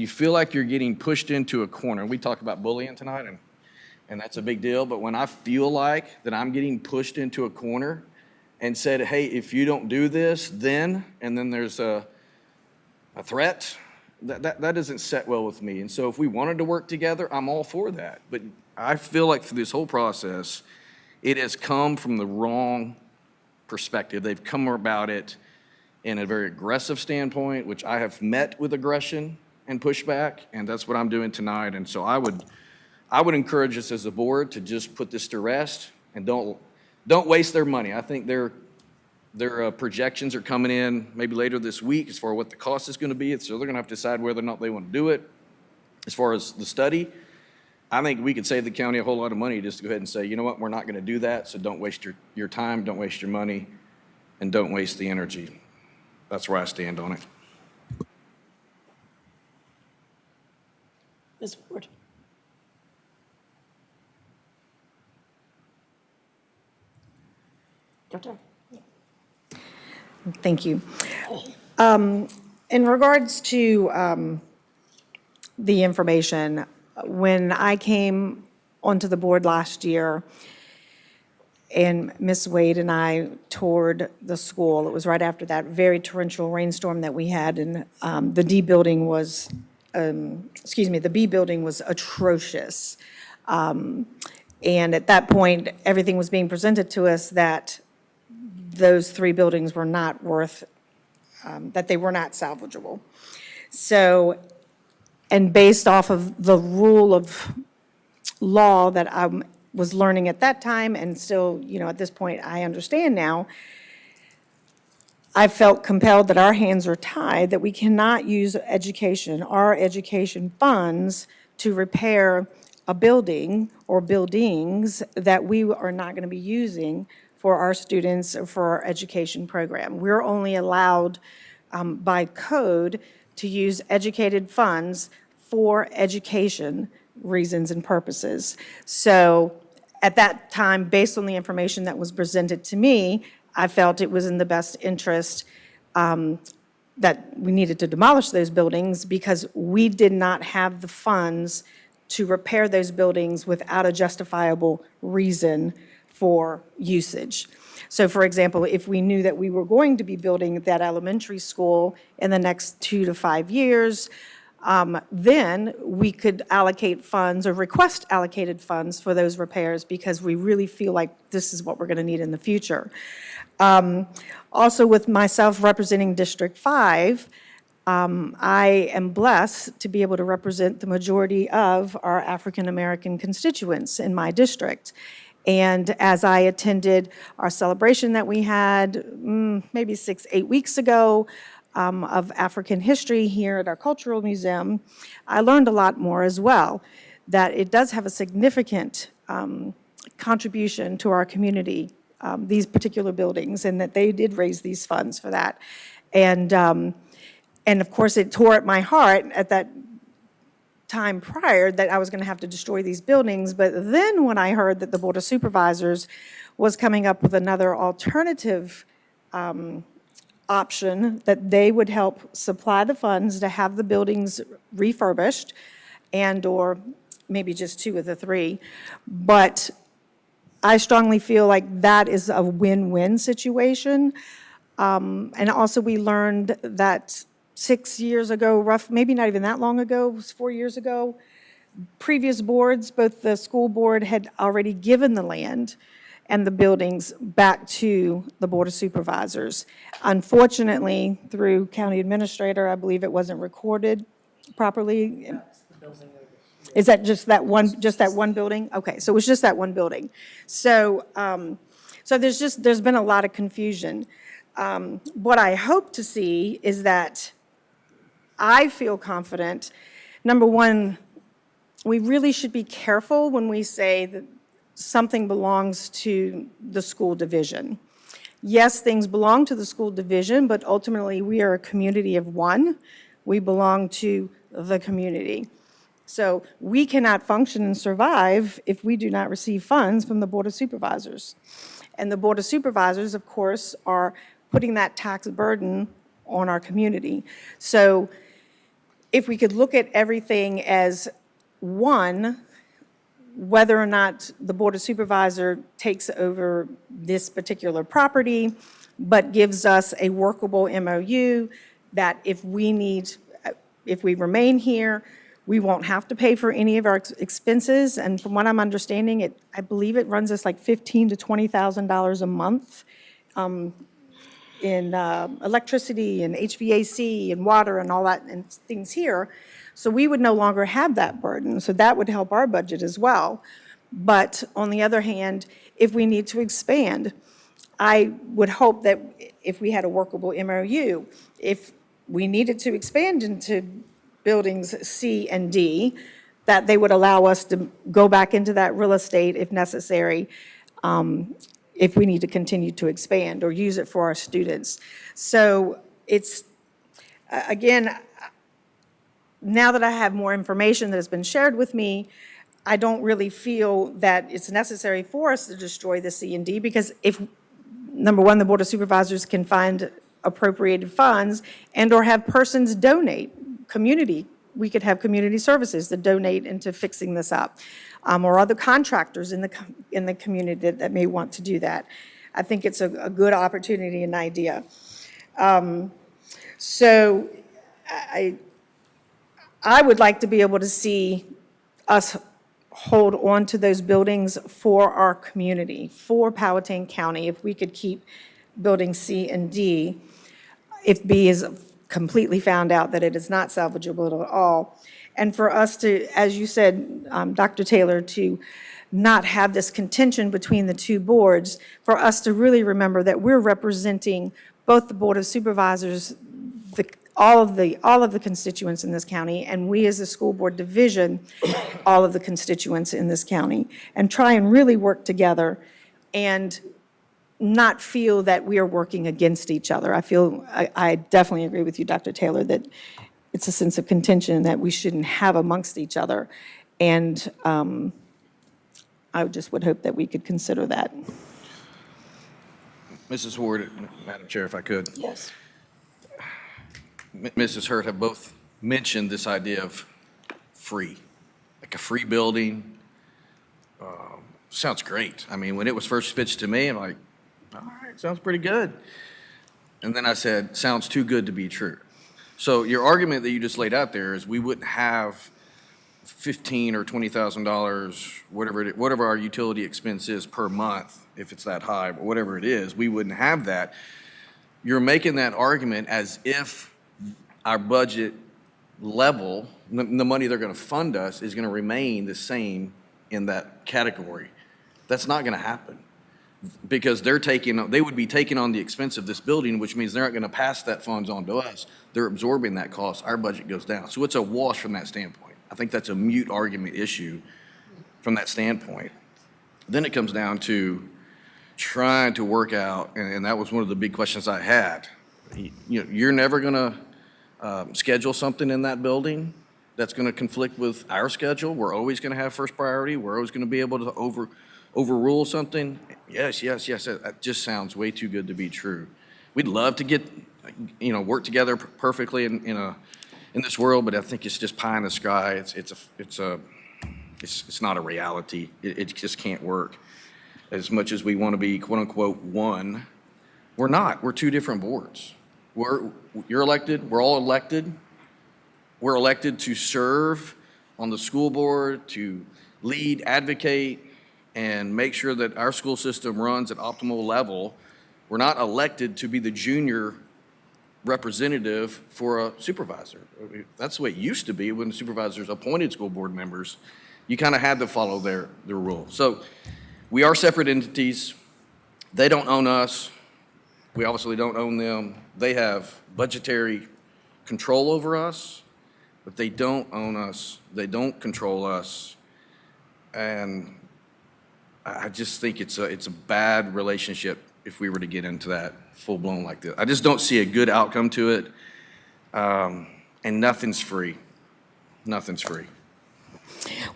feel like you're getting pushed into a corner, we talked about bullying tonight, and that's a big deal, but when I feel like that I'm getting pushed into a corner and said, hey, if you don't do this, then, and then there's a threat, that doesn't set well with me. And so if we wanted to work together, I'm all for that. But I feel like through this whole process, it has come from the wrong perspective. They've come about it in a very aggressive standpoint, which I have met with aggression and pushback, and that's what I'm doing tonight. And so I I would encourage us as a board to just put this to rest and don't waste their money. I think their projections are coming in maybe later this week as far as what the cost is going to be. So they're going to have to decide whether or not they want to do it. As far as the study, I think we could save the county a whole lot of money just to go ahead and say, you know what, we're not going to do that. So don't waste your time, don't waste your money, and don't waste the energy. That's where I stand on it. Ms. Ward? Your turn. Thank you. In regards to the information, when I came onto the board last year and Ms. Wade and I toured the school, it was right after that very torrential rainstorm that we had, and the D building was, the B building was atrocious. And at that point, everything was being presented to us that those three buildings were not worth, that they were not salvageable. So, and based off of the rule of law that I was learning at that time, and still, at this point, I understand now, I felt compelled that our hands are tied, that we cannot use our education funds to repair a building or buildings that we are not going to be using for our students or for our education program. We're only allowed by code to use educated funds for education reasons and purposes. So at that time, based on the information that was presented to me, I felt it was in the best interest that we needed to demolish those buildings because we did not have the funds to repair those buildings without a justifiable reason for usage. So for example, if we knew that we were going to be building that elementary school in the next 2 to 5 years, then we could allocate funds or request allocated funds for those repairs because we really feel like this is what we're going to need in the future. Also, with myself representing District 5, I am blessed to be able to represent the majority of our African-American constituents in my district. And as I attended our celebration that we had maybe 6-8 weeks ago of African history here at our Cultural Museum, I learned a lot more as well, that it does have a significant contribution to our community, these particular buildings, and that they did raise these funds for that. And of course, it tore at my heart at that time prior that I was going to have to destroy these buildings. But then when I heard that the Board of Supervisors was coming up with another alternative option, that they would help supply the funds to have the buildings refurbished or maybe just 2 of the 3. But I strongly feel like that is a win-win situation. And also we learned that 6 years ago, maybe not even that long ago, it was 4 years ago, previous boards, both the school board had already given the land and the buildings back to the Board of Supervisors. Unfortunately, through county administrator, I believe it wasn't recorded properly. Is that just that one building? Okay, so it was just that one building. So, there's been a lot of confusion. What I hope to see is that I feel confident. Number one, we really should be careful when we say that something belongs to the school division. Yes, things belong to the school division, but ultimately we are a community of one. We belong to the community. So we cannot function and survive if we do not receive funds from the Board of Supervisors. And the Board of Supervisors, of course, are putting that tax burden on our community. So if we could look at everything as one, whether or not the Board of Supervisors takes over this particular property, but gives us a workable MOU that if we remain here, we won't have to pay for any of our expenses. And from what I'm understanding, I believe it runs us like $15,000 to $20,000 a month electricity and HVAC and water and all that and things here. So we would no longer have that burden. So that would help our budget as well. But on the other hand, if we need to expand, I would hope that if we had a workable MOU, if we needed to expand into buildings C and D, that they would allow us to go back into that real estate if necessary, if we need to continue to expand or use it for our students. So it's, again, now that I have more information that has been shared with me, I don't really feel that it's necessary for us to destroy the C and D, because if, number one, the Board of Supervisors can find appropriated funds and/or have persons donate, we could have community services that donate into fixing this up, or other contractors in the community that may want to do that. I think it's a good opportunity and idea. So I would like to be able to see us hold on to those buildings for our community, for Powhatan County, if we could keep building C and D, if B is completely found out that it is not salvageable at all. And for us to, as you said, Dr. Taylor, to not have this contention between the two boards, for us to really remember that we're representing both the Board of Supervisors, all of the constituents in this county, and we as a school board division, all of the constituents in this county, and try and really work together and not feel that we are working against each other. I definitely agree with you, Dr. Taylor, that it's a sense of contention that we shouldn't have amongst each other. And I just would hope that we could consider that. Mrs. Ward, Madam Chair, if I could. Yes. Mrs. Hurt have both mentioned this idea of free, like a free building. Sounds great. I mean, when it was first pitched to me, I'm like, all right, sounds pretty good. And then I said, sounds too good to be true. So your argument that you just laid out there is we wouldn't have $15,000 or $20,000, whatever our utility expense is per month, if it's that high, but whatever it is, we wouldn't have that. You're making that argument as if our budget level, the money they're going to fund us, is going to remain the same in that category. That's not going to happen, because they would be taking on the expense of this building, which means they're not going to pass that funds on to us. They're absorbing that cost. Our budget goes down. So it's a wash from that standpoint. I think that's a moot argument issue from that standpoint. Then it comes down to trying to work out, and that was one of the big questions I had. You're never going to schedule something in that building that's going to conflict with our schedule. We're always going to have first priority. We're always going to be able to overrule something. Yes. That just sounds way too good to be true. We'd love to get, work together perfectly in this world, but I think it's just pie in the sky. It's not a reality. It just can't work. As much as we want to be quote unquote one, we're not. We're two different boards. You're elected. We're all elected. We're elected to serve on the school board, to lead, advocate, and make sure that our school system runs at optimal level. We're not elected to be the junior representative for a supervisor. That's the way it used to be when the supervisors appointed school board members. You kind of had to follow their rule. So we are separate entities. They don't own us. We obviously don't own them. They have budgetary control over us, but they don't own us. They don't control us. And I just think it's a bad relationship if we were to get into that full-blown like this. I just don't see a good outcome to it. And nothing's free. Nothing's free.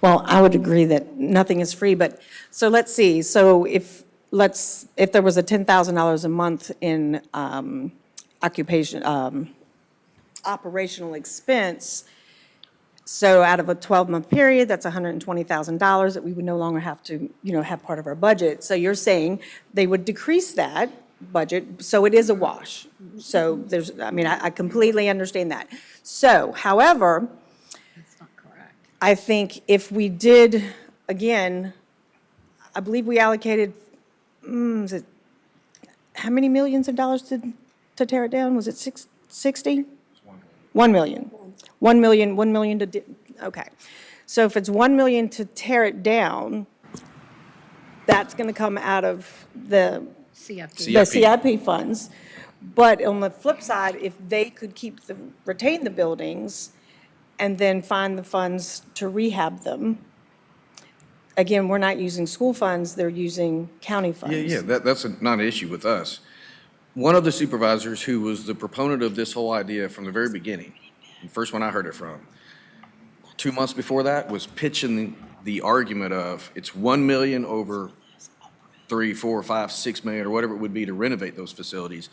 Well, I would agree that nothing is free, but, so let's see. So if there was a $10,000 a month in operational expense, so out of a 12-month period, that's $120,000 that we would no longer have to, have part of our budget. So you're saying they would decrease that budget, so it is a wash. So I completely understand that. So, however, I think if we did, again, I believe we allocated, how many millions of dollars did to tear it down? Was it 60? 1 million. 1 million, 1 million to, okay. So if it's 1 million to tear it down, that's going to come out of the CIP funds. But on the flip side, if they could retain the buildings and then find the funds to rehab them, again, we're not using school funds, they're using county funds. Yeah, that's not an issue with us. One of the supervisors who was the proponent of this whole idea from the very beginning, the first one I heard it from, 2 months before that, was pitching the argument of it's 1 million over 3, 4, 5, 6 million, or whatever it would be to renovate those facilities,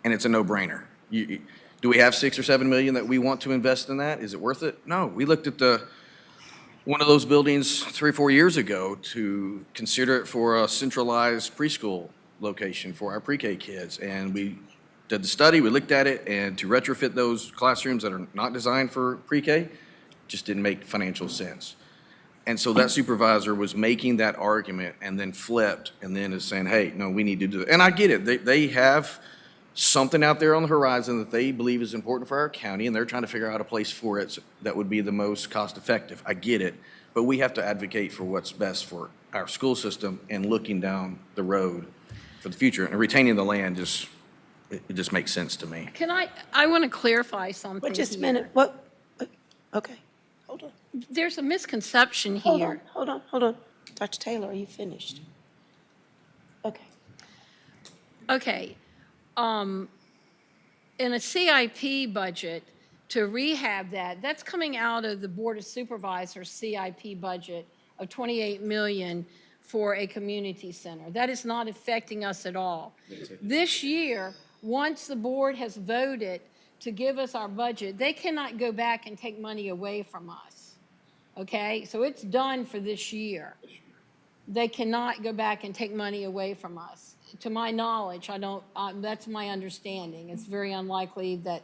and it's a no-brainer. Do we have 6 or 7 million that we want to invest in that? Is it worth it? No. We looked at one of those buildings 3 or 4 years ago to consider it for a centralized preschool location for our pre-K kids, and we did the study, we looked at it, and to retrofit those classrooms that are not designed for pre-K just didn't make financial sense. And so that supervisor was making that argument and then flipped and then is saying, hey, no, we need to do it. And I get it. They have something out there on the horizon that they believe is important for our county, and they're trying to figure out a place for it that would be the most cost-effective. I get it. But we have to advocate for what's best for our school system and looking down the road for the future. And retaining the land it just makes sense to me. I want to clarify something. Wait just a here. minute, what? Okay, hold on. There's a misconception here. Hold on. Dr. Taylor, are you finished? Okay. Okay. In a CIP budget, to rehab that's coming out of the Board of Supervisors CIP budget of 28 million for a community center. That is not affecting us at all. This year, once the board has voted to give us our budget, they cannot go back and take money away from us. Okay? So it's done for this year. They cannot go back and take money away from us. To my knowledge, that's my understanding. It's very unlikely that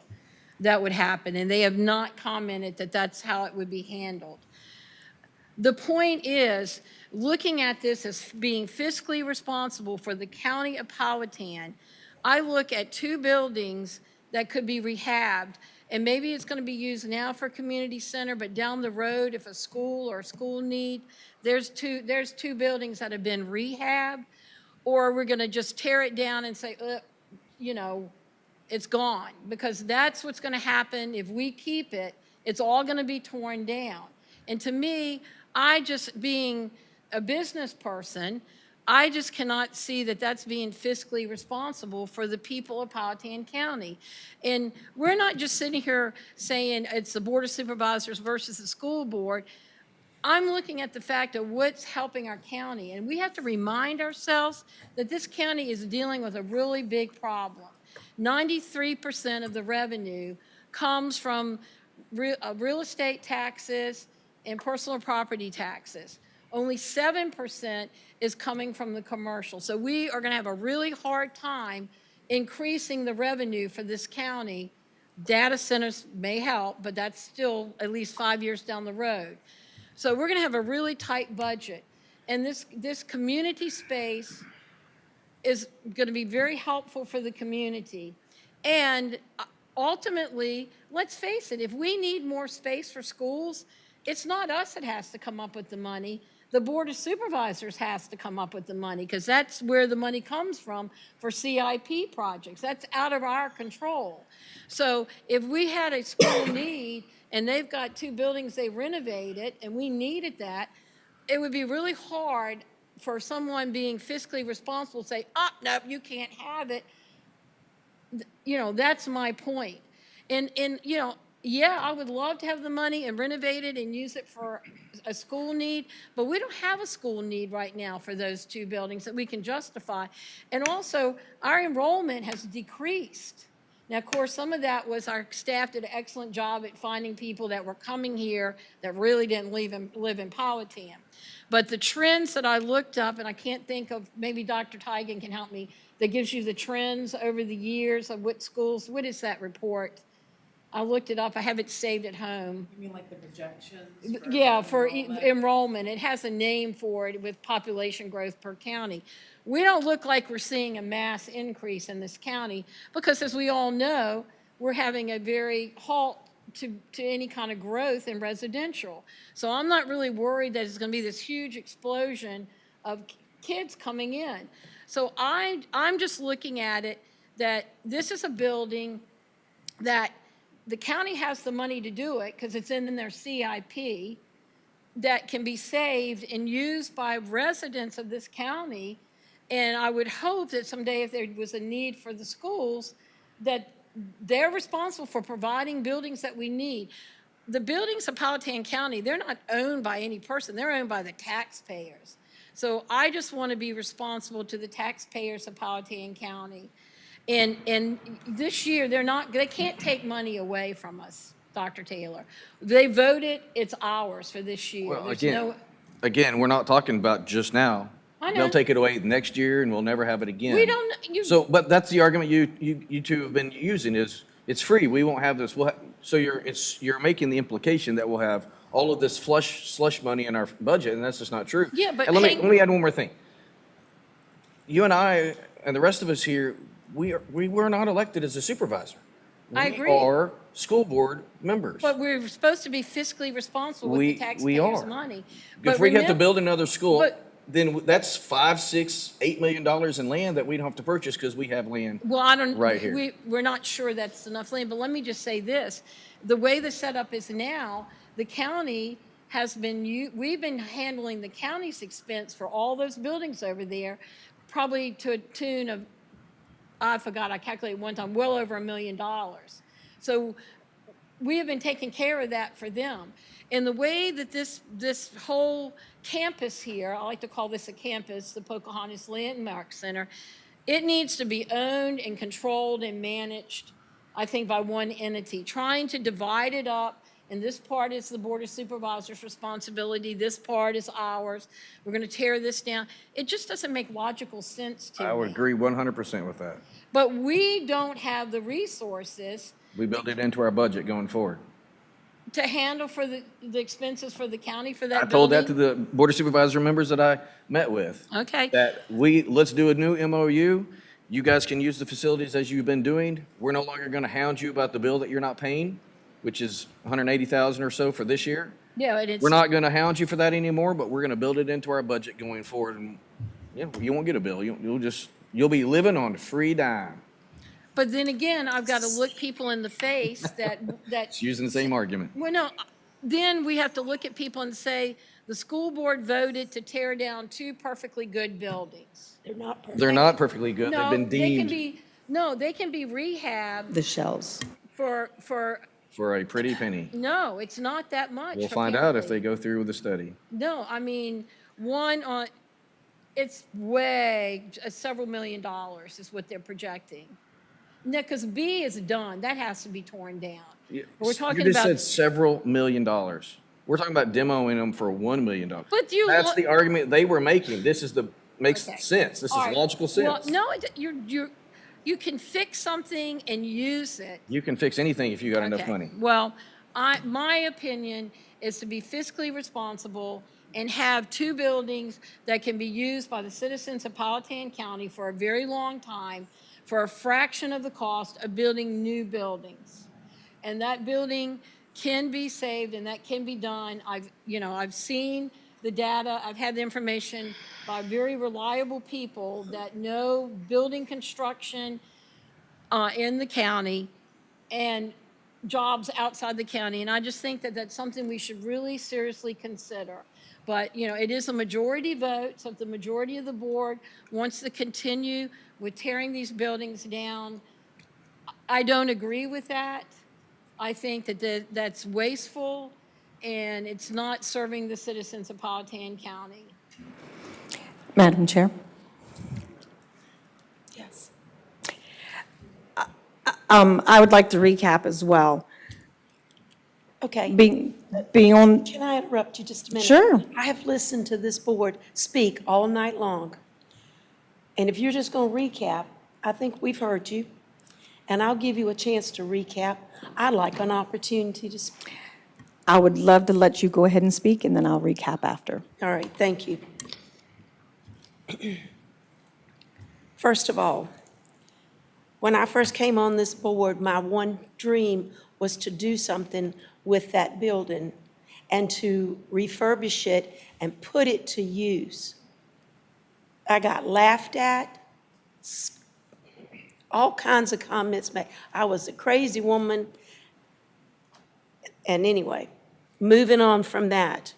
that would happen, and they have not commented that that's how it would be handled. The point is, looking at this as being fiscally responsible for the county of Powhatan, I look at 2 buildings that could be rehabbed, and maybe it's going to be used now for community center, but down the road, if a school or a school need, there's two buildings that have been rehabbed, or we're going to just tear it down and say, it's gone, because that's what's going to happen if we keep it. It's all going to be torn down. And to me, being a business person, I just cannot see that that's being fiscally responsible for the people of Powhatan County. And we're not just sitting here saying it's the Board of Supervisors versus the school board. I'm looking at the fact of what's helping our county. And we have to remind ourselves that this county is dealing with a really big problem. 93% of the revenue comes from real estate taxes and personal property taxes. Only 7% is coming from the commercial. So we are going to have a really hard time increasing the revenue for this county. Data centers may help, but that's still at least 5 years down the road. So we're going to have a really tight budget. And this community space is going to be very helpful for the community. And ultimately, let's face it, if we need more space for schools, it's not us that has to come up with the money. The Board of Supervisors has to come up with the money, because that's where the money comes from for CIP projects. That's out of our control. So if we had a school need and they've got 2 buildings they renovated and we needed that, it would be really hard for someone being fiscally responsible to say, no, you can't have it. That's my point. And yeah, I would love to have the money and renovate it and use it for a school need, but we don't have a school need right now for those 2 buildings that we can justify. And also, our enrollment has decreased. Now, of course, some of that was our staff did an excellent job at finding people that were coming here that really didn't live in Powhatan. But the trends that I looked up, and I can't think of, maybe Dr. Tigan can help me, that gives you the trends over the years of what schools, what is that report? I looked it up. I have it saved at home. You mean like the projections? Yeah, for enrollment. It has a name for it with population growth per county. We don't look like we're seeing a mass increase in this county because, as we all know, we're having a very halt to any kind of growth in residential. So I'm not really worried that it's going to be this huge explosion of kids coming in. So I'm just looking at it that this is a building that the county has the money to do it because it's in their CIP that can be saved and used by residents of this county. And I would hope that someday if there was a need for the schools, that they're responsible for providing buildings that we need. The buildings of Powhatan County, they're not owned by any person. They're owned by the taxpayers. So I just want to be responsible to the taxpayers of Powhatan County. And this year, they can't take money away from us, Dr. Taylor. They voted, it's ours for this year. Well, There's again, we're not talking about just now. I know. They'll take it away next year and we'll never have it again. We don't, But that's the argument you two have been using is, it's free, we won't have this. So you're making the implication that we'll have all of this slush money in our budget, and that's just not true. Yeah, but And let me add one more thing. You and I and the rest of us here, we were not elected as a supervisor. I agree. We are school board members. but we're supposed to be fiscally responsible with the taxpayers' are. money. If But we have to remember- build another school, but- then that's $5, $6, $8 million in land that we don't have to purchase because we have land Well, I don't. right here. We're not sure that's enough land, but let me just say this. The way the setup is now, the county we've been handling the county's expense for all those buildings over there, probably to a tune of, I forgot, I calculated one time, well over $1 million. So we have been taking care of that for them. And the way that this whole campus here, I like to call this a campus, the Pocahontas Landmark Center, it needs to be owned and controlled and managed, I think, by one entity. Trying to divide it up, and this part is the Board of Supervisors' responsibility, this part is ours, we're going to tear this down. It just doesn't make logical sense to me. I would agree 100% with that. But we don't have the resources We build it into our budget going forward. to handle for the expenses for the county for that I building. told that to the Board of Supervisor members that I met with. Okay. That let's do a new MOU. You guys can use the facilities as you've been doing. We're no longer going to hound you about the bill that you're not paying, which is $180,000 or so for this year. Yeah, and it's. We're not going to hound you for that anymore, but we're going to build it into our budget going forward. And you won't get a bill. You'll be living on a free dime. But then again, I've got to look people in the face that. It's using the same argument. Well, no, then we have to look at people and say, the school board voted to tear down 2 perfectly good buildings. They're not perfect. They're not perfectly good. No, They've been deemed they can be rehabbed The shells. for, for a pretty penny. no, it's not that much. We'll find out if apparently. they go through with the study. No, I mean, it's several $1 million is what they're projecting. No, because B is done, that has to be torn down. We're talking You just about. said several $1 million. We're talking about demoing them for $1 million. But you That's want- the argument they were making. Makes Okay. sense. This All is right. logical Well, sense. no, you can fix something and use it. You can fix anything if you got enough Okay. money. Well, my opinion is to be fiscally responsible and have 2 buildings that can be used by the citizens of Powhatan County for a very long time for a fraction of the cost of building new buildings. And that building can be saved and that can be done. I've seen the data, I've had the information by very reliable people that know building construction in the county and jobs outside the county. And I just think that that's something we should really seriously consider. But, it is a majority vote, so if the majority of the board wants to continue with tearing these buildings down, I don't agree with that. I think that that's wasteful, and it's not serving the citizens of Powhatan County. Madam Chair? Yes. I would like to recap as well. Okay. Being on, Can I interrupt you just a minute? Sure. I have listened to this board speak all night long. And if you're just going to recap, I think we've heard you. and I'll give you a chance to recap. I'd like an opportunity to speak. I would love to let you go ahead and speak, and then I'll recap after. All right, thank you. First of all, when I first came on this board, my one dream was to do something with that building and to refurbish it and put it to use. I got laughed at, all kinds of comments made. I was a crazy woman. And anyway, moving on from that,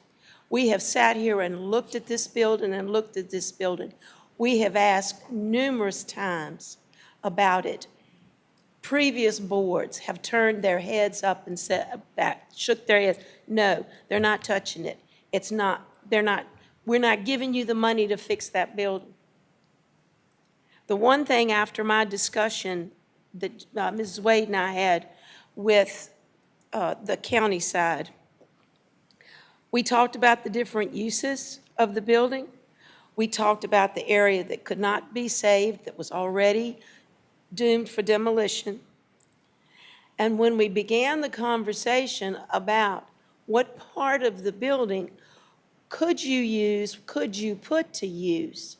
we have sat here and looked at this building and looked at this building. We have asked numerous times about it. Previous boards have turned their heads up and said, back, shook their heads. No, they're not touching it. It's not, we're not giving you the money to fix that building. The one thing after my discussion that Mrs. Wade and I had with the county side, we talked about the different uses of the building. We talked about the area that could not be saved, that was already doomed for demolition. And when we began the conversation about what part of the building could you use, could you put to use,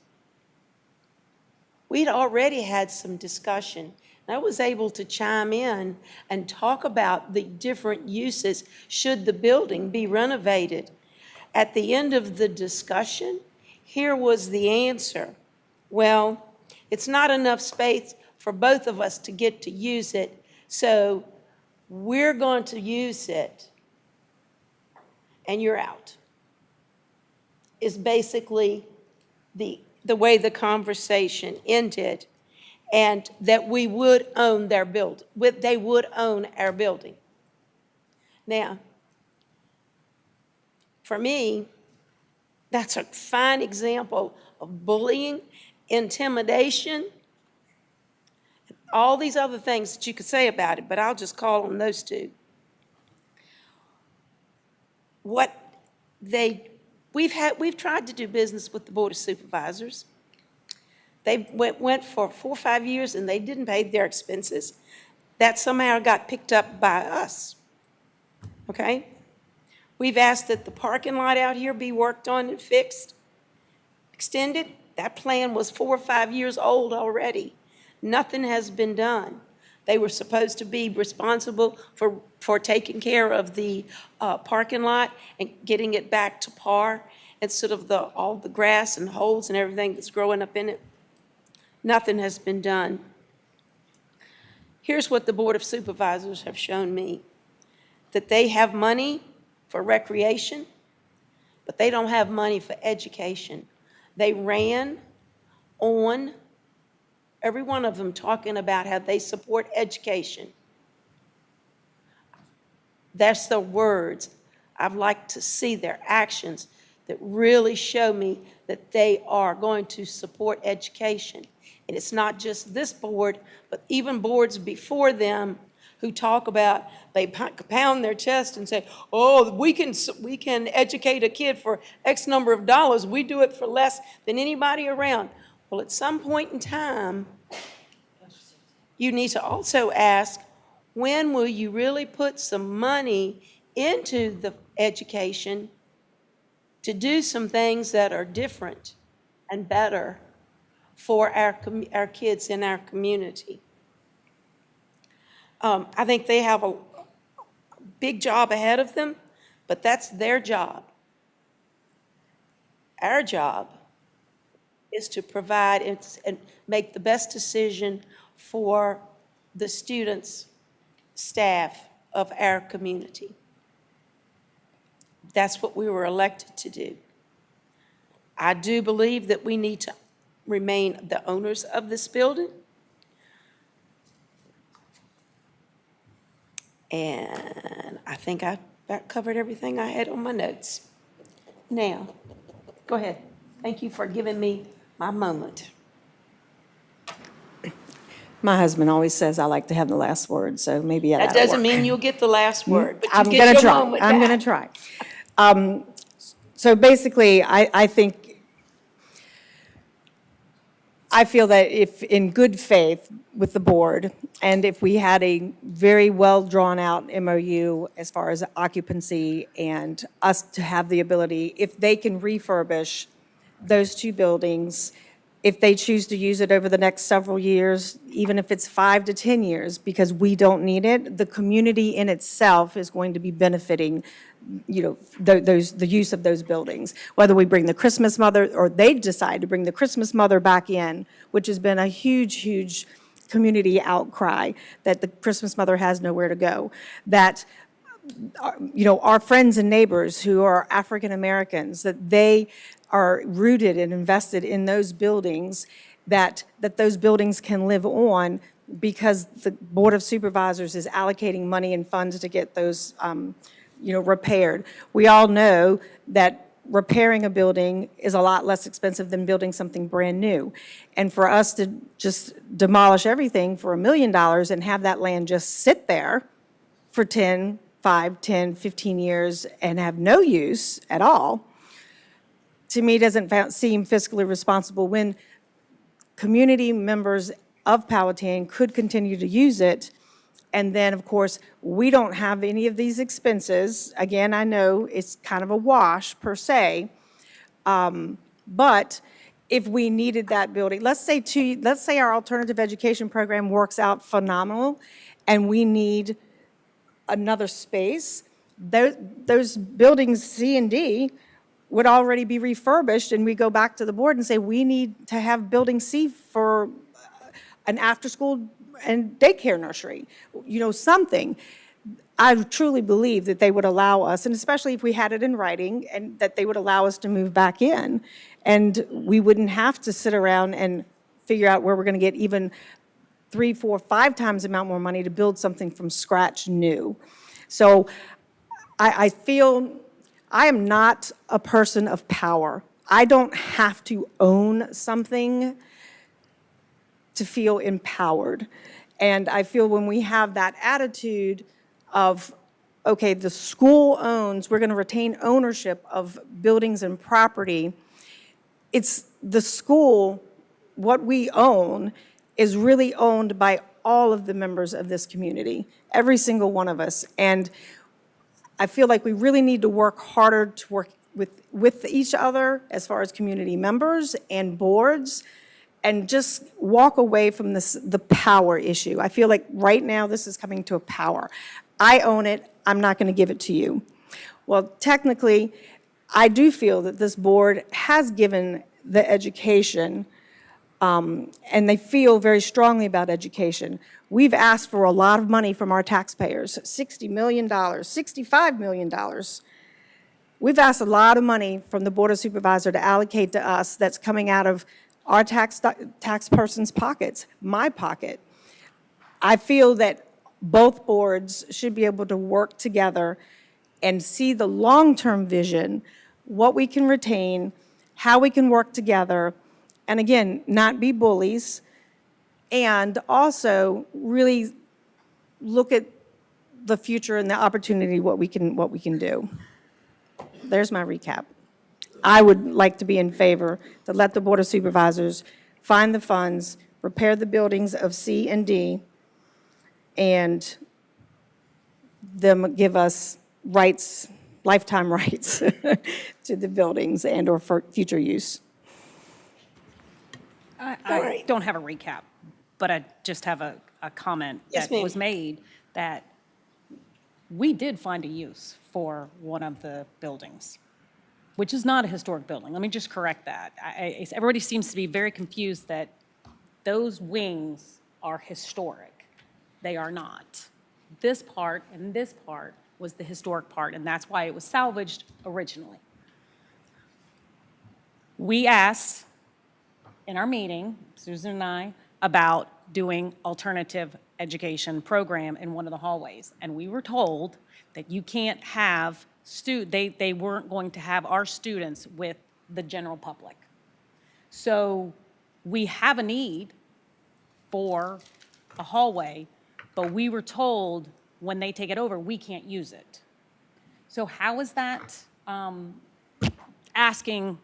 we'd already had some discussion. And I was able to chime in and talk about the different uses should the building be renovated. At the end of the discussion, here was the answer. Well, it's not enough space for both of us to get to use it, so we're going to use it, and you're out, is basically the way the conversation ended, and that we would own their building, they would own our building. Now, for me, that's a fine example of bullying, intimidation, all these other things that you could say about it, but I'll just call on those two. We've tried to do business with the Board of Supervisors. They went for 4 or 5 years and they didn't pay their expenses. That somehow got picked up by us, okay? We've asked that the parking lot out here be worked on and fixed, extended. That plan was 4 or 5 years old already. Nothing has been done. They were supposed to be responsible for taking care of the parking lot and getting it back to par instead of all the grass and holes and everything that's growing up in it. Nothing has been done. Here's what the Board of Supervisors have shown me, that they have money for recreation, but they don't have money for education. They ran on every one of them talking about how they support education. That's the words. I'd like to see their actions that really show me that they are going to support education. And it's not just this board, but even boards before them who talk about, they pound their chest and say, oh, we can educate a kid for X number of dollars. We do it for less than anybody around. Well, at some point in time, you need to also ask, when will you really put some money into the education to do some things that are different and better for our kids in our community? I think they have a big job ahead of them, but that's their job. Our job is to provide and make the best decision for the students, staff of our community. That's what we were elected to do. I do believe that we need to remain the owners of this building. And I think I covered everything I had on my notes. Now, go ahead. Thank you for giving me my moment. My husband always says I like to have the last word, so maybe That that'll doesn't work. mean you'll get the last word, but you I'm get gonna your try. moment I'm back. going to try. So basically, I think I feel that if, in good faith with the board, and if we had a very well-drawn-out MOU as far as occupancy and us to have the ability, if they can refurbish those two buildings, if they choose to use it over the next several years, even if it's 5 to 10 years, because we don't need it, the community in itself is going to be benefiting, you know, the use of those buildings. Whether we bring the Christmas mother, or they decide to bring the Christmas mother back in, which has been a huge, huge community outcry that the Christmas mother has nowhere to go. That, you know, our friends and neighbors who are African Americans, that they are rooted and invested in those buildings, that those buildings can live on because the Board of Supervisors is allocating money and funds to get those, you know, repaired. We all know that repairing a building is a lot less expensive than building something brand new. And for us to just demolish everything for $1 million and have that land just sit there for 5, 10, 15 years and have no use at all, to me, doesn't seem fiscally responsible when community members of Powhatan could continue to use it. And then, of course, we don't have any of these expenses. Again, I know it's kind of a wash per se, but if we needed that building, let's say our alternative education program works out phenomenal and we need another space, those buildings C and D would already be refurbished, and we go back to the board and say, we need to have building C for an after-school and daycare nursery, you know, something. I truly believe that they would allow us, and especially if we had it in writing, and that they would allow us to move back in, and we wouldn't have to sit around and figure out where we're going to get even 3, 4, 5 times the amount more money to build something from scratch new. So I feel I am not a person of power. I don't have to own something to feel empowered. And I feel when we have that attitude of, okay, the school owns, we're going to retain ownership of buildings and property, it's the school, what we own is really owned by all of the members of this community, every single one of us. And I feel like we really need to work harder to work with each other as far as community members and boards, and just walk away from the power issue. I feel like right now this is coming to a power. I own it, I'm not going to give it to you. Well, technically, I do feel that this board has given the education, and they feel very strongly about education. We've asked for a lot of money from our taxpayers, $60 million, $65 million. We've asked a lot of money from the Board of Supervisors to allocate to us that's coming out of our tax person's pockets, my pocket. I feel that both boards should be able to work together and see the long-term vision, what we can retain, how we can work together, and again, not be bullies, and also really look at the future and the opportunity, what we can do. There's my recap. I would like to be in favor to let the Board of Supervisors find the funds, repair the buildings of C and D, and them give us rights, lifetime rights to the buildings and or for future use. I don't have a recap, but I just have a comment Yes, that ma'am. was made that we did find a use for one of the buildings, which is not a historic building. Let me just correct that. Everybody seems to be very confused that those wings are historic. They are not. This part and this part was the historic part, and that's why it was salvaged originally. We asked in our meeting, Susan and I, about doing alternative education program in one of the hallways. And we were told that you can't have they weren't going to have our students with the general public. So we have a need for a hallway, but we were told when they take it over, we can't use it. So how is that asking?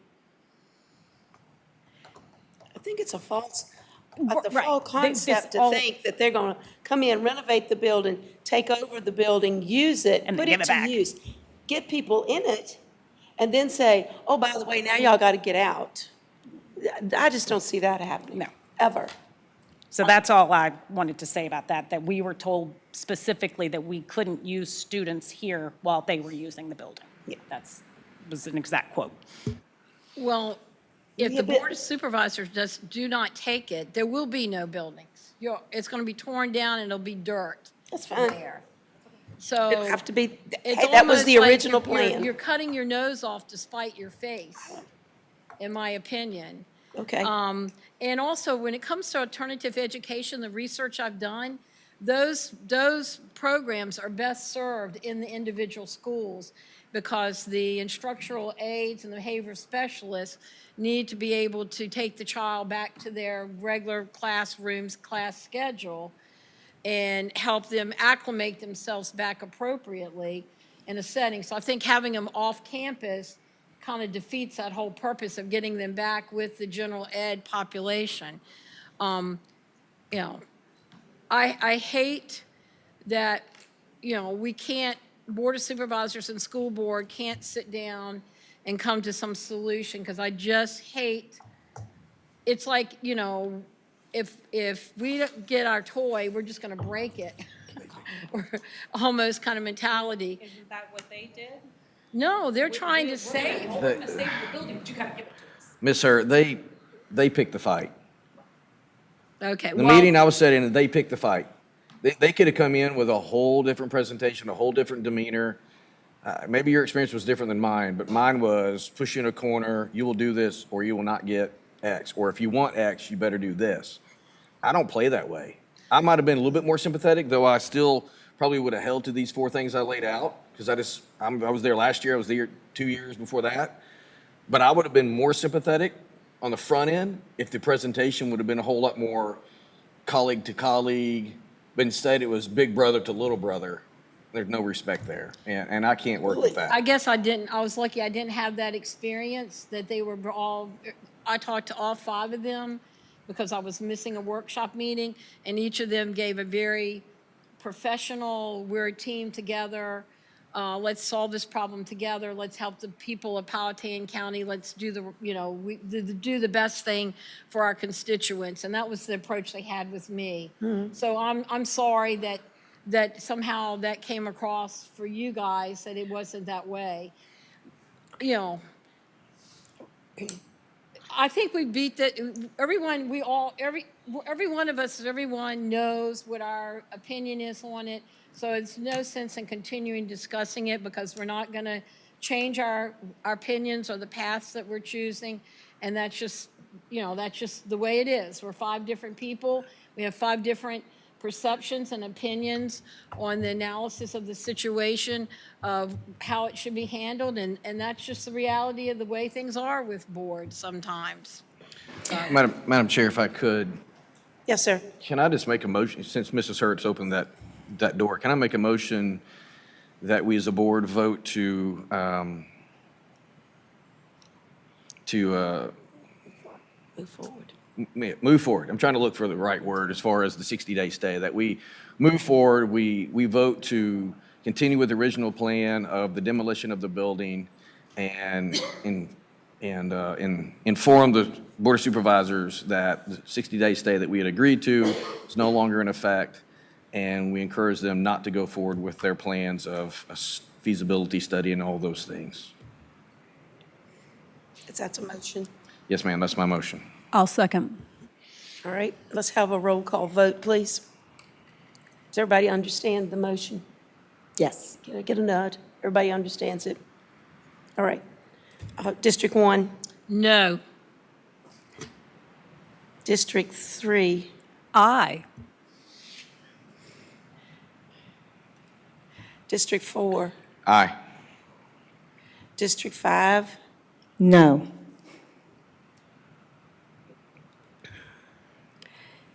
think it's a false Right. concept to all- think that they're going to come in, renovate the building, take over the building, use it, And then put give it it to back. use, get people in it, and then say, oh, by the way, now y'all got to get out. I just don't see that happening. No. Ever. So that's all I wanted to say about that, that we were told specifically that we couldn't use students here while they were using the building. Yeah. That's, was an exact quote. Well, if Be the a bit- Board of Supervisors do not take it, there will be no buildings. It's going to be torn down and it'll be dirt That's fine. there. So. It'll have to be, It's hey, that was almost the like original you're plan. cutting your nose off to spite your face, in my opinion. Okay. And also, when it comes to alternative education, the research I've done, those programs are best served in the individual schools because the instructional aides and the behavior specialists need to be able to take the child back to their regular classrooms, class schedule, and help them acclimate themselves back appropriately in a setting. So I think having them off campus kind of defeats that whole purpose of getting them back with the general ed population. You know, I hate that, you know, we can't, Board of Supervisors and school board can't sit down and come to some solution, because I just hate, it's like, you know, if we don't get our toy, we're just gonna break it. Or almost kind of mentality. Isn't that what they did? No, they're trying to save. The- Save the building, but you gotta give it to us. Miss Hurt, they picked the fight. Okay, The well, meeting I was sitting in, they picked the fight. They could have come in with a whole different presentation, a whole different demeanor. Maybe your experience was different than mine, but mine was push you in a corner, you will do this or you will not get X. Or if you want X, you better do this. I don't play that way. I might have been a little bit more sympathetic, though I still probably would have held to these 4 things I laid out, because I was there last year, I was there 2 years before that. But I would have been more sympathetic on the front end if the presentation would have been a whole lot more colleague to colleague, but instead it was big brother to little brother. There's no respect there, and I can't work with that. I guess I was lucky I didn't have that experience, that they were all, I talked to all 5 of them because I was missing a workshop meeting, and each of them gave a very professional, we're a team together, let's solve this problem together, let's help the people of Powhatan County, let's do do the best thing for our constituents, and that was the approach they had with me. So I'm sorry that somehow that came across for you guys, that it wasn't that way. You know, I think we beat that. Every one of us, everyone knows what our opinion is on it. So it's no sense in continuing discussing it, because we're not going to change our opinions or the paths that we're choosing. And that's just, that's just the way it is. We're 5 different people. We have 5 different perceptions and opinions on the analysis of the situation, of how it should be handled, and that's just the reality of the way things are with boards sometimes. Madam Chair, if I could, Yes, sir. can I just make a motion, since Mrs. Hurt's opened that door, can I make a motion that we as a board vote to Move forward. move forward? I'm trying to look for the right word as far as the 60-day stay, that we move forward, we vote to continue with the original plan of the demolition of the building and inform the Board of Supervisors that the 60-day stay that we had agreed to is no longer in effect, and we encourage them not to go forward with their plans of a feasibility study and all those things. Is that a motion? Yes, ma'am, that's my motion. I'll second. All right, let's have a roll call vote, please. Does everybody understand the motion? Yes. Can I get a nod? Everybody understands it? All right. District 1, No. District 3, Aye. District 4, Aye. District 5, No.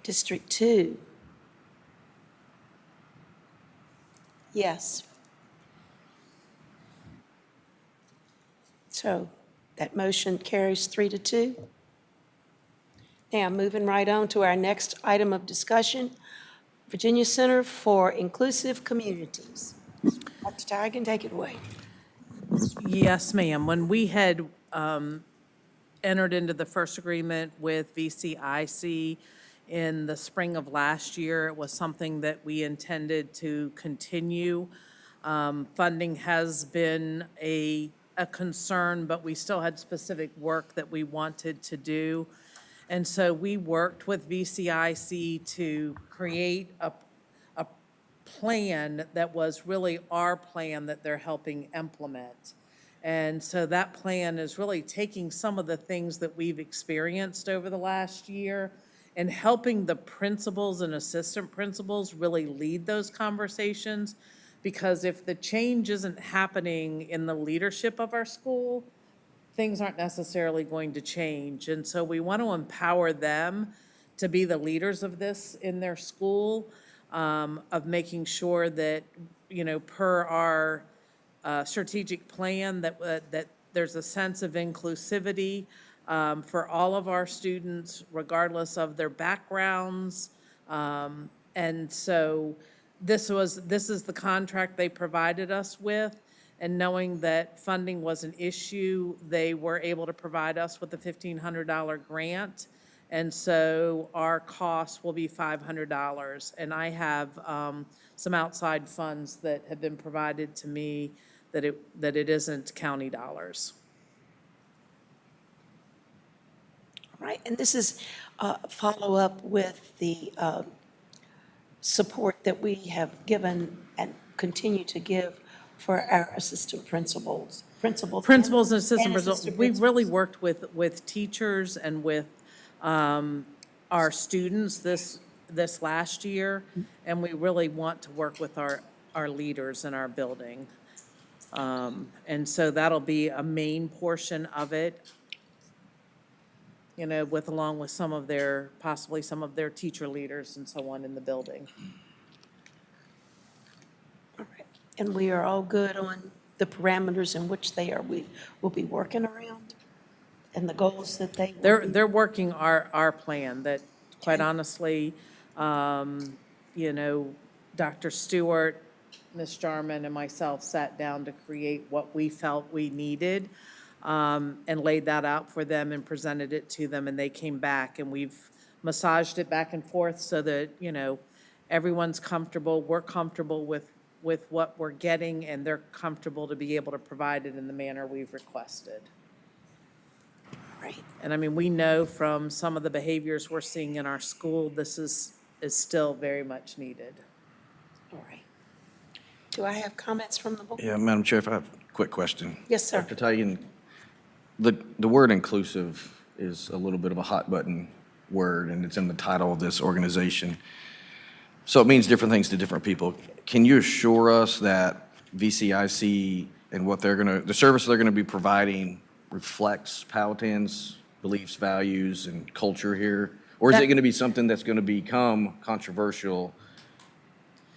District 2. Yes. So that motion carries 3-2. Now, moving right on to our next item of discussion, Virginia Center for Inclusive Communities. Dr. Tigan, take it away. Yes, ma'am. When we had entered into the first agreement with VCIC in the spring of last year, it was something that we intended to continue. Funding has been a concern, but we still had specific work that we wanted to do. And so we worked with VCIC to create a plan that was really our plan that they're helping implement. And so that plan is really taking some of the things that we've experienced over the last year and helping the principals and assistant principals really lead those conversations. Because if the change isn't happening in the leadership of our school, things aren't necessarily going to change. And so we want to empower them to be the leaders of this in their school, of making sure that, you know, per our strategic plan, that there's a sense of inclusivity for all of our students, regardless of their backgrounds. And so this is the contract they provided us with. And knowing that funding was an issue, they were able to provide us with a $1,500 grant. And so our cost will be $500. And I have some outside funds that have been provided to me that it isn't county dollars. All right, and this is a follow-up with the support that we have given and continue to give for our assistant principals. Principals and assistant principals. We've really worked with teachers and with our students this last year, and we really want to work with our leaders in our building. And so that'll be a main portion of it, you know, along with possibly some of their teacher leaders and so on in the building. All right, and we are all good on the parameters in which we will be working around and the goals that they will be. They're working our plan that, quite honestly, you know, Dr. Stewart, Ms. Jarman, and myself sat down to create what we felt we needed, and laid that out for them and presented it to them, and they came back, and we've massaged it back and forth so that, you know, everyone's comfortable, we're comfortable with what we're getting, and they're comfortable to be able to provide it in the manner we've requested. Right. And I mean, we know from some of the behaviors we're seeing in our school, this is still very much needed. All right. Do I have comments from the board? Yeah, Madam Chair, if I have a quick question. Yes, sir. Dr. Tigan, the word inclusive is a little bit of a hot button word, and it's in the title of this organization. So it means different things to different people. Can you assure us that VCIC and the service they're gonna be providing reflects Powhatan's beliefs, values, and culture here? Or is it gonna be something that's gonna become controversial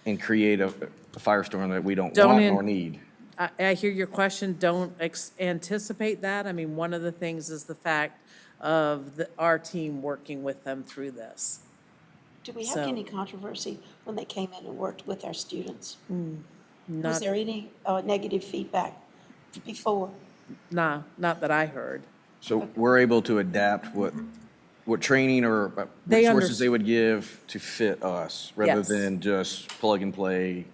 and create a firestorm that we don't want or need? I hear your question. Don't anticipate that. I mean, one of the things is the fact of our team working with them through this. Do we have any controversy when they came in and worked with our students? Was Not, there any negative feedback before? no, not that I heard. So we're able to adapt what training or resources they would give to fit us, rather Yes. than just plug and play.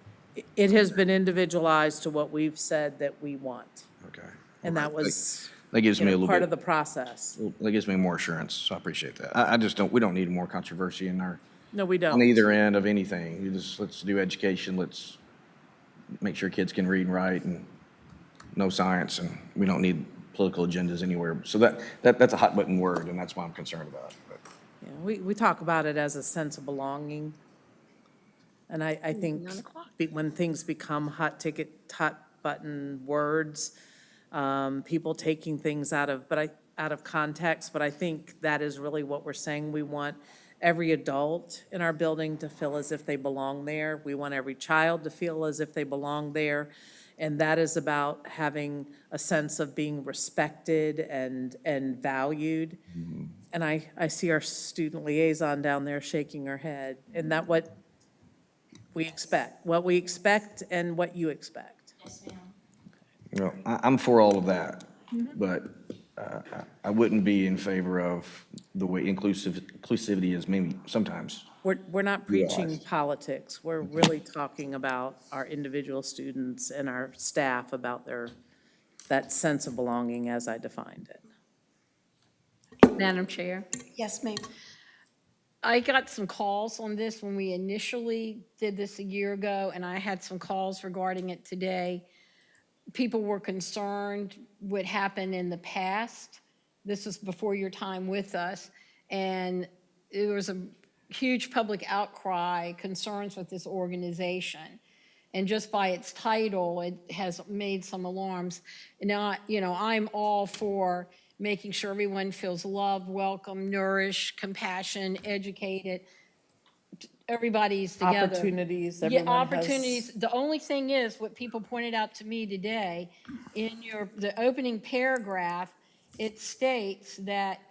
It has been individualized to what we've said that we want. Okay. And that was, That gives you me a know, little part bit. of the process. That gives me more assurance, so I appreciate that. We don't need more controversy in our, No, we don't. on either end of anything. Let's do education, let's make sure kids can read and write and know science, and we don't need political agendas anywhere. So that's a hot button word, and that's why I'm concerned about it. But Yeah, we talk about it as a sense of belonging. And I think when things become hot button words, people taking things out of context, but I think that is really what we're saying. We want every adult in our building to feel as if they belong there. We want every child to feel as if they belong there. And that is about having a sense of being respected and valued. And I see our student liaison down there shaking her head. Isn't that what we expect? What we expect and what you expect? No, I'm for all of that, but I wouldn't be in favor of the way inclusivity is maybe sometimes. We're not preaching Realized. politics. We're really talking about our individual students and our staff about that sense of belonging as I defined it. Madam Chair, Yes, ma'am. I got some calls on this when we initially did this a year ago, and I had some calls regarding it today. People were concerned what happened in the past. This was before your time with us, and there was a huge public outcry, concerns with this organization. And just by its title, it has made some alarms. Now, I'm all for making sure everyone feels loved, welcome, nourished, compassion, educated. Everybody's together. Opportunities, Yeah, everyone has. opportunities. The only thing is, what people pointed out to me today, in the opening paragraph, it states that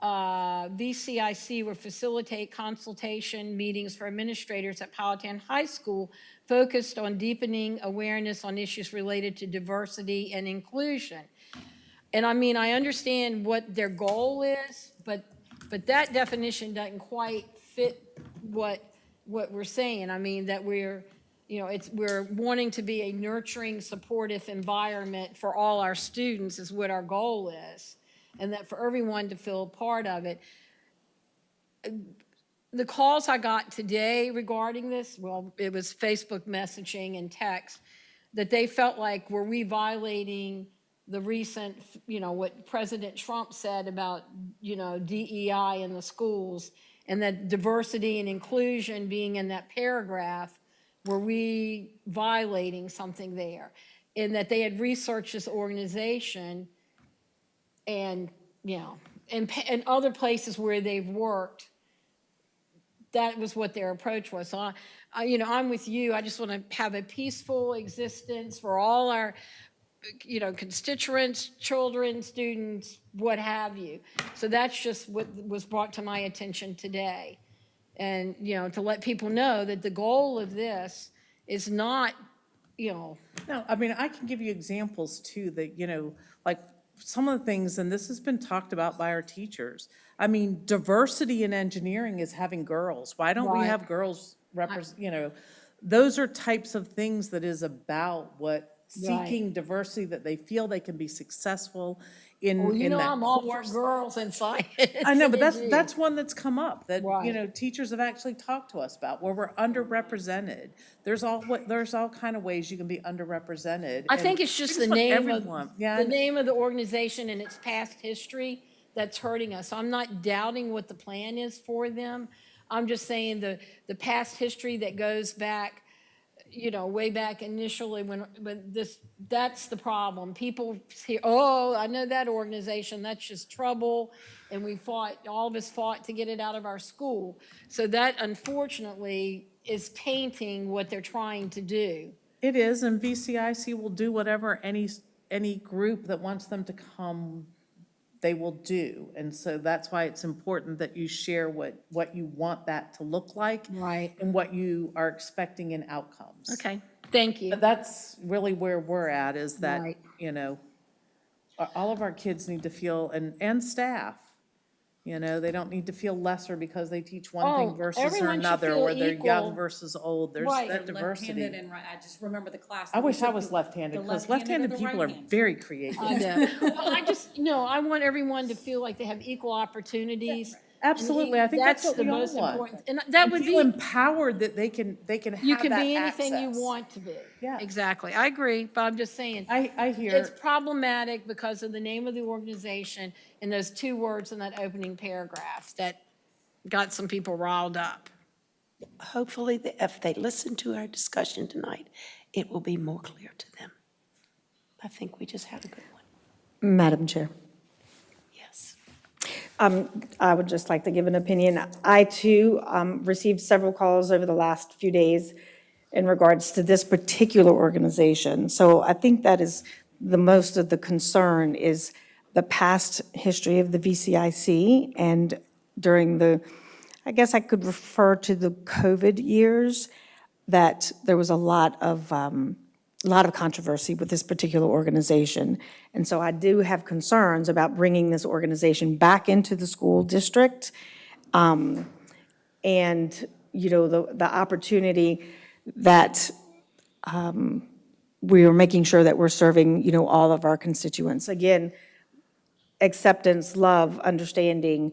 VCIC will facilitate consultation meetings for administrators at Powhatan High School focused on deepening awareness on issues related to diversity and inclusion. And I mean, I understand what their goal is, but that definition doesn't quite fit what we're saying. I mean, that we're wanting to be a nurturing, supportive environment for all our students is what our goal is, and that for everyone to feel a part of it. The calls I got today regarding this, well, it was Facebook messaging and text, that they felt like, were we violating the recent, what President Trump said about, DEI in the schools, and that diversity and inclusion being in that paragraph, were we violating something there? And that they had researched this organization and, and other places where they've worked, that was what their approach was. So, I'm with you. I just want to have a peaceful existence for all our, constituents, children, students, what have you. So that's just what was brought to my attention today. And, to let people know that the goal of this is not, No, I mean, I can give you examples too that, like some of the things, and this has been talked about by our teachers. I mean, diversity in engineering is having girls. Why don't we Right. have girls those are types of things that is about what seeking diversity, that they feel they can be successful in well, in that I'm all for course. girls in science. I know, but Indeed. that's one that's come up that, Right. teachers have actually talked to us about, where we're underrepresented. There's all kind of ways you can be underrepresented. I and think it's we just the want name everyone. of Yeah, the name of the organization and its past history that's hurting us. I'm not doubting what the plan is for them. I'm just saying the past history that goes back, way back initially that's the problem. People say, oh, I know that organization, that's just trouble. And all of us fought to get it out of our school. So that unfortunately is tainting what they're trying to do. it is, and VCIC will do whatever any group that wants them to come, they will do. And so that's why it's important that you share what you want that to look like. Right. And what you are expecting in outcomes. Okay, thank you. But that's really where we're at, is that, Right. All of our kids need to feel, and staff, they don't need to feel lesser because they teach one Oh, thing versus everyone should another, feel or they're equal. young versus old. There's Right. that diversity. Left-handed and right, I just remember the class. I that we wish I took, was left-handed, the because left-handed left-handed or the people are right-handed? very creative. I know. Well, I want everyone to feel like they have equal opportunities. Absolutely, I think that's what the we all most want. important. And that And would feel be, empowered that they can have you can that be anything you access. want to be. Yeah. Exactly. I agree, but I'm just saying. I hear. It's problematic because of the name of the organization and those two words in that opening paragraph that got some people riled up. Hopefully, if they listen to our discussion tonight, it will be more clear to them. I think we just had a good one. Madam Chair. Yes. I would just like to give an opinion. I too received several calls over the last few days in regards to this particular organization. So I think that is the most of the concern is the past history of the VCIC, and during the, I guess I could refer to the COVID years, that there was a lot of controversy with this particular organization. And so I do have concerns about bringing this organization back into the school district. And, you know, the opportunity that we are making sure that we're serving, you know, all of our constituents. Again, acceptance, love, understanding,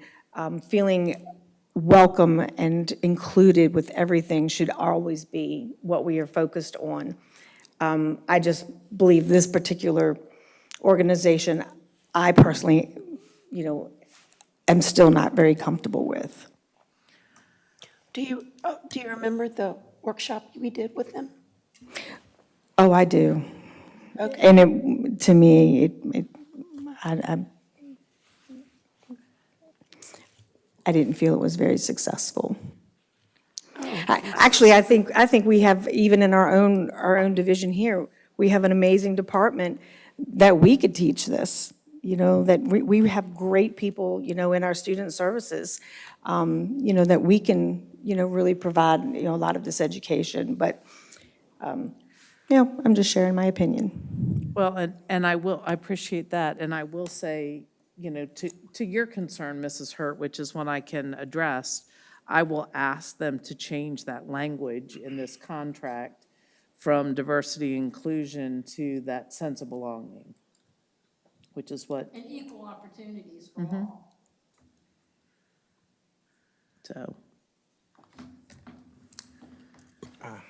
feeling welcome and included with everything should always be what we are focused on. I just believe this particular organization, I personally, you know, am still not very comfortable with. Do you remember the workshop we did with them? Oh, I do. Okay. And to me, I didn't feel it was very successful. Actually, I think we have, even in our own division here, we have an amazing department that we could teach this. You know, that we have great people, you know, in our student services, you know, that we can, you know, really provide, you know, a lot of this education. But, you know, I'm just sharing my opinion. Well, and I appreciate that, and I will say, you know, to your concern, Mrs. Hurt, which is one I can address, I will ask them to change that language in this contract from diversity inclusion to that sense of belonging, which is what. And equal opportunities for all. So.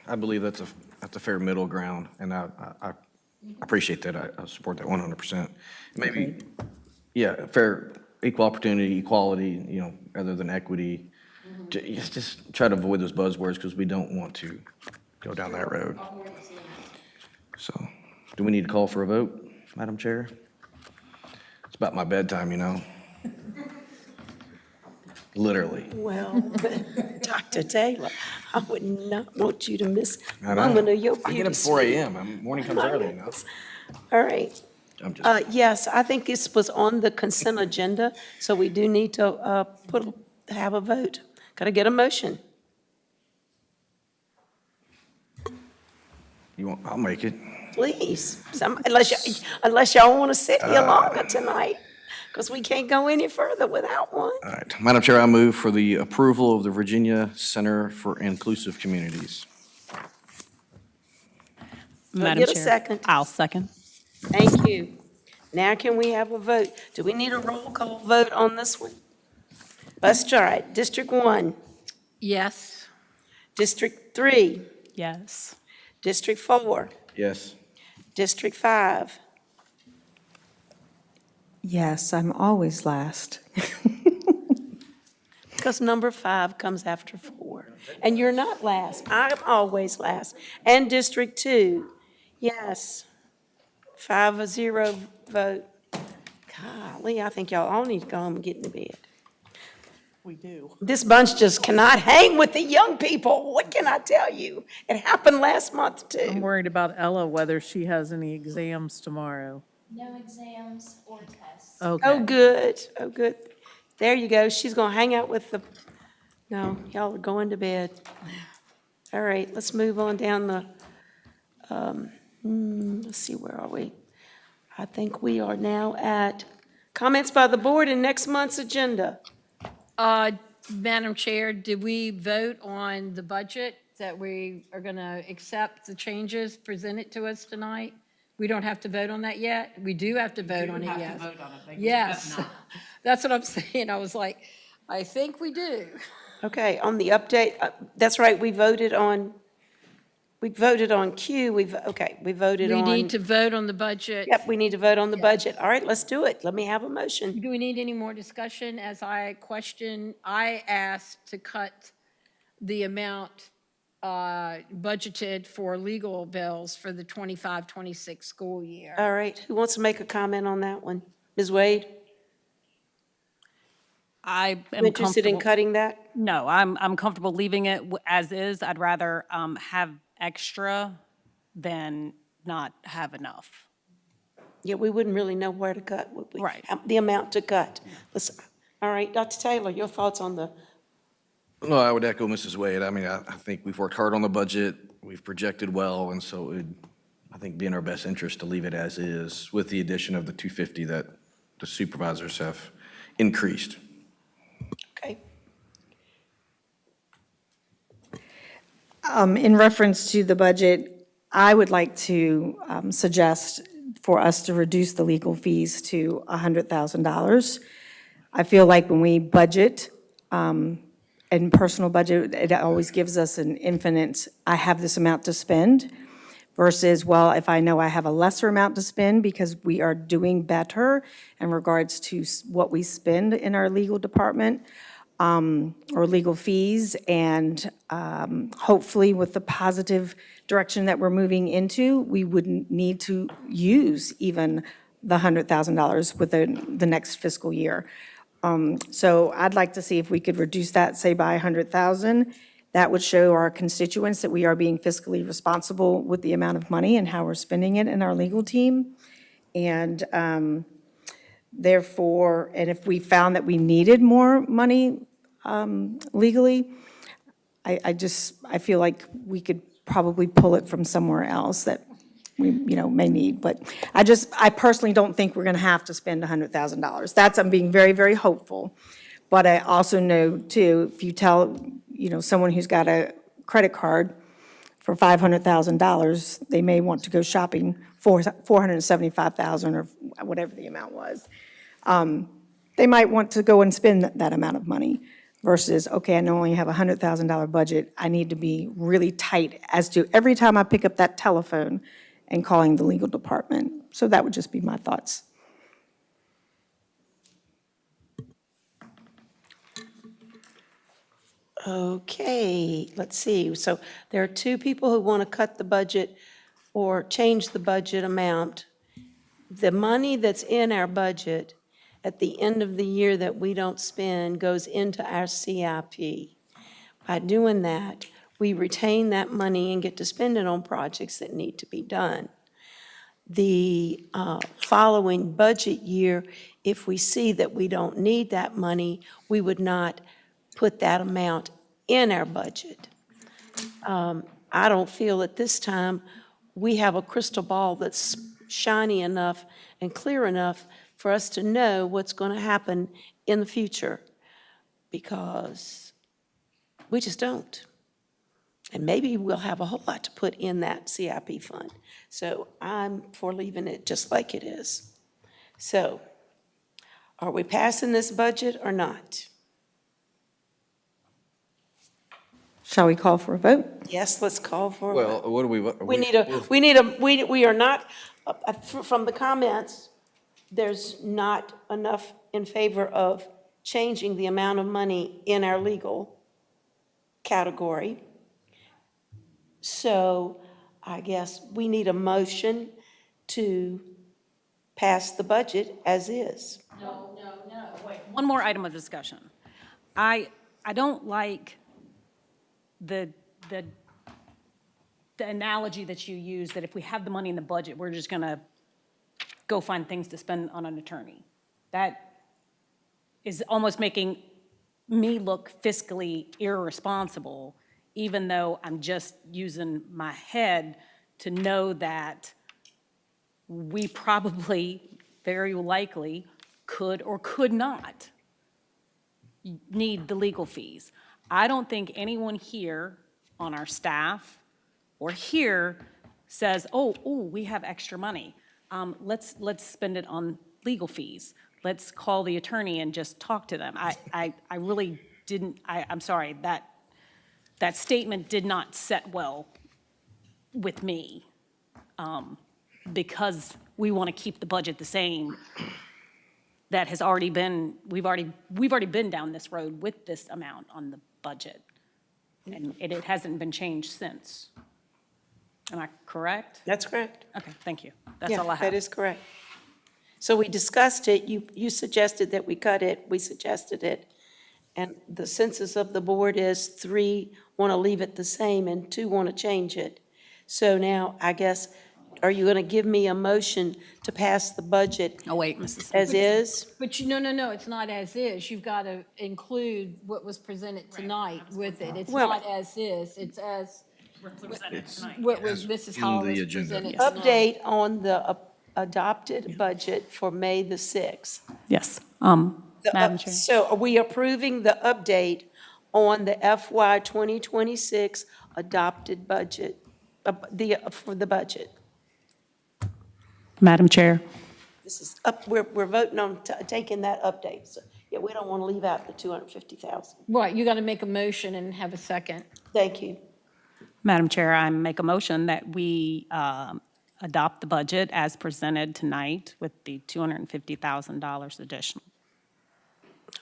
I believe that's a fair middle ground, and I appreciate that. I support that 100%. Maybe, yeah, fair, equal opportunity, equality, you know, rather than equity. Just try to avoid those buzzwords because we don't want to go down that road. So, do we need to call for a vote, Madam Chair? It's about my bedtime, you know. Literally. Well, Dr. Taylor, I would not want you to miss I a know. moment of your I beauty get up at 4 sleep. a.m. Morning comes early, you know. All right. I'm just, Yes, I think this was on the consent agenda, so we do need to have a vote. Got to get a motion. I'll make it. Please, unless y'all want to sit here longer tonight, because we can't go any further without one. All right. Madam Chair, I move for the approval of the Virginia Center for Inclusive Communities. Madam Get a Chair, second. I'll second. Thank you. Now can we have a vote? Do we need a roll call vote on this one? Let's try it. District 1, Yes. District 3, Yes. District 4, Yes. District 5. Yes, I'm always last. Because number 5 comes after 4. And you're not last. I'm always last. And District 2, yes. 5-0 vote. Golly, I think y'all all need to go home and get into bed. We do. This bunch just cannot hang with the young people. What can I tell you? It happened last month, I'm too. worried about Ella, whether she has any exams tomorrow. No exams or tests. Okay. Oh, good. Oh, good. There you go. She's going to hang out with the, no, y'all are going to bed. All right, let's move on down the, let's see, where are we? I think we are now at comments by the board in next month's agenda. Madam Chair, did we vote on the budget that we are going to accept the changes presented to us tonight? We don't have to vote on that yet? We do have to vote on it, yes. Yes, that's what I'm saying. I was like, I think we do. Okay, on the update, that's right, we voted on Q, we voted We on. need to vote on the budget. Yep, we need to vote on the budget. All right, let's do it. Let me have a motion. Do we need any more discussion? As I asked to cut the amount budgeted for legal bills for the 25-26 school year. All right, who wants to make a comment on that one? Ms. Wade? I am Interested in comfortable. cutting that? No, I'm comfortable leaving it as is. I'd rather have extra than not have enough. Yeah, we wouldn't really know where to cut, would we? Right. The amount to cut. All right, Dr. Taylor, your thoughts on the, No, I would echo Mrs. Wade. I mean, I think we've worked hard on the budget, we've projected well, and so it would, I think, be in our best interest to leave it as is with the addition of the 250 that the supervisors have increased. okay? In reference to the budget, I would like to suggest for us to reduce the legal fees to $100,000. I feel like when we budget, and personal budget, it always gives us an infinite, I have this amount to spend, versus, well, if I know I have a lesser amount to spend because we are doing better in regards to what we spend in our legal department, or legal fees, and hopefully with the positive direction that we're moving into, we wouldn't need to use even the $100,000 within the next fiscal year. So I'd like to see if we could reduce that, say, by 100,000. That would show our constituents that we are being fiscally responsible with the amount of money and how we're spending it in our legal team. And therefore, and if we found that we needed more money legally, I feel like we could probably pull it from somewhere else that we, may need. But I personally don't think we're going to have to spend $100,000. I'm being very, very hopeful. But I also know, too, if you tell, someone who's got a credit card for $500,000, they may want to go shopping for $475,000 or whatever the amount was. They might want to go and spend that amount of money versus, okay, I only have a $100,000 budget. I need to be really tight as to every time I pick up that telephone and calling the legal department. So that would just be my thoughts. Okay, let's see. So there are two people who want to cut the budget or change the budget amount. The money that's in our budget at the end of the year that we don't spend goes into our CIP. By doing that, we retain that money and get to spend it on projects that need to be done. The following budget year, if we see that we don't need that money, we would not put that amount in our budget. I don't feel at this time we have a crystal ball that's shiny enough and clear enough for us to know what's going to happen in the future, because we just don't. And maybe we'll have a whole lot to put in that CIP fund. So I'm for leaving it just like it is. So are we passing this budget or not? Shall we call for a vote? Yes, let's call for a Well, vote. what do we? We are not, from the comments, there's not enough in favor of changing the amount of money in our legal category. So I guess we need a motion to pass the budget as is. No, wait. One more item of discussion. I don't like the analogy that you use that if we have the money in the budget, we're just going to go find things to spend on an attorney. That is almost making me look fiscally irresponsible, even though I'm just using my head to know that we probably, very likely, could or could not need the legal fees. I don't think anyone here on our staff or here says, oh, we have extra money. Let's spend it on legal fees. Let's call the attorney and just talk to them. I really didn't, I'm sorry, that statement did not set well with me, because we want to keep the budget the same. That has already been, we've already been down this road with this amount on the budget, and it hasn't been changed since. Am I correct? That's correct. Okay, thank you. That's all I have. That is correct. So we discussed it, you suggested that we cut it, we suggested it, and the census of the board is 3 want to leave it the same and 2 want to change it. So now, I guess are you going to give me a motion to pass the budget Oh, wait, Mrs. Smith. as is? But no, it's not as is. You've got to include what was presented tonight with it. It's Well- not as is, it's as It's what was Mrs. in Hollis the agenda. presented tonight. Update on the adopted budget for May the 6th. Yes. The Madam up- Chair. So are we approving the update on the FY 2026 adopted budget, for the budget? Madam Chair. This is up, we're voting on taking that update. So, yeah, we don't want to leave out the 250,000. Right, you got to make a motion and have a second. Thank you. Madam Chair, I make a motion that we adopt the budget as presented tonight with the $250,000 additional.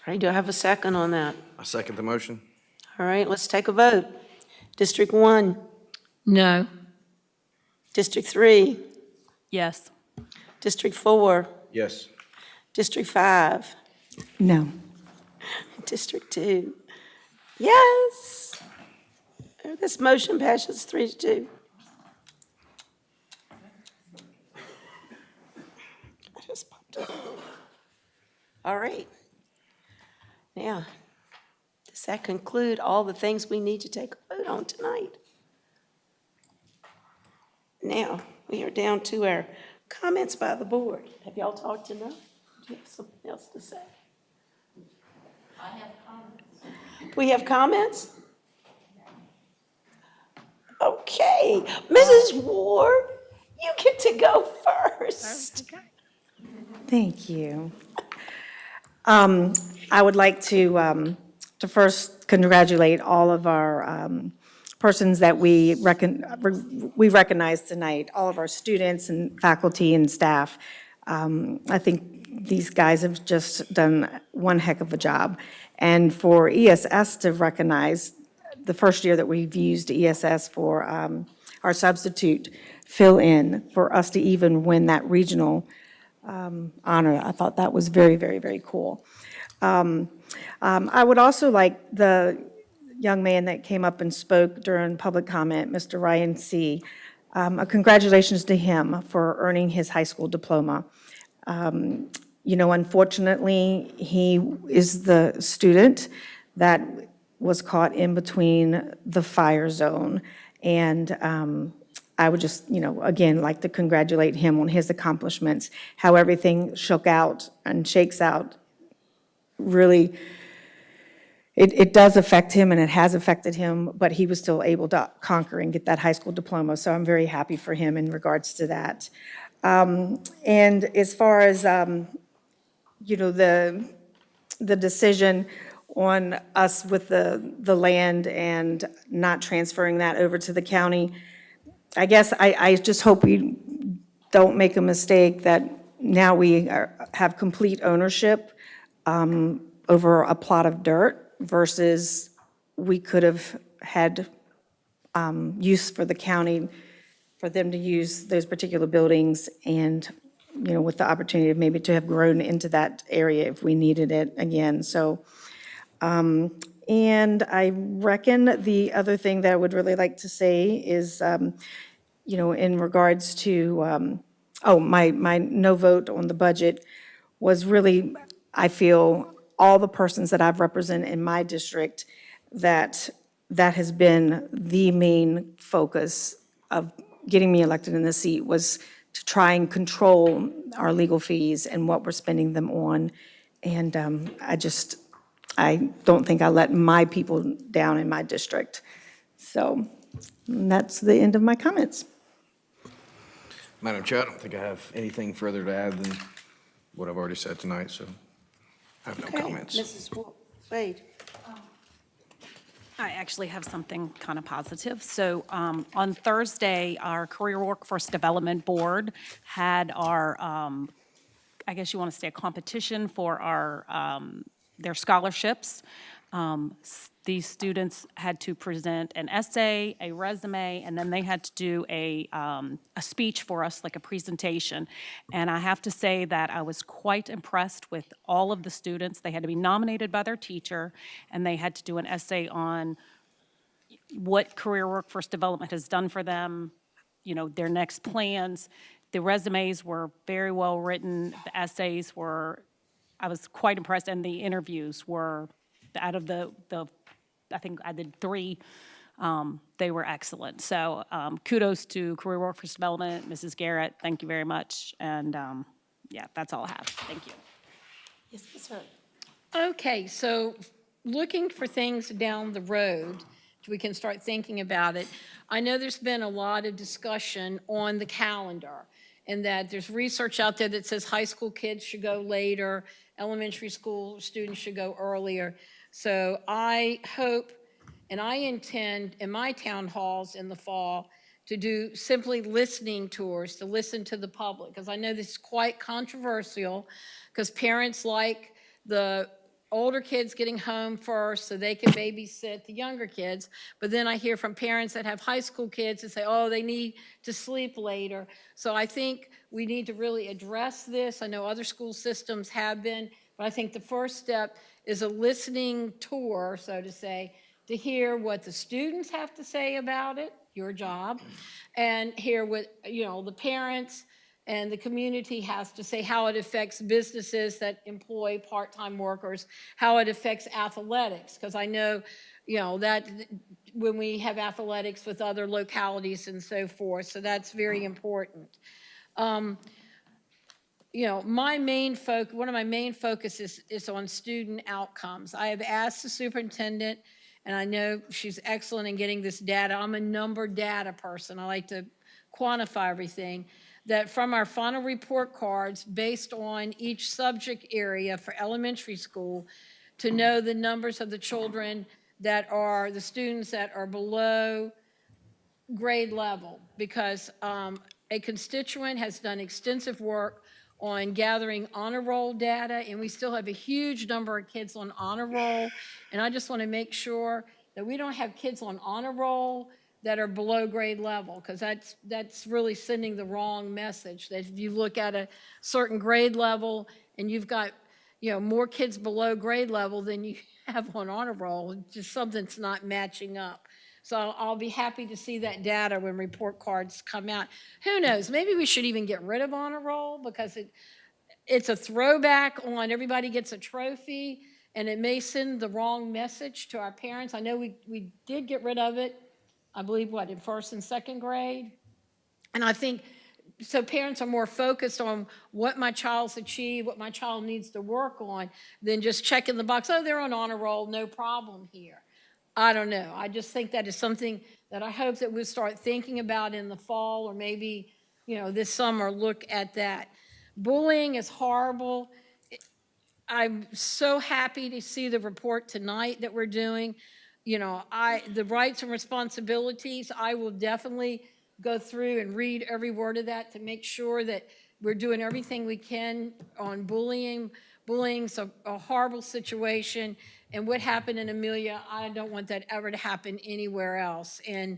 All right, do I have a second on that? I second the motion. All right, let's take a vote. District 1, No. District 3, Yes. District 4, Yes. District 5, No. District 2. Yes. This motion passes 3-2. I just popped up. All right. Now, does that conclude all the things we need to take a vote on tonight? Now, we are down to our comments by the board. Have y'all talked enough? Do you have something else to say? I have comments. We have comments? Okay, Mrs. Ward, you get to go first. Thank you. I would like to first congratulate all of our persons that we recognize tonight, all of our students and faculty and staff. I think these guys have just done one heck of a job. And for ESS to recognize the first year that we've used ESS for our substitute fill-in, for us to even win that regional honor, I thought that was very, very, very cool. I would also like the young man that came up and spoke during public comment, Mr. Ryan C., congratulations to him for earning his high school diploma. You know, unfortunately, he is the student that was caught in between the fire zone. And I would just, you know, again, like to congratulate him on his accomplishments, how everything shook out and shakes out. Really, it does affect him, and it has affected him, but he was still able to conquer and get that high school diploma. So I'm very happy for him in regards to that. And as far as, you know, the decision on us with the land and not transferring that over to the county, I guess I just hope we don't make a mistake that now we have complete ownership over a plot of dirt versus we could have had use for the county, for them to use those particular buildings and, you know, with the opportunity of maybe to have grown into that area if we needed it again. So, and I reckon the other thing that I would really like to say is, you know, in regards to, my no vote on the budget was really, I feel, all the persons that I've represented in my district, that has been the main focus of getting me elected in the seat, was to try and control our legal fees and what we're spending them on. And I don't think I let my people down in my district. So that's the end of my comments. Madam Chair, I don't think I have anything further to add than what I've already said tonight, so I have no comments. Mrs. Wade. I actually have something kind of positive. So on Thursday, our Career Workforce Development Board had our, I guess you want to say, a competition for our their scholarships. These students had to present an essay, a resume, and then they had to do a speech for us, like a presentation. And I have to say that I was quite impressed with all of the students. They had to be nominated by their teacher, and they had to do an essay on what career workforce development has done for them, their next plans. The resumes were very well written. The essays were, I was quite impressed, and the interviews were, out of the I think I did 3, they were excellent. So kudos to Career Workforce Development, Mrs. Garrett, thank you very much. And yeah, that's all I have. Thank you. Yes, sir. Okay, so looking for things down the road, we can start thinking about it. I know there's been a lot of discussion on the calendar, and that there's research out there that says high school kids should go later, elementary school students should go earlier. So I hope, and I intend in my town halls in the fall to do simply listening tours, to listen to the public, because I know this is quite controversial, because parents like the older kids getting home first so they can babysit the younger kids. But then I hear from parents that have high school kids that say, oh, they need to sleep later. So I think we need to really address this. I know other school systems have been, but I think the first step is a listening tour, so to say, to hear what the students have to say about it, your job, and hear what, the parents and the community has to say, how it affects businesses that employ part-time workers, how it affects athletics, because I know, that when we have athletics with other localities and so forth, so that's very important. One of my main focus is on student outcomes. I have asked the superintendent, and I know she's excellent in getting this data. I'm a number data person. I like to quantify everything. That from our final report cards, based on each subject area for elementary school, to know the numbers of the children that are, the students that are below grade level, because a constituent has done extensive work on gathering honor roll data, and we still have a huge number of kids on honor roll. And I just want to make sure that we don't have kids on honor roll that are below grade level, because that's really sending the wrong message. That if you look at a certain grade level and you've got more kids below grade level than you have on honor roll, just something's not matching up. So I'll be happy to see that data when report cards come out. Who knows? Maybe we should even get rid of honor roll, because it's a throwback on everybody gets a trophy, and it may send the wrong message to our parents. I know we did get rid of it, I believe, in first and second grade? And I think, so parents are more focused on what my child's achieved, what my child needs to work on, than just checking the box, oh, they're on honor roll, no problem here. I don't know. I just think that is something that I hope that we'll start thinking about in the fall, or maybe, this summer, look at that. Bullying is horrible. I'm so happy to see the report tonight that we're doing. The rights and responsibilities, I will definitely go through and read every word of that to make sure that we're doing everything we can on bullying. Bullying's a horrible situation, and what happened in Amelia, I don't want that ever to happen anywhere else. And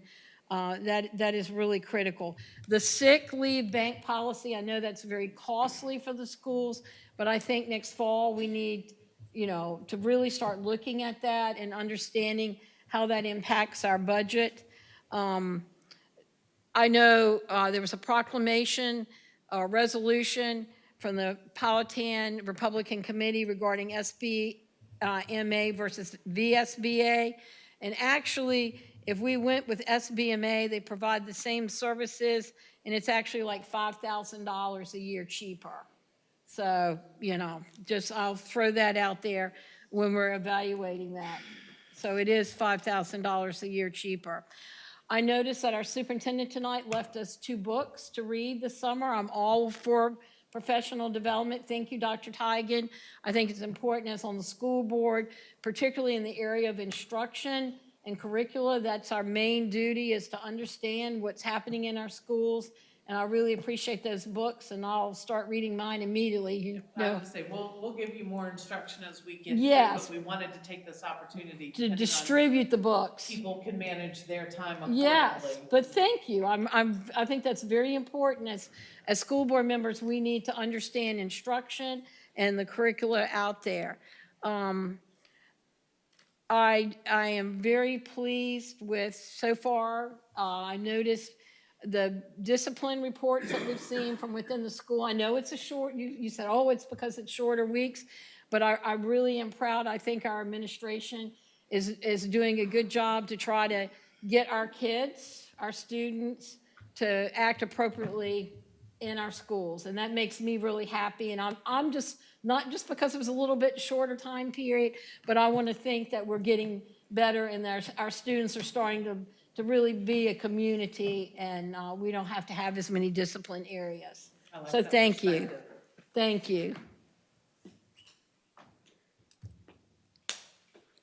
that is really critical. The sick leave bank policy, I know that's very costly for the schools, but I think next fall we need, to really start looking at that and understanding how that impacts our budget. I know there was a proclamation, a resolution from the Powhatan Republican Committee regarding SBMA versus VSBA. And actually, if we went with SBMA, they provide the same services, and it's actually like $5,000 a year cheaper. So, I'll throw that out there when we're evaluating that. So it is $5,000 a year cheaper. I noticed that our superintendent tonight left us 2 books to read this summer. I'm all for professional development. Thank you, Dr. Teigen. I think it's important as on the school board, particularly in the area of instruction and curricula. That's our main duty, is to understand what's happening in our schools. And I really appreciate those books, and I'll start reading mine immediately. I would say, we'll give you more instruction as we get Yes. through, but we wanted to take this opportunity to distribute the books. people can manage their time accordingly. Yes, but thank you. I think that's very important. As school board members, we need to understand instruction and the curricula out there. I am very pleased with, so far, I noticed the discipline reports that we've seen from within the school. I know it's a short, you said, oh, it's because it's shorter weeks, but I really am proud. I think our administration is doing a good job to try to get our kids, our students, to act appropriately in our schools. And that makes me really happy. And I'm just, not just because it was a little bit shorter time period, but I want to think that we're getting better and our students are starting to really be a community, and we don't have to have as many discipline areas. So thank you. Thank you.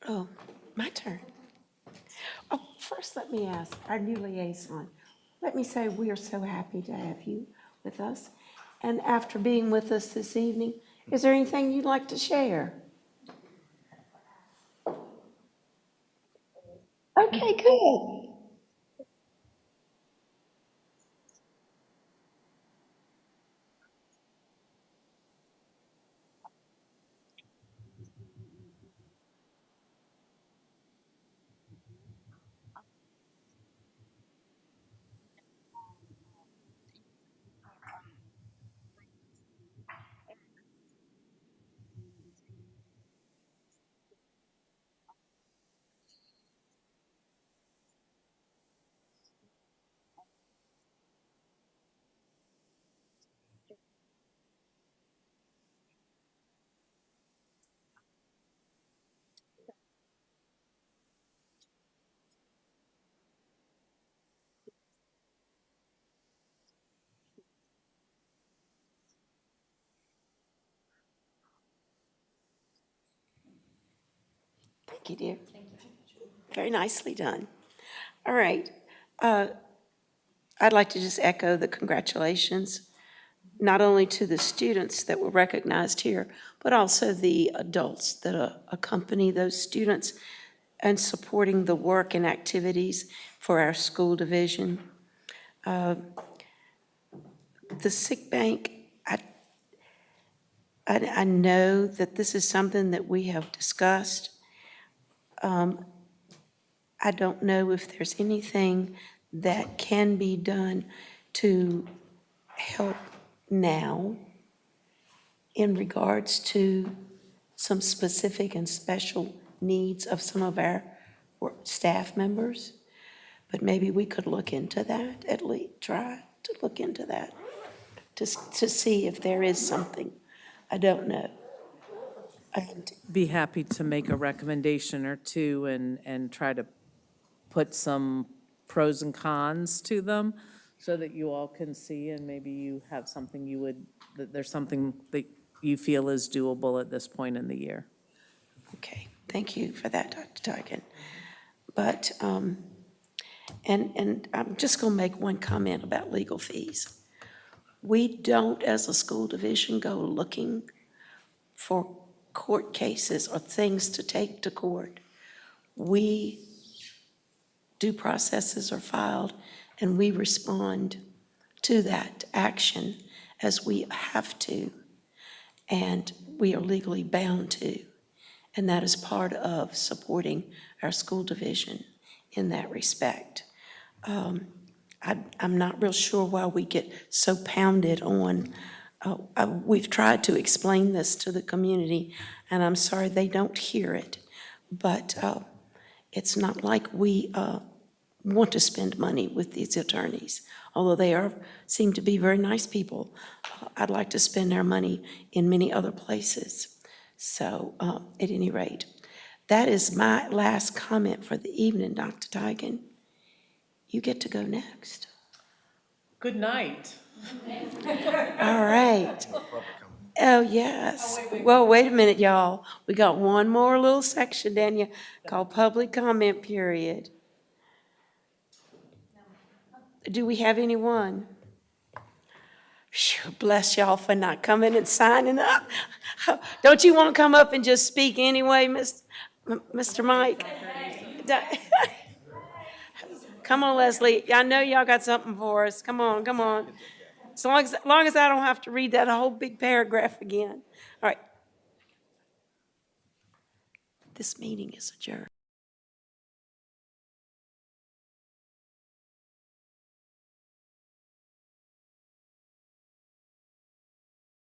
Oh, my turn. Oh, first let me ask our new liaison. Let me say we are so happy to have you with us. And after being with us this evening, is there anything you'd like to share? Okay, good. Thank you, dear. Very nicely done. All right. I'd like to just echo the congratulations, not only to the students that were recognized here, but also the adults that accompany those students and supporting the work and activities for our school division. The sick bank, I know that this is something that we have discussed. I don't know if there's anything that can be done to help now in regards to some specific and special needs of some of our staff members. But maybe we could look into that, at least try to look into that, to see if there is something. I don't know. And Be happy to make a recommendation or two and try to put some pros and cons to them so that you all can see, and maybe you have something that there's something that you feel is doable at this point in the year. Okay, thank you for that, Dr. Tigan. But, and I'm just going to make one comment about legal fees. We don't, as a school division, go looking for court cases or things to take to court. We due processes are filed, and we respond to that action as we have to, and we are legally bound to. And that is part of supporting our school division in that respect. I'm not real sure why we get so pounded on. We've tried to explain this to the community, and I'm sorry they don't hear it. But it's not like we want to spend money with these attorneys, although they seem to be very nice people. I'd like to spend our money in many other places. So at any rate, that is my last comment for the evening, Dr. Tigan. You get to go next. Good night. All right. Oh, yes. Well, wait a minute, y'all. We got one more little section, Daniel, called public comment period. Do we have anyone? Sure, bless y'all for not coming and signing up. Don't you want to come up and just speak anyway, Mr. Mike? Come on, Leslie. I know y'all got something for us. Come on, come on. As long as I don't have to read that whole big paragraph again. All right. This meeting is adjourned.